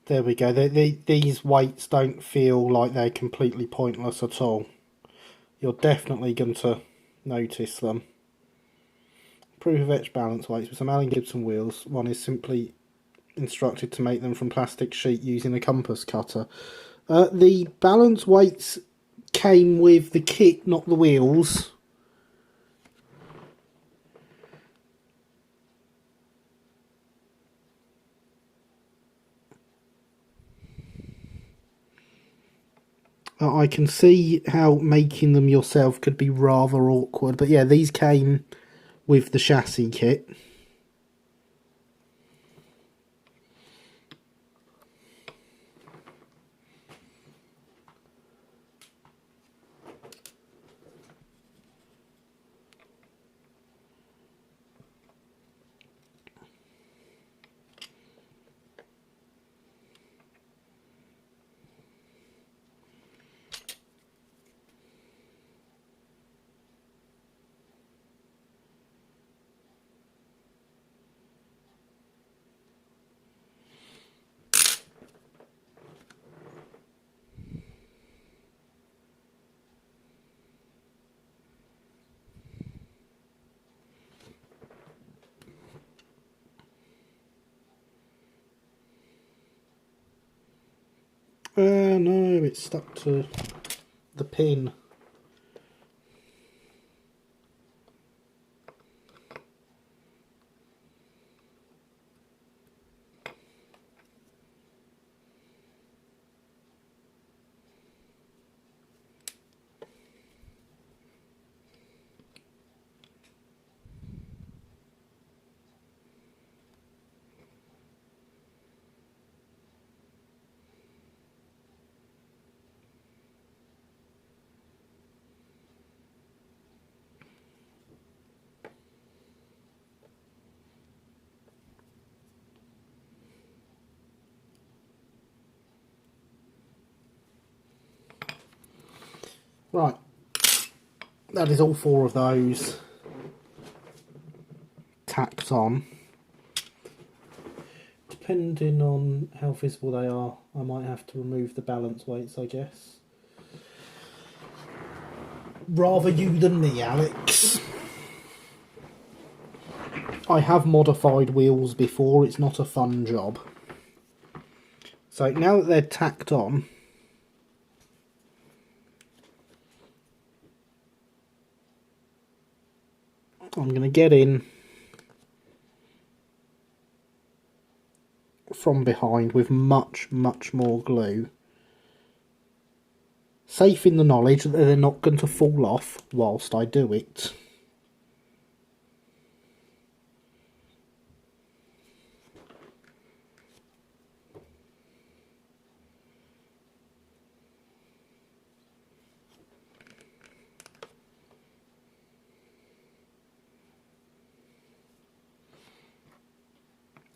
There we go. These weights don't feel like they're completely pointless at all. You're definitely going to notice them. Proof of etch balance weights with some Allen Gibson wheels. One is simply instructed to make them from plastic sheet using a compass cutter. The balance weights came with the kit, not the wheels. I can see how making them yourself could be rather awkward, but yeah, these came with the chassis kit. No, it's stuck to the pin. Right, that is all 4 of those tacked on. Depending on how visible they are, I might have to remove the balance weights, I guess. Rather you than me, Alex. I have modified wheels before, it's not a fun job. So now that they're tacked on, I'm going to get in from behind with much more glue. Safe in the knowledge that they're not going to fall off whilst I do it.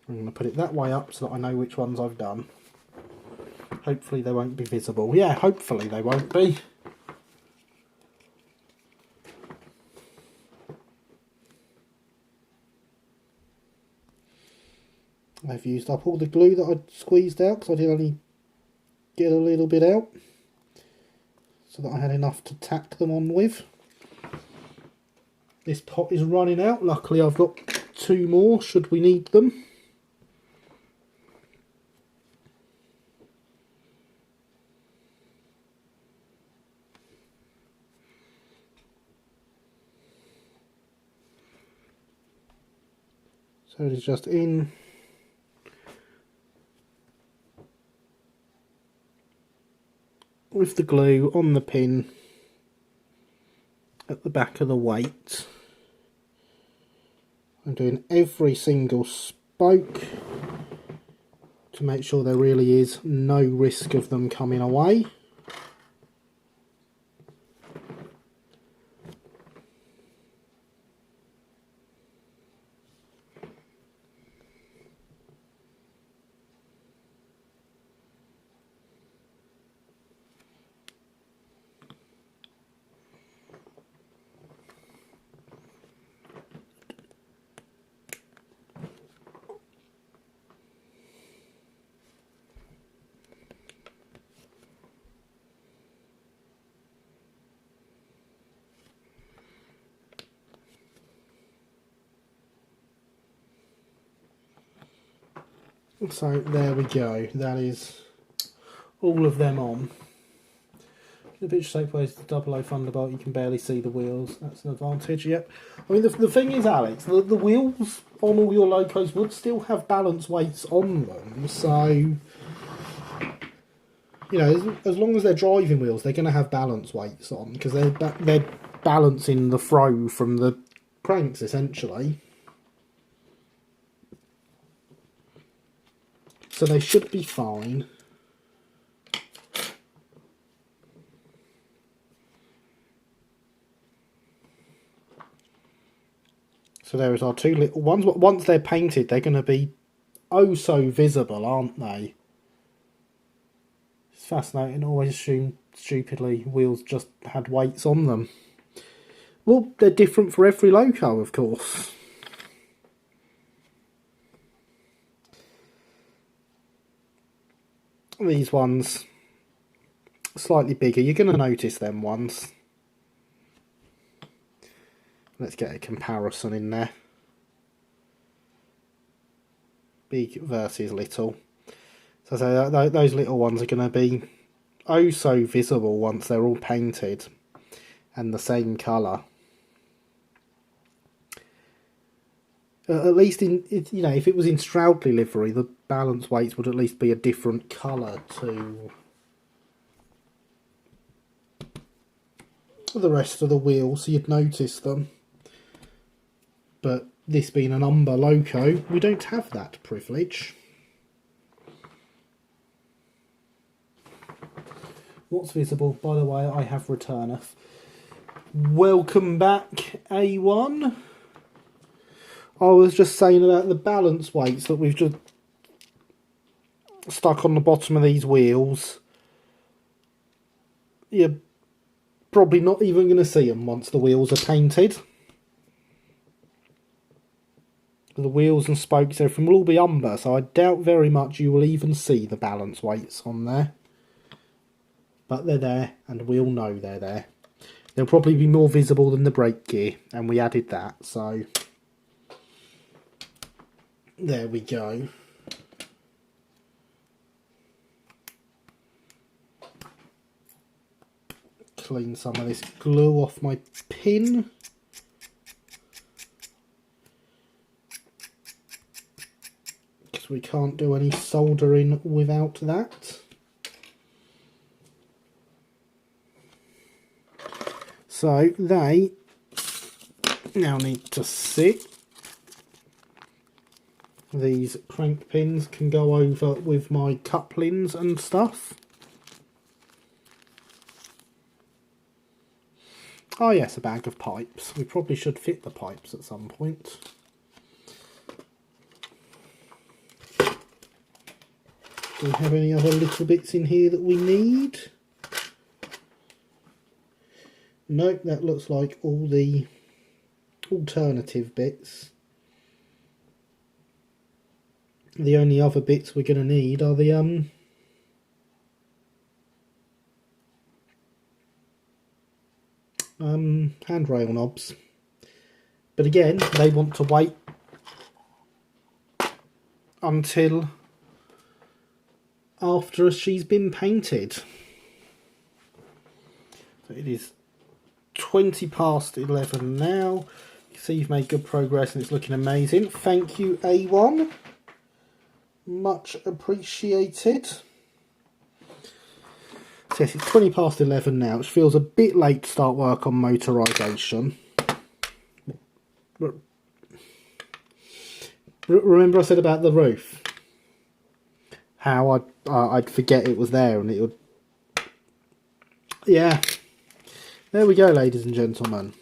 I'm going to put it that way up so that I know which ones I've done. Hopefully they won't be visible. Yeah, hopefully they won't be. I've used up all the glue that I'd squeezed out because I did only get a little bit out, so that I had enough to tack them on with. This pot is running out. Luckily I've got 2 more should we need them. So it is just in with the glue on the pin at the back of the weight. I'm doing every single spoke to make sure there really is no risk of them coming away. So there we go, that is all of them on. The bit shape ways the 00 Thunderbolt, you can barely see the wheels, that's an advantage, yep. I mean the thing is, Alex, the wheels on all your locos would still have balance weights on them, so, you know, as long as they're driving wheels, they're going to have balance weights on, because they're balancing the throw from the cranks, essentially. So they should be fine. So there is our 2 little ones. Once they're painted, they're going to be oh so visible, aren't they? It's fascinating. Always assumed stupidly wheels just had weights on them. Well, they're different for every loco, of course. These ones, slightly bigger. You're going to notice them ones. Let's get a comparison in there. Big versus little. So those little ones are going to be oh so visible once they're all painted and the same colour. At least if it was in Stroudley livery, the balance weights would at least be a different colour to the rest of the wheels, so you'd notice them. But this being an Umber loco, we don't have that privilege. What's visible? By the way, I have returneth. Welcome back, A1. I was just saying about the balance weights that we've just stuck on the bottom of these wheels. You're probably not even going to see them once the wheels are painted. The wheels and spokes, everything will all be umber, so I doubt very much you will even see the balance weights on there. But they're there, and we all know they're there. They'll probably be more visible than the brake gear, and we added that, so there we go. Clean some of this glue off my pin. Because we can't do any soldering without that. So they now need to sit. These crank pins can go over with my couplings and stuff. Oh yes, a bag of pipes. We probably should fit the pipes at some point. Do we have any other little bits in here that we need? Nope, that looks like all the alternative bits. The only other bits we're going to need are the handrail knobs. But again, they want to wait until after she's been painted. So it is 20 past 11 now. You can see you've made good progress and it's looking amazing. Thank you, A1. Much appreciated. So yes, it's 20 past 11 now, which feels a bit late to start work on motorisation. Remember I said about the roof? How I'd forget it was there and it would... Yeah. There we go, ladies and gentlemen.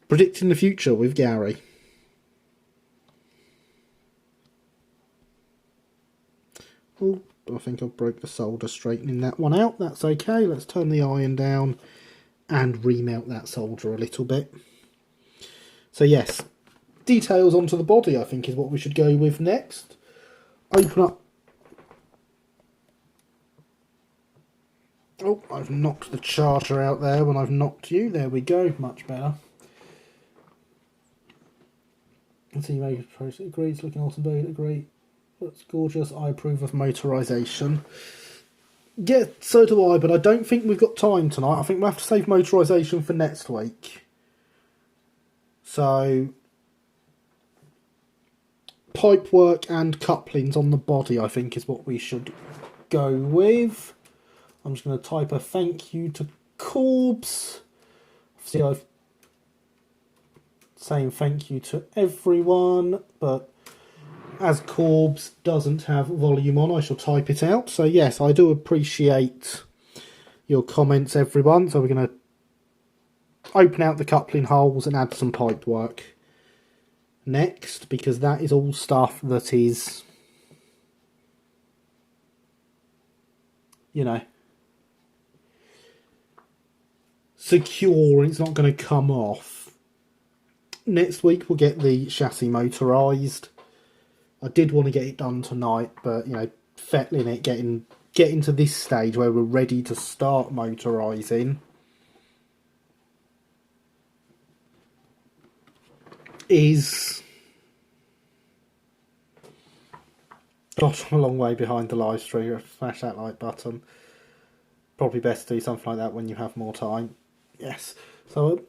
Predicting the future with Gary. Oh, I think I broke the solder straightening that one out. That's okay. Let's turn the iron down and remelt that solder a little bit. So yes, details onto the body I think is what we should go with next. Open up. Oh, I've knocked the charger out there when I've knocked you. There we go. Much better. Let's see, maybe agree. It's looking awesome. Agree. That's gorgeous. I approve of motorisation. Yeah, so do I, but I don't think we've got time tonight. I think we'll have to save motorisation for next week. So, pipe work and couplings on the body, I think, is what we should go with. I'm just going to type a thank you to Corbs. See, I've saying thank you to everyone, but as Corbs doesn't have volume on, I shall type it out. So yes, I do appreciate your comments, everyone. So we're going to open out the coupling holes and add some pipe work next, because that is all stuff that is, you know, secure and it's not going to come off. Next week we'll get the chassis motorised. I did want to get it done tonight, but, you know, fettling it, getting to this stage where we're ready to start motorising is Gosh, I'm a long way behind the live stream. Smash that like button. Probably best to do something like that when you have more time. Yes. So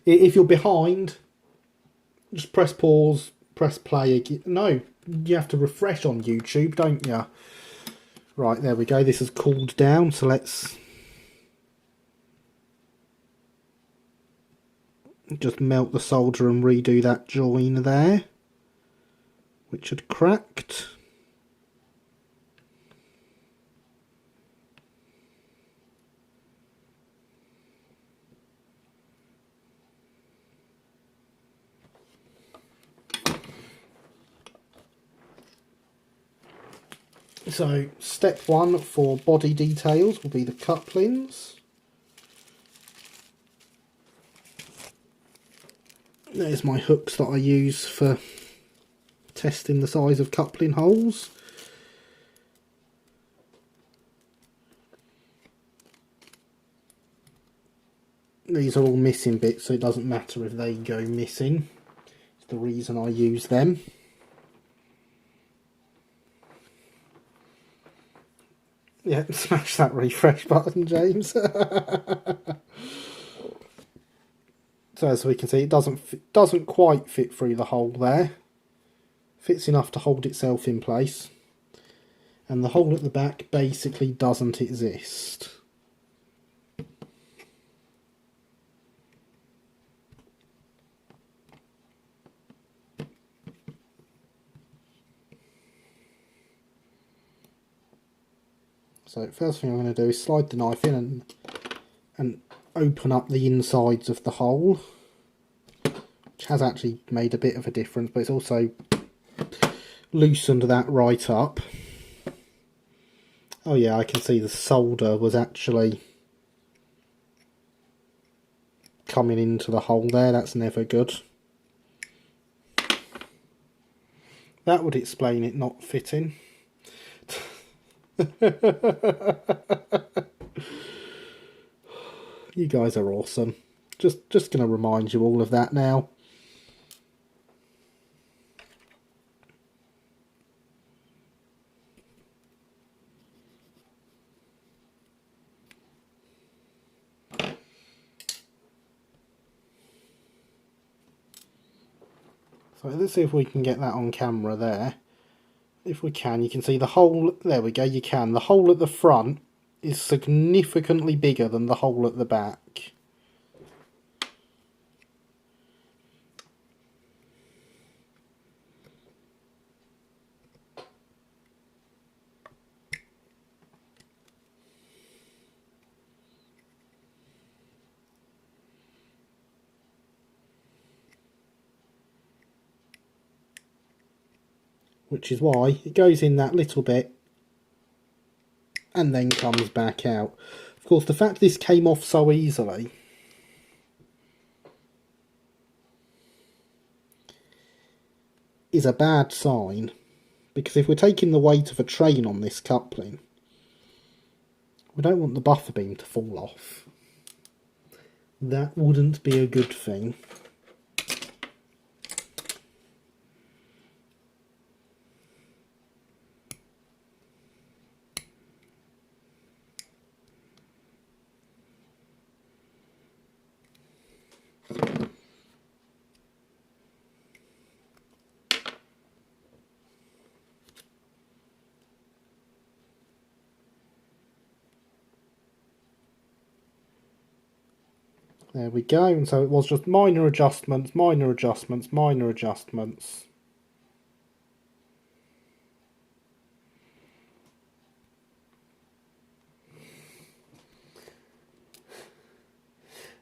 if you're behind, just press pause, press play again. No, you have to refresh on YouTube, don't you? Right, there we go. This has cooled down, so let's just melt the solder and redo that join there, which had cracked. So step one for body details will be the couplings. There's my hooks that I use for testing the size of coupling holes. These are all missing bits, so it doesn't matter if they go missing. It's the reason I use them. Yeah, smash that refresh button, James. So as we can see, it doesn't quite fit through the hole there. Fits enough to hold itself in place. And the hole at the back basically doesn't exist. So first thing I'm going to do is slide the knife in and open up the insides of the hole, which has actually made a bit of a difference, but it's also loosened that right up. Oh yeah, I can see the solder was actually coming into the hole there. That's never good. That would explain it not fitting. You guys are awesome. Just going to remind you all of that now. So let's see if we can get that on camera there. If we can, you can see the hole. There we go, you can. The hole at the front is significantly bigger than the hole at the back. Which is why it goes in that little bit and then comes back out. Of course, the fact this came off so easily is a bad sign, because if we're taking the weight of a train on this coupling, we don't want the buffer beam to fall off. That wouldn't be a good thing. There we go, and so it was just minor adjustments, minor adjustments, minor adjustments.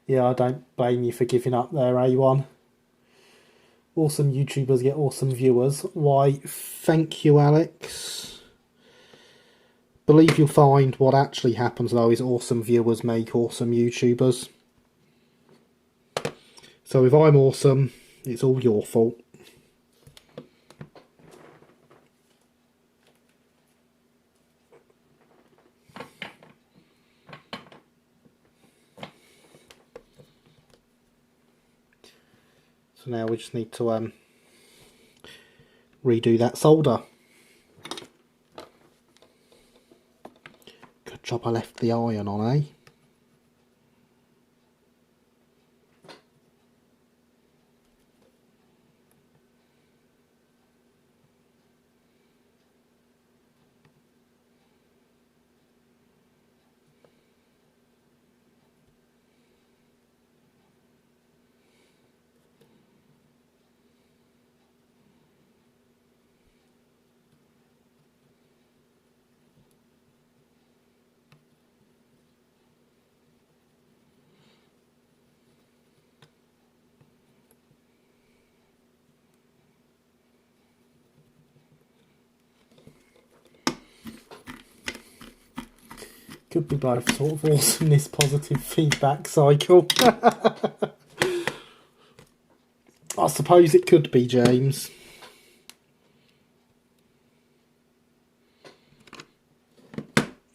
Yeah, I don't blame you for giving up there, A1. Awesome YouTubers get awesome viewers. Why, thank you, Alex. Believe you'll find what actually happens, though, is awesome viewers make awesome YouTubers. So if I'm awesome, it's all your fault. So now we just need to redo that solder. job I left the iron on, eh? Could be both sort of awesomeness, positive feedback cycle. I suppose it could be, James.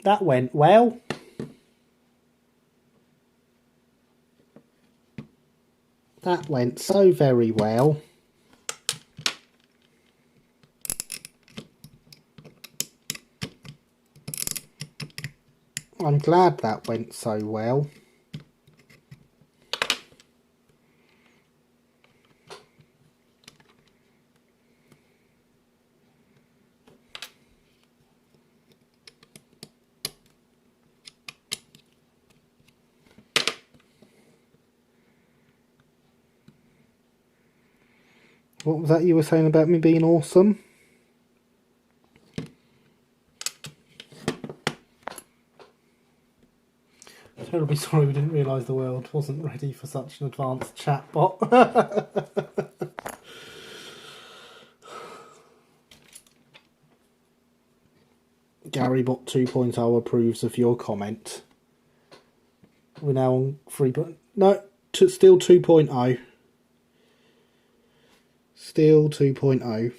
That went well. That went so very well. I'm glad that went so well. What was that you were saying about me being awesome? Terribly sorry we didn't realise the world wasn't ready for such an advanced chatbot. Garybot 2.0 approves of your comment. We're now on 3. No, still 2.0. Still 2.0.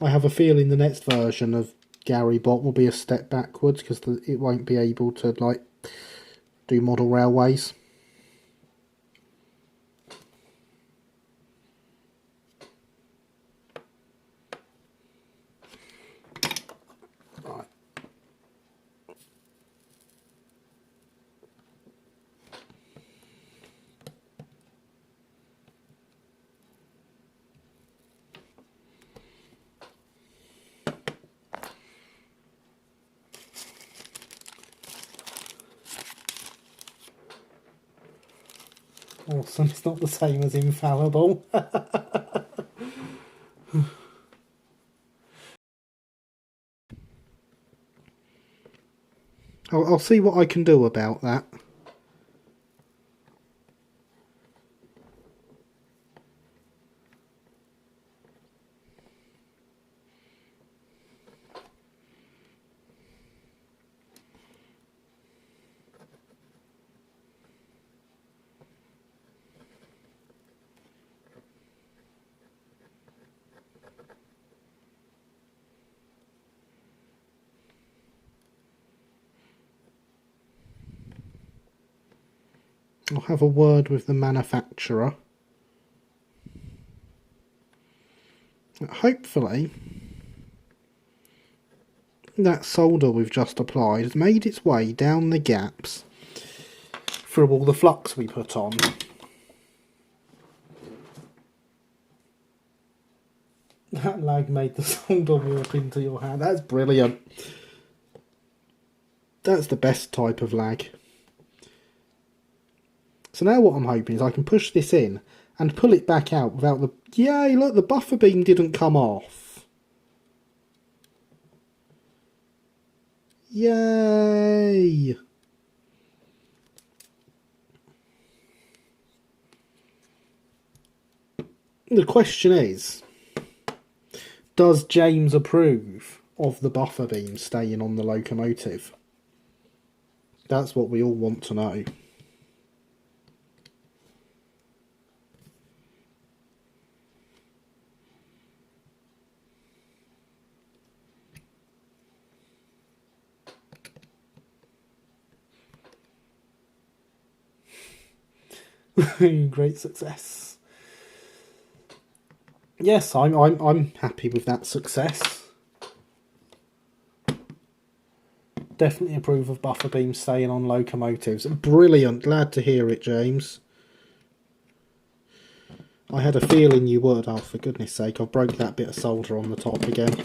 I have a feeling the next version of Garybot will be a step backwards because it won't be able to like do model railways. Right. Awesome, it's not the same as infallible. I'll see what I can do about that. I'll have a word with the manufacturer. Hopefully, that solder we've just applied has made its way down the gaps through all the flux we put on. That lag made the solder warp into your hand. That's brilliant. That's the best type of lag. So now what I'm hoping is I can push this in and pull it back out without the... Yay, look, the buffer beam didn't come off. Yay! The question is, does James approve of the buffer beam staying on the locomotive? That's what we all want to know. Great success. Yes, I'm happy with that success. Definitely approve of buffer beams staying on locomotives. Brilliant. Glad to hear it, James. I had a feeling you would. Oh, for goodness sake, I broke that bit of solder on the top again.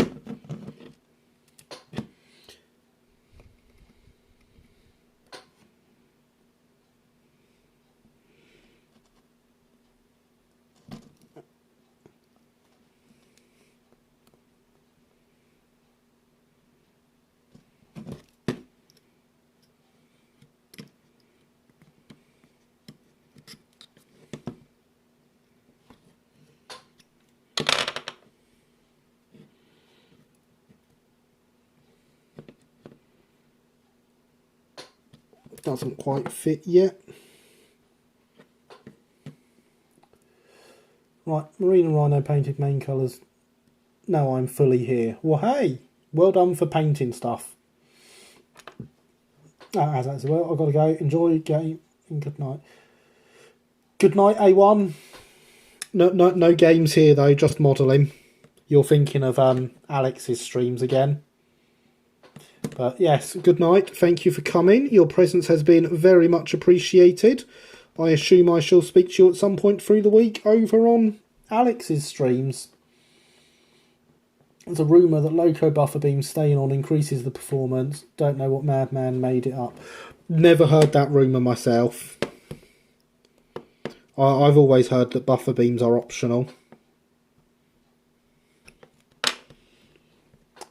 Doesn't quite fit yet. Right, Marine and Rhino painted main colours. Now I'm fully here. Well, hey, well done for painting stuff. As that's well, I've got to go. Enjoy game and good night. Good night, A1. No games here though, just modelling. You're thinking of Alex's streams again. But yes, good night. Thank you for coming. Your presence has been very much appreciated. I assume I shall speak to you at some point through the week over on Alex's streams. There's a rumour that Loco buffer beam staying on increases the performance. Don't know what madman made it up. Never heard that rumour myself. I've always heard that buffer beams are optional.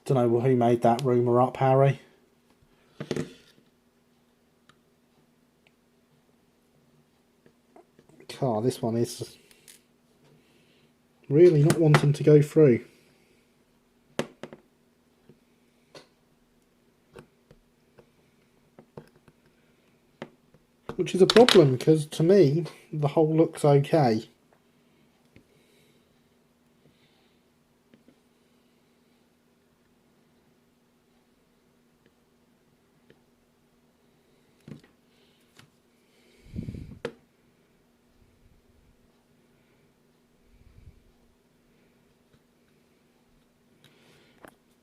Don't know who made that rumour up, Harry. Car, this one is really not wanting to go through. Which is a problem, because to me, the whole looks okay.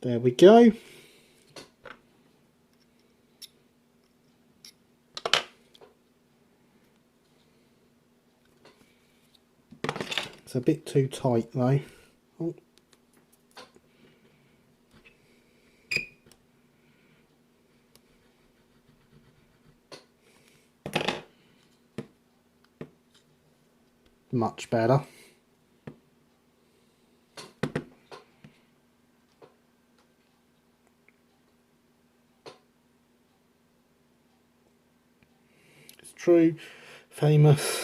There we go. It's a bit too tight though. Oh. Much better. It's true. Famous.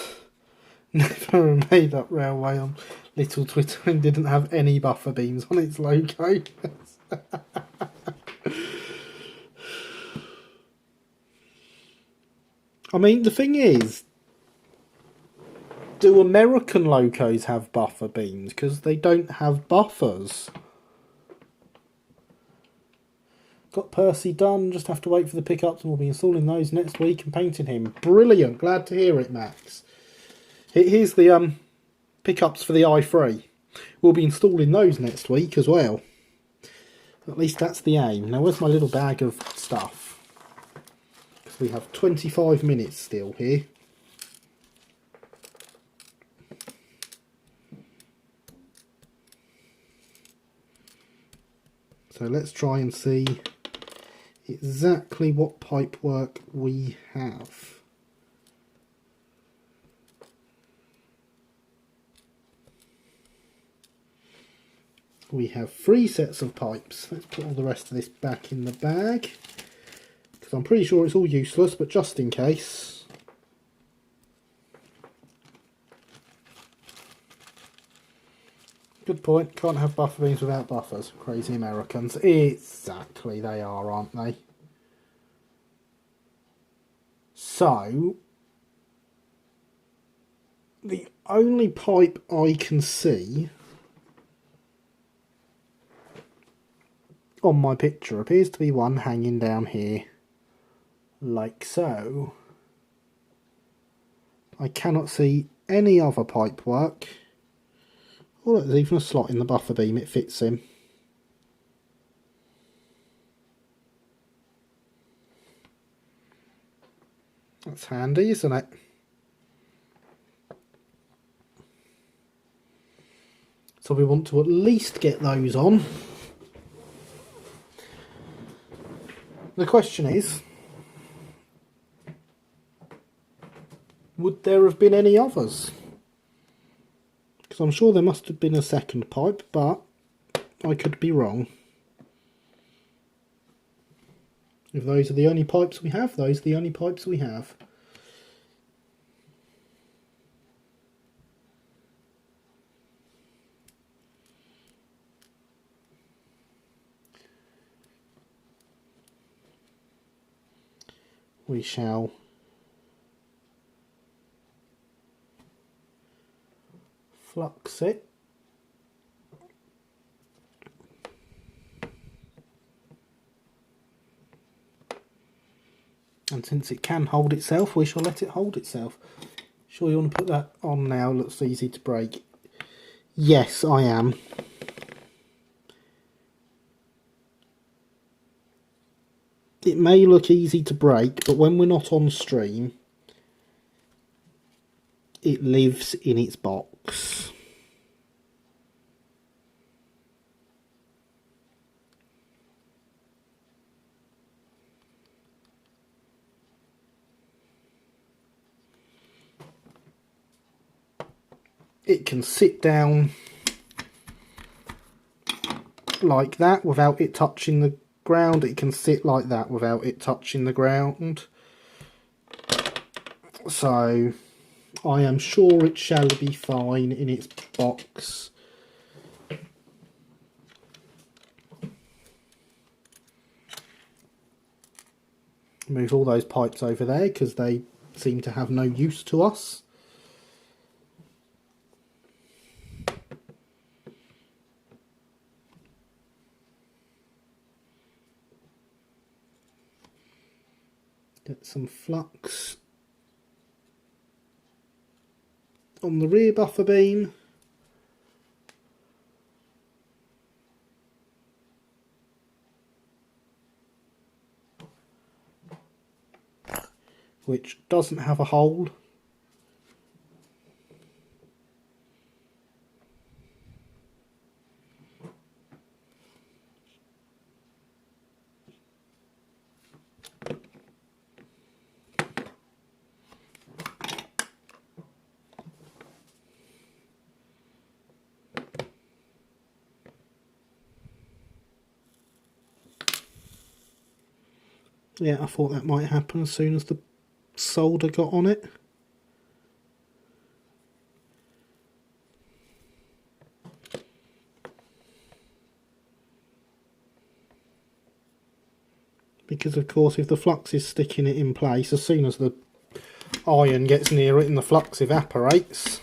Never made up railway on Little Twitter and didn't have any buffer beams on its logo. I mean, the thing is, do American locos have buffer beams? Because they don't have buffers. Got Percy done, just have to wait for the pickups and we'll be installing those next week and painting him. Brilliant, glad to hear it, Max. Here's the pickups for the i3. We'll be installing those next week as well. At least that's the aim. Now where's my little bag of stuff? Because we have 25 minutes still here. So let's try and see exactly what pipe work we have. We have 3 sets of pipes. Let's put all the rest of this back in the bag, because I'm pretty sure it's all useless, but just in case. Good point. Can't have buffer beams without buffers. Crazy Americans. Exactly, they are, aren't they? So, the only pipe I can see on my picture appears to be one hanging down here, like so. I cannot see any other pipe work. Oh, look, there's even a slot in the buffer beam, it fits in. That's handy, isn't it? So we want to at least get those on. The question is, would there have been any others? Because I'm sure there must have been a second pipe, but I could be wrong. If those are the only pipes we have, those are the only pipes we have. We shall flux it. And since it can hold itself, we shall let it hold itself. Sure you want to put that on now? Looks easy to break. Yes, I am. It may look easy to break, but when we're not on stream, it lives in its box. It can sit down like that without it touching the ground. It can sit like that without it touching the ground. So I am sure it shall be fine in its box. Move all those pipes over there because they seem to have no use to us. Get some flux on the rear buffer beam. Which doesn't have a hole. Yeah, I thought that might happen as soon as the solder got on it. Because of course if the flux is sticking it in place, as soon as the iron gets near it and the flux evaporates,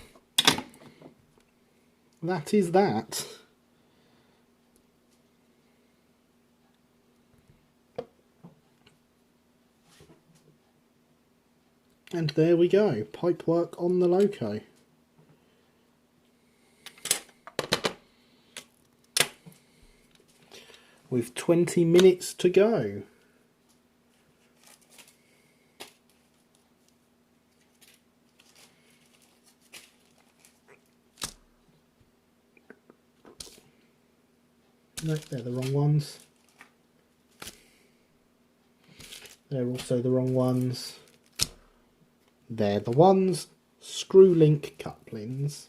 that is that. And there we go, pipework on the loco. With 20 minutes to go. No, they're the wrong ones. They're also the wrong ones. They're the ones. Screw link couplings.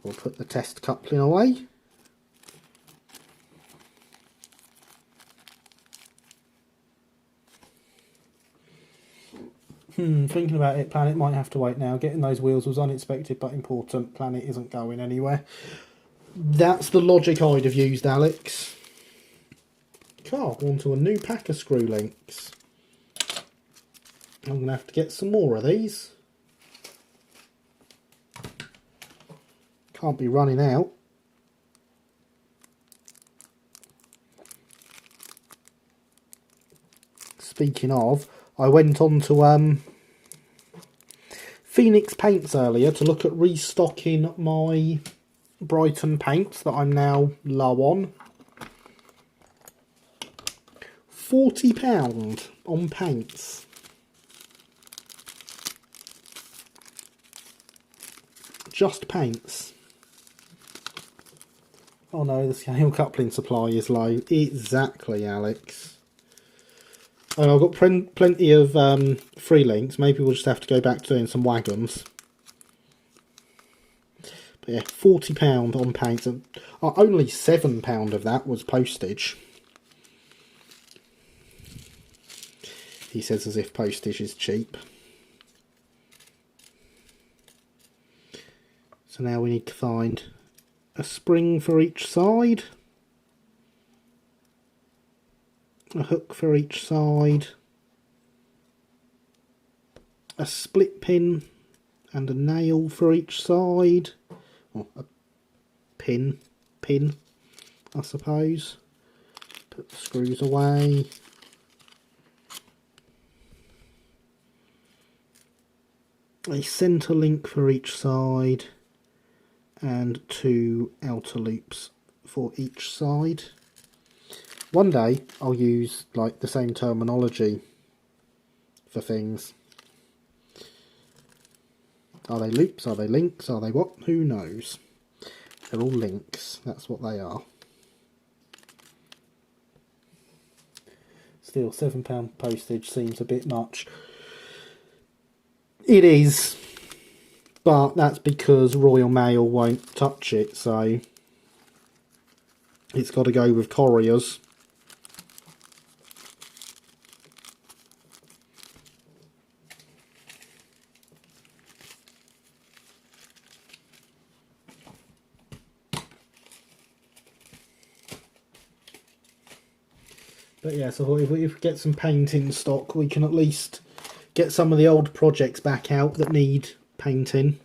We'll put the test coupling away. Thinking about it, Planet might have to wait now. Getting those wheels was unexpected but important. Planet isn't going anywhere. That's the logic I'd have used, Alex. Car, onto a new pack of screw links. I'm going to have to get some more of these. Can't be running out. Speaking of, I went on to Phoenix Paints earlier to look at restocking my Brighton paints that I'm now low on. £40 on paints. Just paints. Oh no, the scale coupling supply is low. Exactly, Alex. Oh, I've got plenty of free links. Maybe we'll just have to go back to doing some wagons. But yeah, £40 on paints. And only £7 of that was postage. He says as if postage is cheap. So now we need to find a spring for each side, a hook for each side, a split pin and a nail for each side, or a pin, I suppose. Put the screws away. A centre link for each side, and 2 outer loops for each side. One day I'll use like the same terminology for things. Are they loops? Are they links? Are they what? Who knows? They're all links. That's what they are. Still, £7 postage seems a bit much. It is. But that's because Royal Mail won't touch it, so it's got to go with couriers. But yeah, so if we get some paint in stock, we can at least get some of the old projects back out that need painting.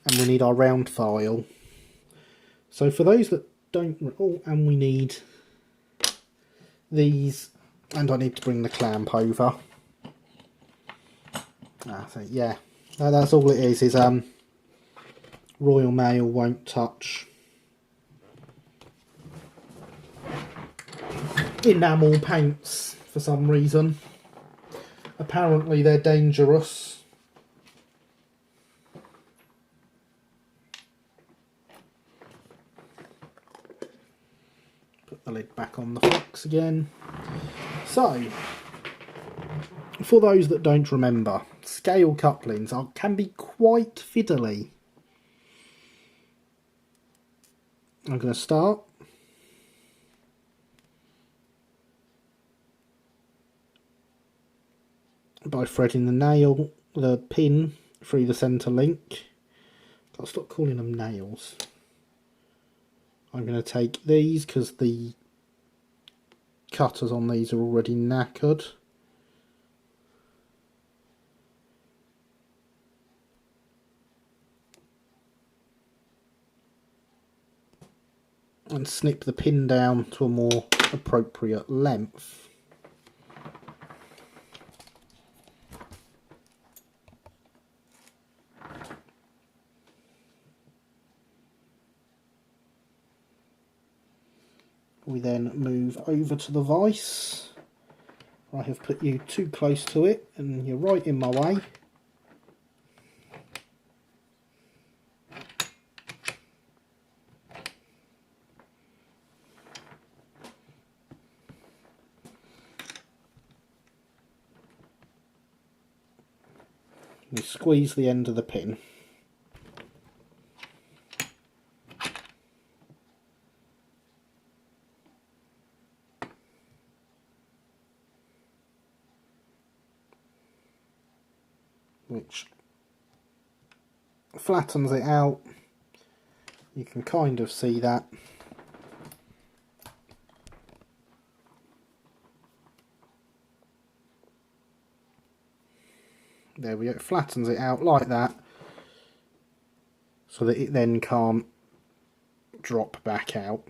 And we need our round file. So for those that don't... Oh, and we need these. And I need to bring the clamp over. So yeah, that's all it is Royal Mail won't touch enamel paints for some reason. Apparently they're dangerous. Put the lid back on the fox again. So, for those that don't remember, scale couplings can be quite fiddly. I'm going to start by threading the pin through the centre link. I'll stop calling them nails. I'm going to take these because the cutters on these are already knackered. And snip the pin down to a more appropriate length. We then move over to the vise. I have put you too close to it and you're right in my way. We squeeze the end of the pin. Which flattens it out. You can kind of see that. There we go, it flattens it out like that so that it then can't drop back out.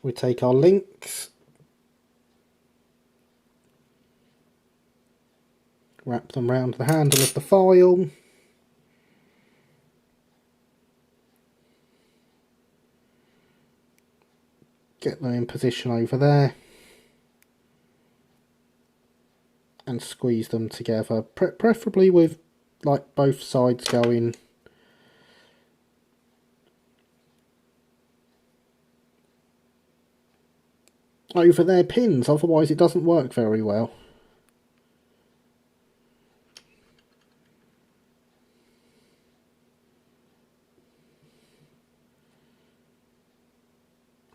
We take our links, wrap them round the handle of the file, get them in position over there, and squeeze them together, preferably with like both sides going over their pins, otherwise it doesn't work very well.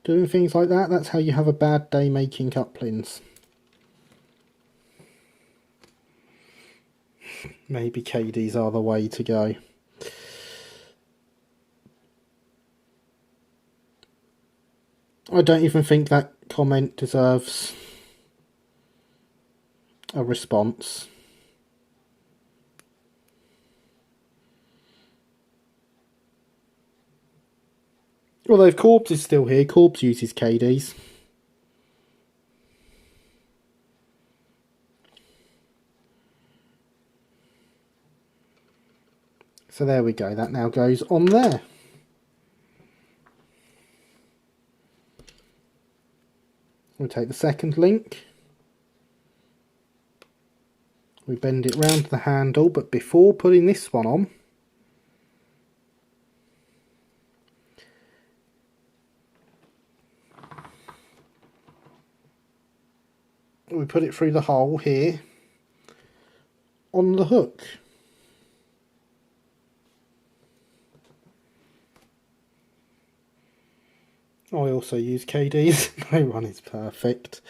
Doing things like that, that's how you have a bad day making couplings. Maybe KDs are the way to go. I don't even think that comment deserves a response. Although if Corbs is still here, Corbs uses KDs. So there we go, that now goes on there. We'll take the second link. We bend it round the handle, but before putting this one on, we put it through the hole here on the hook. I also use KDs, no one is perfect.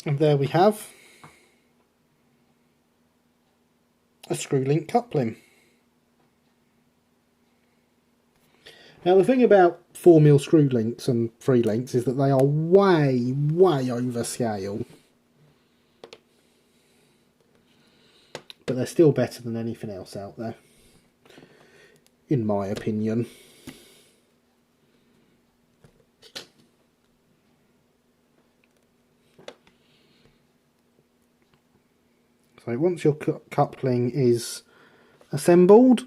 And there we have a screw link coupling. Now the thing about 4mm screw links and 3 links is that they are way over scale. But they're still better than anything else out there, in my opinion. So once your coupling is assembled,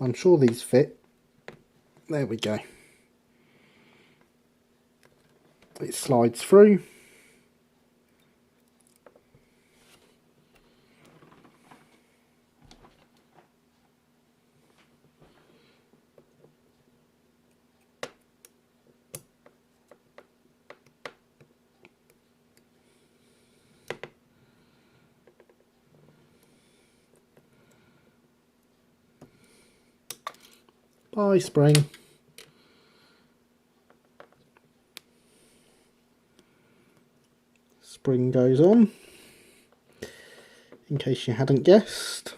I'm sure these fit. There we go. It slides through. Bye, spring. Spring goes on, in case you hadn't guessed.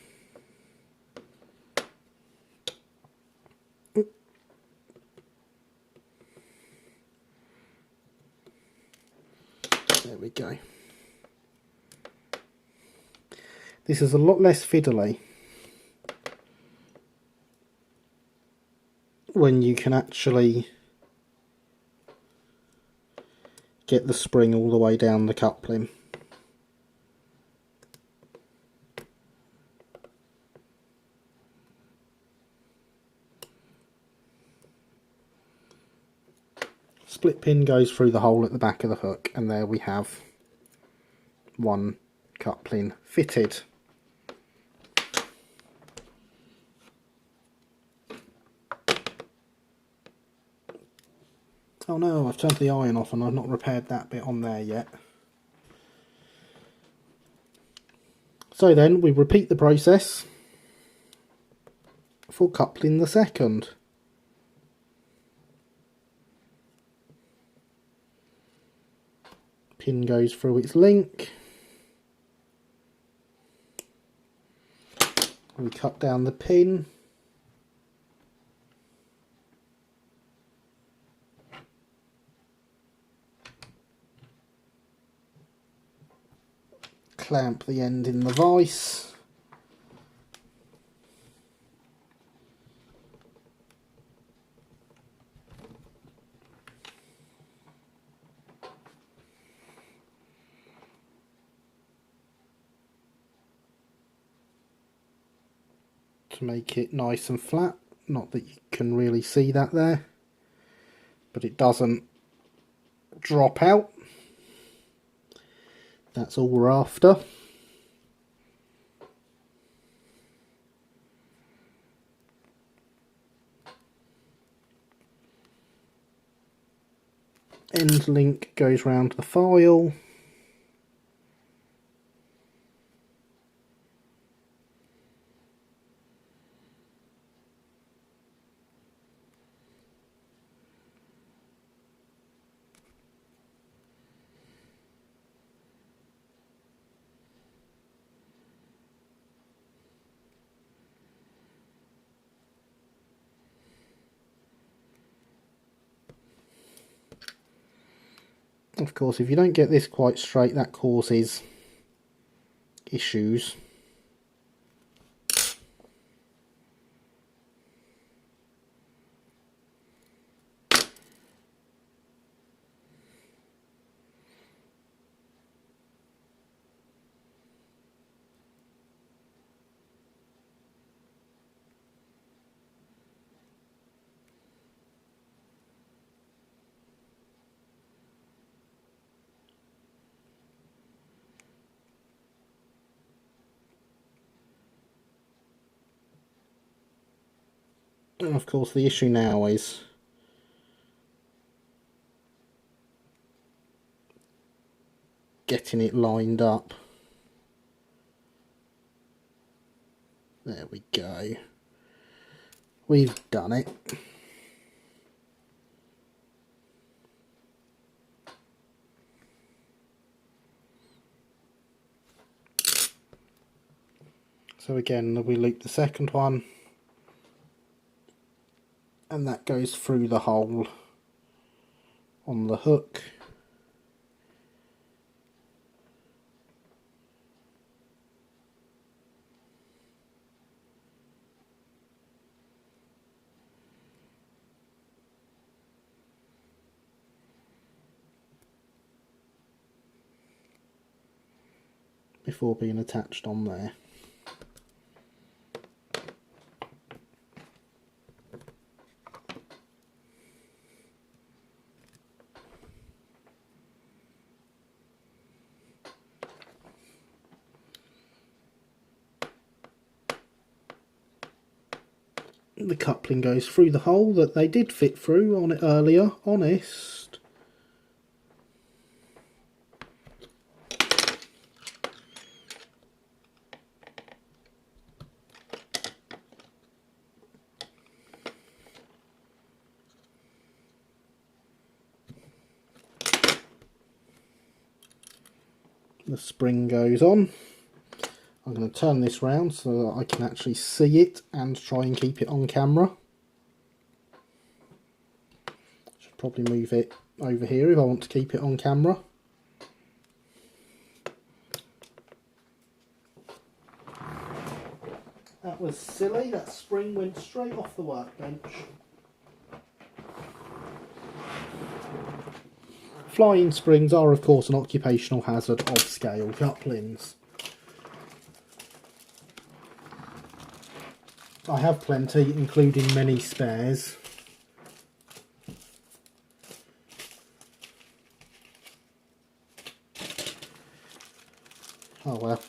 There we go. This is a lot less fiddly when you can actually get the spring all the way down the coupling. Split pin goes through the hole at the back of the hook, and there we have one coupling fitted. Oh no, I've turned the iron off and I've not repaired that bit on there yet. So then we repeat the process for coupling the second. Pin goes through its link. We cut down the pin. Clamp the end in the vise. To make it nice and flat. Not that you can really see that there, but it doesn't drop out. That's all we're after. End link goes round the file. Of course, if you don't get this quite straight, that causes issues. And of course the issue now is getting it lined up. There we go. We've done it. So again, we loop the second one, and that goes through the hole on the hook. Before being attached on there. The coupling goes through the hole that they did fit through on it earlier, honest. The spring goes on. I'm going to turn this round so that I can actually see it and try and keep it on camera. Should probably move it over here if I want to keep it on camera. That was silly, that spring went straight off the workbench. Flying springs are of course an occupational hazard of scale couplings. I have plenty, including many spares. Oh well,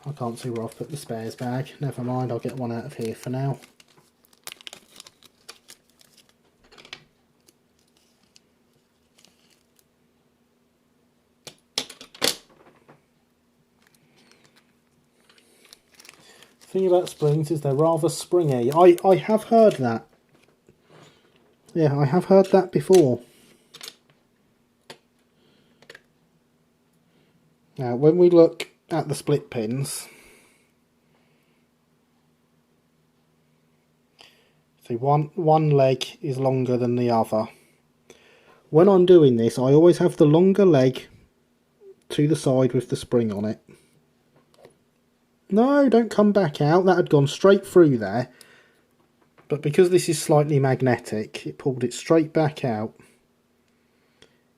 I can't see where I've put the spares bag. Never mind, I'll get one out of here for now. The thing about springs is they're rather springy. I have heard that. Yeah, I have heard that before. Now, when we look at the split pins, See, one leg is longer than the other. When I'm doing this, I always have the longer leg to the side with the spring on it. No, don't come back out. That had gone straight through there. But because this is slightly magnetic, it pulled it straight back out.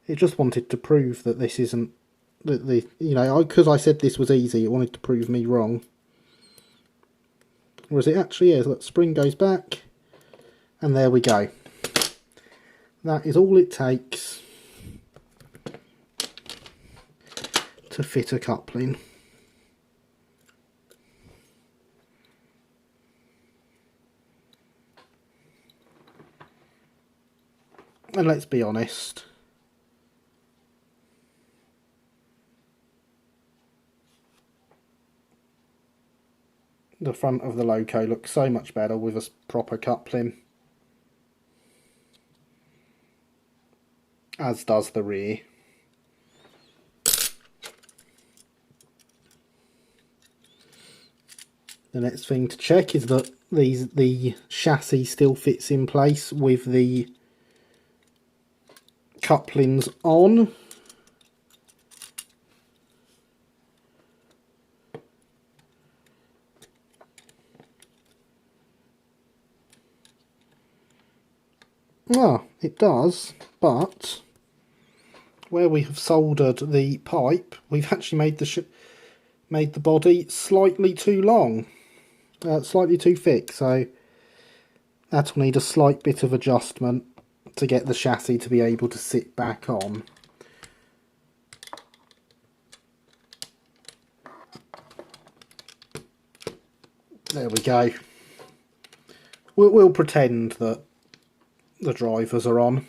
It just wanted to prove that this isn't... because I said this was easy, it wanted to prove me wrong. Whereas it actually is. Look, spring goes back. And there we go. That is all it takes to fit a coupling. And let's be honest, the front of the loco looks so much better with a proper coupling, as does the rear. The next thing to check is that the chassis still fits in place with the couplings on. It does, but where we have soldered the pipe, we've actually made the body slightly too long, slightly too thick, so that will need a slight bit of adjustment to get the chassis to be able to sit back on. There we go. We'll pretend that the drivers are on.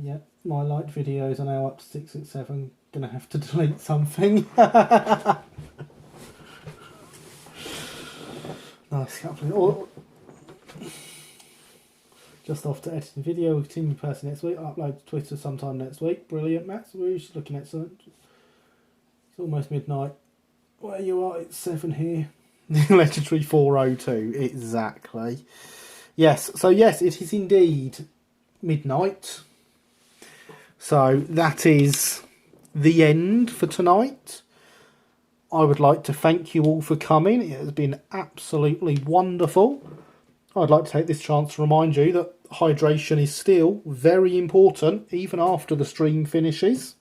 Yeah, my light videos are now up to 667. Gonna have to delete something. Nice coupling. Oh, just off to editing video. We'll continue posting next week. I'll upload to Twitter sometime next week. Brilliant, Max. We're looking excellent. It's almost midnight. Where you are, it's 7 here. Legendary 402, exactly. Yes, so yes, it is indeed midnight. So that is the end for tonight. I would like to thank you all for coming. It has been absolutely wonderful. I'd like to take this chance to remind you that hydration is still very important, even after the stream finishes.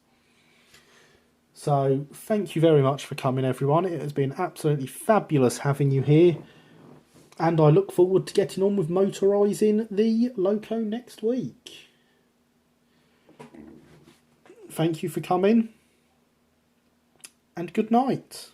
So thank you very much for coming, everyone. It has been absolutely fabulous having you here. And I look forward to getting on with motorising the loco next week. Thank you for coming. And good night.